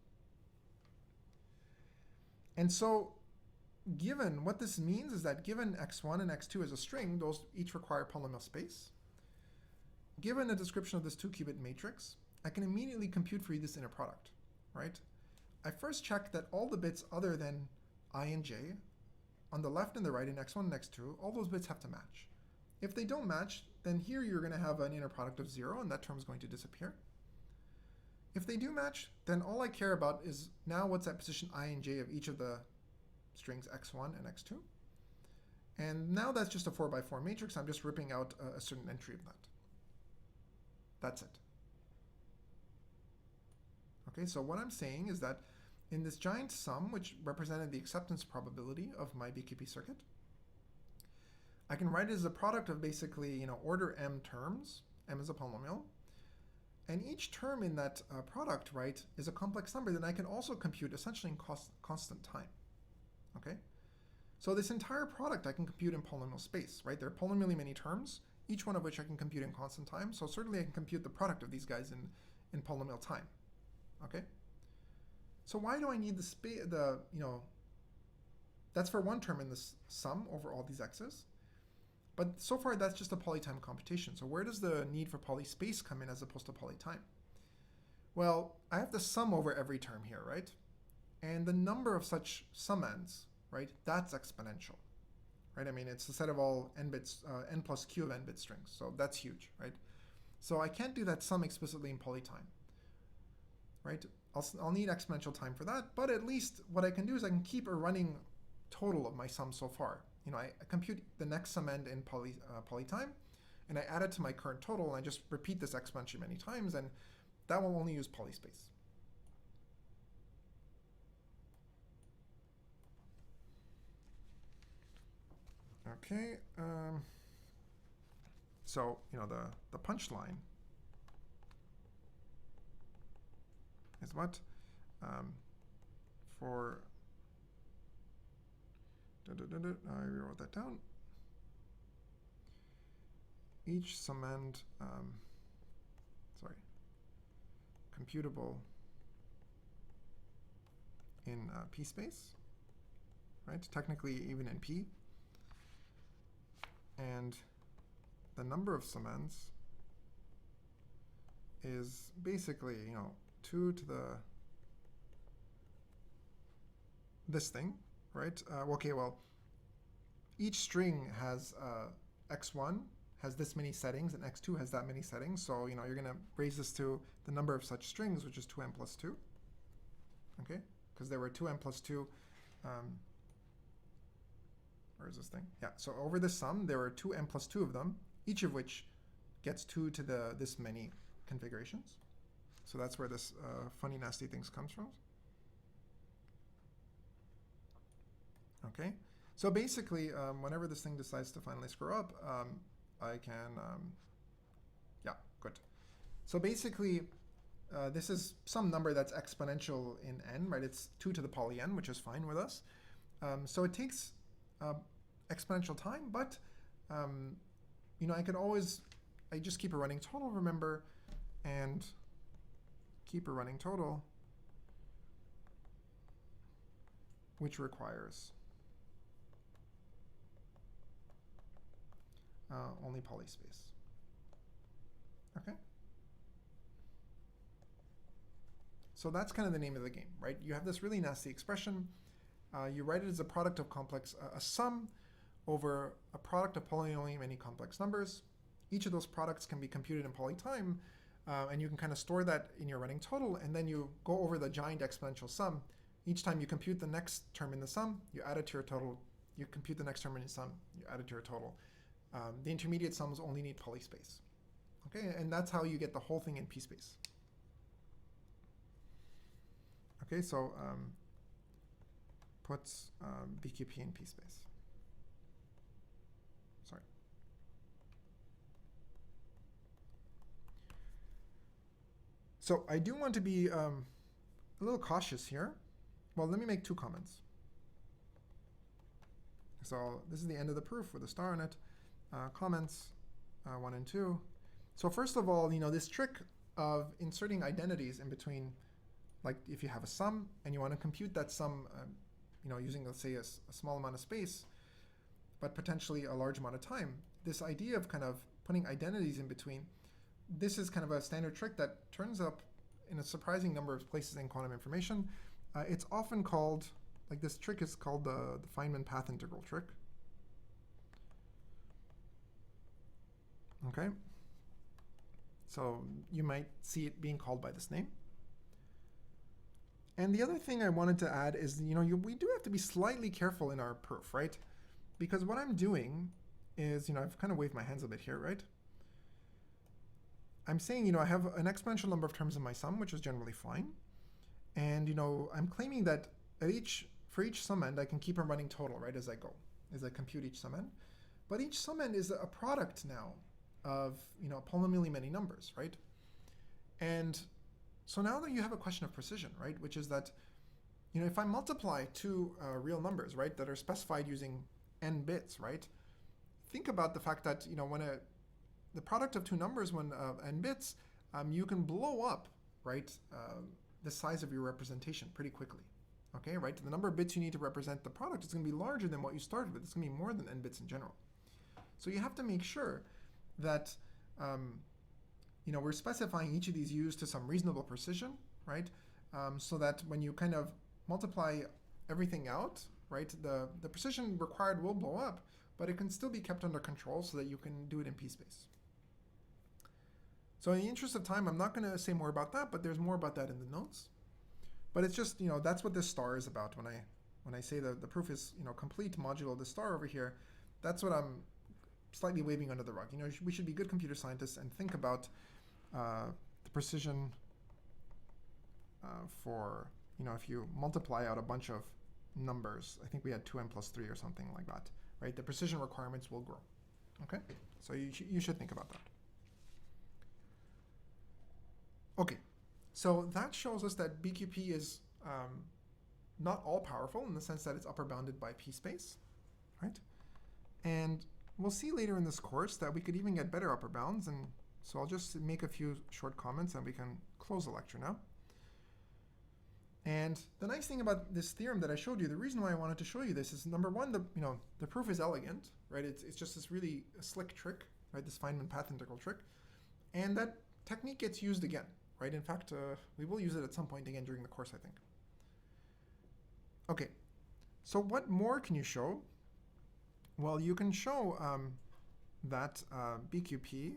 And so given what this means is that given x1 and x2 as a string, those each require polynomial space. Given a description of this 2-qubit matrix, I can immediately compute for you this inner product, right? I first check that all the bits other than I and j on the left and the right in x1 and x2, all those bits have to match. If they don't match, then here you're going to have an inner product of 0, and that term is going to disappear. If they do match, then all I care about is now what's at position I and j of each of the strings x1 and x2. And now that's just a 4x4 matrix. I'm just ripping out a certain entry of that. That's it. Okay, so what I'm saying is that in this giant sum, which represented the acceptance probability of my Bqp circuit, I can write it as a product of basically, order m terms. M is a polynomial. And each term in that product, right, is a complex number that I can also compute essentially in constant time. Okay? So this entire product I can compute in polynomial space, right? There are polynomially many terms, each one of which I can compute in constant time. So certainly I can compute the product of these guys in polynomial time. Okay? So why do I need that's for one term in this sum over all these x's. But so far that's just a polytime computation. So where does the need for polyspace come in as opposed to polytime? Well, I have to sum over every term here, right? And the number of such summands, right, that's exponential, right? I mean, it's the set of all n bits, n plus q of n bit strings. So that's huge, right? So I can't do that sum explicitly in polytime, right? I'll need exponential time for that, but at least what I can do is I can keep a running total of my sum so far. I compute the next summand in polytime, and I add it to my current total, and I just repeat this exponentially many times, and that will only use polyspace. Okay, so the punchline is what? For I rewrote that down. Each summand, computable in P space, right? Technically even in P. And the number of summands is basically, 2 to this thing, right? Okay, well, each string has x1 has this many settings and x2 has that many settings. So, you're going to raise this to the number of such strings, which is 2n plus 2. Okay, because there were 2n plus 2. Where is this thing? Yeah, so over the sum, there are 2n plus 2 of them, each of which gets 2 to this many configurations. So that's where this funny, nasty things comes from. Okay, so basically, whenever this thing decides to finally screw up, I can, yeah, good. So basically, this is some number that's exponential in n, right? It's 2 to the poly n, which is fine with us. So it takes exponential time, but I just keep a running total, remember, and keep a running total, which requires only polyspace. Okay. So that's kind of the name of the game, right? You have this really nasty expression. You write it as a product of a sum over a product of polynomially many complex numbers. Each of those products can be computed in polytime, and you can kind of store that in your running total, and then you go over the giant exponential sum. Each time you compute the next term in the sum, you add it to your total. You compute the next term in the sum, you add it to your total. The intermediate sums only need polyspace. Okay, and that's how you get the whole thing in P space. Okay, so puts Bqp in P space. Sorry. So I do want to be a little cautious here. Well, let me make 2 comments. So this is the end of the proof with a star on it. Comments 1 and 2. So first of all, this trick of inserting identities in between, like if you have a sum and you want to compute that sum, using, let's say, a small amount of space, but potentially a large amount of time, this idea of kind of putting identities in between, this is kind of a standard trick that turns up in a surprising number of places in quantum information. It's often called, like this trick is called the Feynman path integral trick. Okay, so you might see it being called by this name. And the other thing I wanted to add is, we do have to be slightly careful in our proof, right? Because what I'm doing is, I've kind of waved my hands a bit here, right? I'm saying, I have an exponential number of terms in my sum, which is generally fine. And, I'm claiming that for each summand, I can keep a running total, right, as I go, as I compute each summand. But each summand is a product now of, polynomially many numbers, right? And so now that you have a question of precision, right, which is that, you know, if I multiply two real numbers, right, that are specified using n bits, right, think about the fact that, you know, when the product of two numbers, when n bits, you can blow up, right, the size of your representation pretty quickly. Okay, right? The number of bits you need to represent the product is going to be larger than what you started with. It's going to be more than n bits in general. So you have to make sure that you know, we're specifying each of these U's to some reasonable precision, right? So that when you kind of multiply everything out, right, the precision required will blow up, but it can still be kept under control so that you can do it in p-space. So in the interest of time, I'm not going to say more about that, but there's more about that in the notes. But it's just, you know, that's what this star is about. When I say that the proof is, you know, complete modulo the star over here, that's what I'm slightly waving under the rug. You know, we should be good computer scientists and think about the precision for, you know, if you multiply out a bunch of numbers, I think we had 2n plus 3 or something like that, right? The precision requirements will grow. Okay, so you should think about that. Okay, so that shows us that BQP is not all powerful in the sense that it's upper bounded by p-space, right? And we'll see later in this course that we could even get better upper bounds, and so I'll just make a few short comments and we can close the lecture now. And the nice thing about this theorem that I showed you, the reason why I wanted to show you this is, number one, the proof is elegant, right? It's just this really slick trick, right? This Feynman path integral trick, and that technique gets used again, right? In fact, we will use it at some point again during the course, I think. Okay, so what more can you show? Well, you can show that BQP,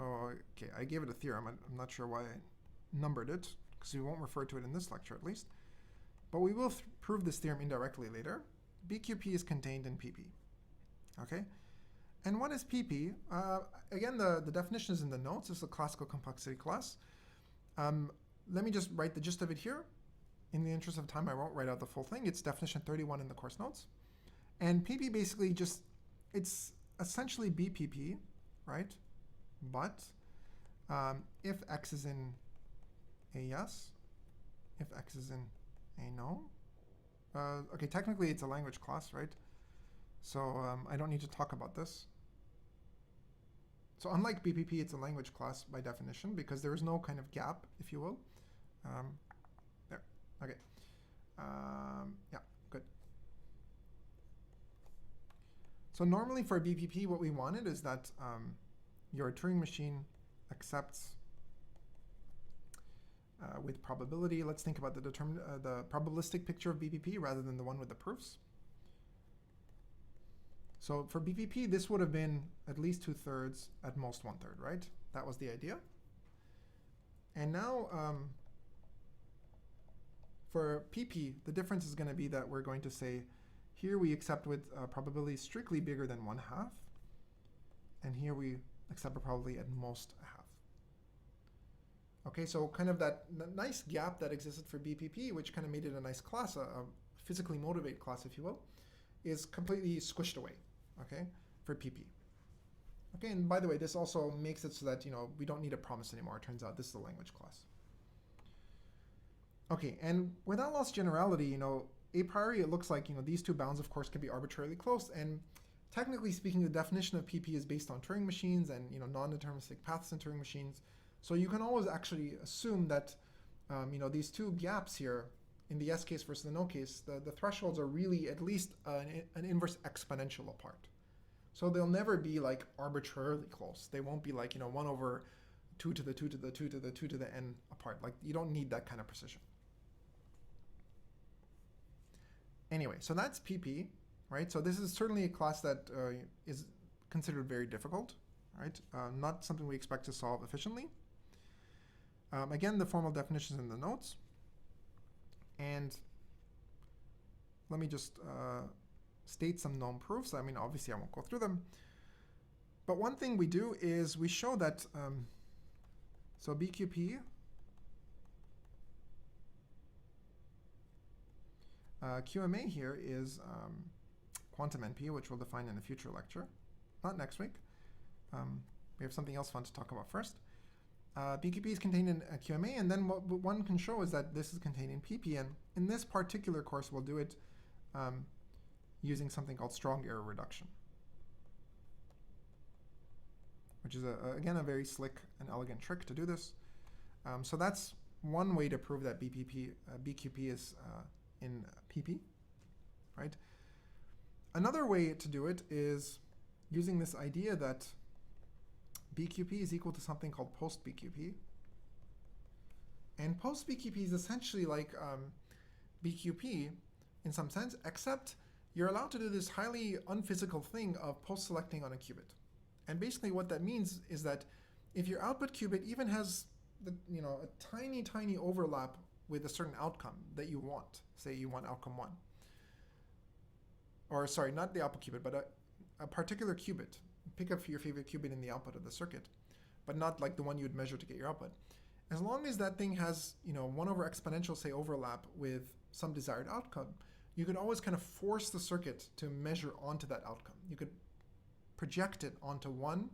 okay, I gave it a theorem. I'm not sure why I numbered it, because we won't refer to it in this lecture at least. But we will prove this theorem indirectly later. BQP is contained in PP, okay? And what is PP? Again, the definition is in the notes. It's a classical complexity class. Let me just write the gist of it here. In the interest of time, I won't write out the full thing. It's definition 31 in the course notes. And PP basically just, it's essentially BPP, right? But if x is in a yes, if x is in a no, okay, technically it's a language class, right? So I don't need to talk about this. So unlike BPP, it's a language class by definition because there is no kind of gap, if you will. There, okay. Yeah, good. So normally for BPP, what we wanted is that your Turing machine accepts with probability. Let's think about the probabilistic picture of BPP rather than the one with the proofs. So for BPP, this would have been at least 2/3, at most 1/3, right? That was the idea. And now for PP, the difference is going to be that we're going to say, here we accept with probability strictly bigger than 1/2, and here we accept a probability at most 1/2. Okay, so kind of that nice gap that existed for BPP, which kind of made it a nice class, a physically motivated class, if you will, is completely squished away, okay, for PP. Okay, and by the way, this also makes it so that, you know, we don't need a promise anymore. It turns out this is a language class. Okay, and without loss generality, you know, a priori it looks like, you know, these two bounds, of course, can be arbitrarily close, and technically speaking, the definition of PP is based on Turing machines and, you know, non-deterministic paths in Turing machines. So you can always actually assume that, you know, these two gaps here, in the yes case versus the no case, the thresholds are really at least an inverse exponential apart. So they'll never be like arbitrarily close. They won't be like, you know, 1/2 to the 2 to the 2 to the 2 to the n apart. Like, you don't need that kind of precision. Anyway, so that's PP, right? So this is certainly a class that is considered very difficult, right? Not something we expect to solve efficiently. Again, the formal definition is in the notes. And let me just state some known proofs. I mean, obviously, I won't go through them. But one thing we do is we show that, so BQP, QMA here is quantum NP, which we'll define in a future lecture, not next week. We have something else fun to talk about first. BQP is contained in a QMA, and then what one can show is that this is contained in PP. And in this particular course, we'll do it using something called strong error reduction, which is, again, a very slick and elegant trick to do this. So that's one way to prove that BQP is in PP, right? Another way to do it is using this idea that BQP is equal to something called post-BQP. And post-BQP is essentially like BQP in some sense, except you're allowed to do this highly unphysical thing of post-selecting on a qubit. And basically what that means is that if your output qubit even has a tiny, tiny overlap with a certain outcome that you want, say you want outcome 1, or sorry, not the output qubit, but a particular qubit. Pick up your favorite qubit in the output of the circuit, but not like the one you'd measure to get your output. As long as that thing has 1 over exponential, say, overlap with some desired outcome, you could always kind of force the circuit to measure onto that outcome. You could project it onto 1.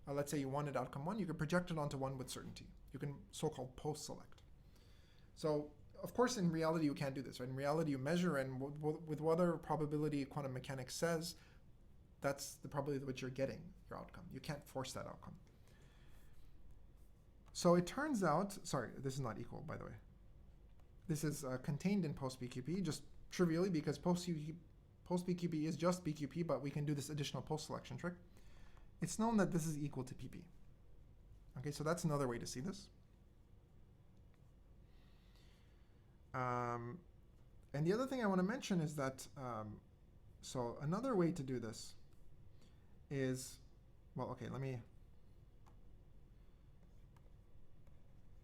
Let's say you wanted outcome 1, you could project it onto 1 with certainty. You can so-called post-select. So, of course, in reality, you can't do this, right? In reality, you measure, and with whatever probability quantum mechanics says, that's the probability with which you're getting your outcome. You can't force that outcome. So it turns out, sorry, this is not equal, by the way. This is contained in post-BQP, just trivially because post-BQP is just BQP, but we can do this additional post-selection trick. It's known that this is equal to PP. Okay, so that's another way to see this. And the other thing I want to mention is that, so another way to do this is, well, okay,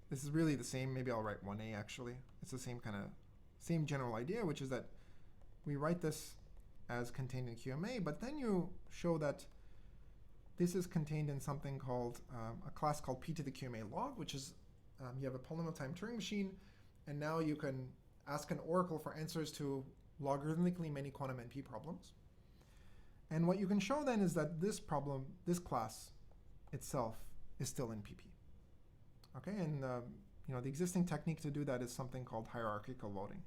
this is really the same, maybe I'll write 1A actually. It's the same general idea, which is that we write this as contained in QMA, but then you show that this is contained in something called, a class called P to the QMA log, which is, you have a polynomial time Turing machine, and now you can ask an oracle for answers to logarithmically many quantum NP problems. And what you can show then is that this problem, this class itself, is still in PP. Okay, and the existing technique to do that is something called hierarchical voting.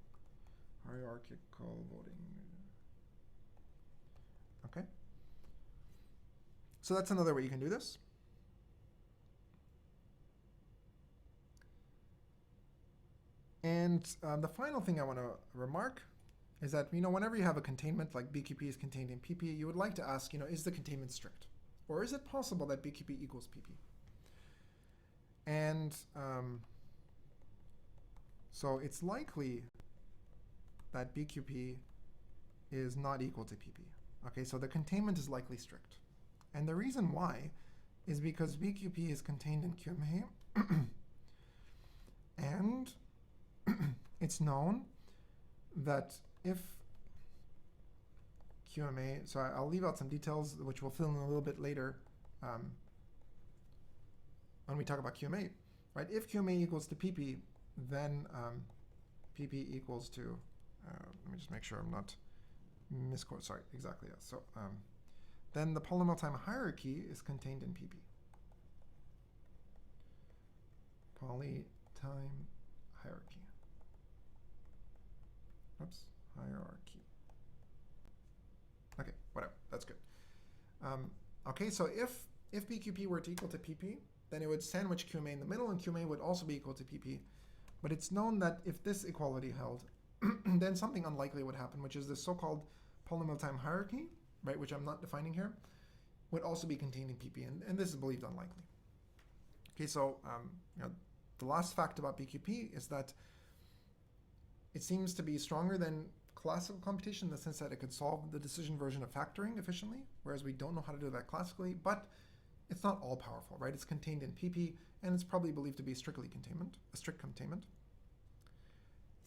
Hierarchical voting. Okay. So that's another way you can do this. And the final thing I want to remark is that, whenever you have a containment like BQP is contained in PP, you would like to ask, is the containment strict? Or is it possible that BQP equals PP? And so it's likely that BQP is not equal to PP. Okay, so the containment is likely strict. And the reason why is because BQP is contained in QMA, and it's known that if QMA, so I'll leave out some details which we'll fill in a little bit later when we talk about QMA, right? If QMA equals to PP, then PP equals to, let me just make sure I'm not misquoting, sorry, exactly, yes. So then the polynomial time hierarchy is contained in PP. Poly time hierarchy. Oops, hierarchy. Okay, whatever, that's good. Okay, so if BQP were to equal to PP, then it would sandwich QMA in the middle, and QMA would also be equal to PP. But it's known that if this equality held, then something unlikely would happen, which is this so-called polynomial time hierarchy, right, which I'm not defining here, would also be contained in PP, and this is believed unlikely. Okay, so the last fact about BQP is that it seems to be stronger than classical computation in the sense that it could solve the decision version of factoring efficiently, whereas we don't know how to do that classically, but it's not all powerful, right? It's contained in PP, and it's probably believed to be a strict containment.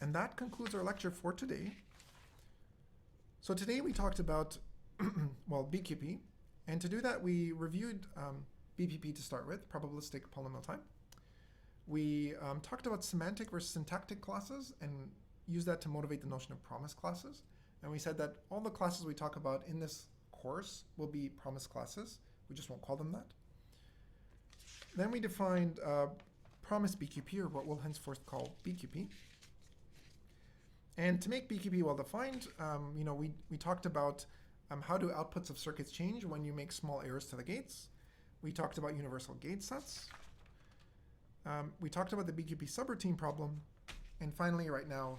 And that concludes our lecture for today. So today we talked about, well, BQP, and to do that we reviewed BPP to start with, probabilistic polynomial time. We talked about semantic versus syntactic classes and used that to motivate the notion of promise classes. And we said that all the classes we talk about in this course will be promise classes. We just won't call them that. Then we defined promised BQP, or what we'll henceforth call BQP. And to make BQP well-defined, we talked about how do outputs of circuits change when you make small errors to the gates. We talked about universal gate sets. We talked about the BQP subroutine problem. And finally, right now,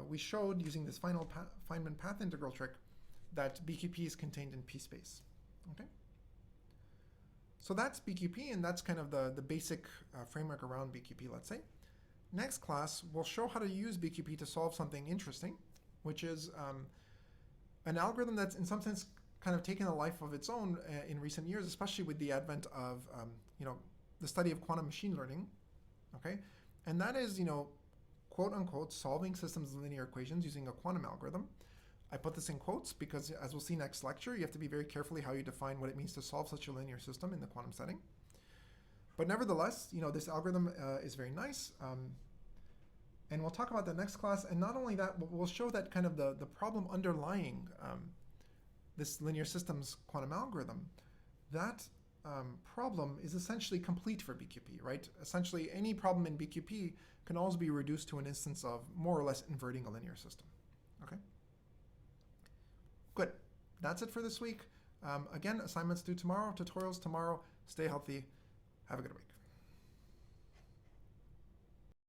we showed, using this Feynman path integral trick, that BQP is contained in p-space. Okay? So that's BQP, and that's kind of the basic framework around BQP, let's say. Next class, we'll show how to use BQP to solve something interesting, which is an algorithm that's in some sense kind of taken a life of its own in recent years, especially with the advent of the study of quantum machine learning. Okay, and that is quote unquote solving systems of linear equations using a quantum algorithm. I put this in quotes because, as we'll see next lecture, you have to be very carefully how you define what it means to solve such a linear system in the quantum setting. But nevertheless, this algorithm is very nice. And we'll talk about that next class. And not only that, we'll show that kind of the problem underlying this linear systems quantum algorithm, that problem is essentially complete for BQP, right? Essentially, any problem in BQP can always be reduced to an instance of more or less inverting a linear system. Okay? Good. That's it for this week. Again, assignments due tomorrow, tutorials tomorrow. Stay healthy. Have a good week.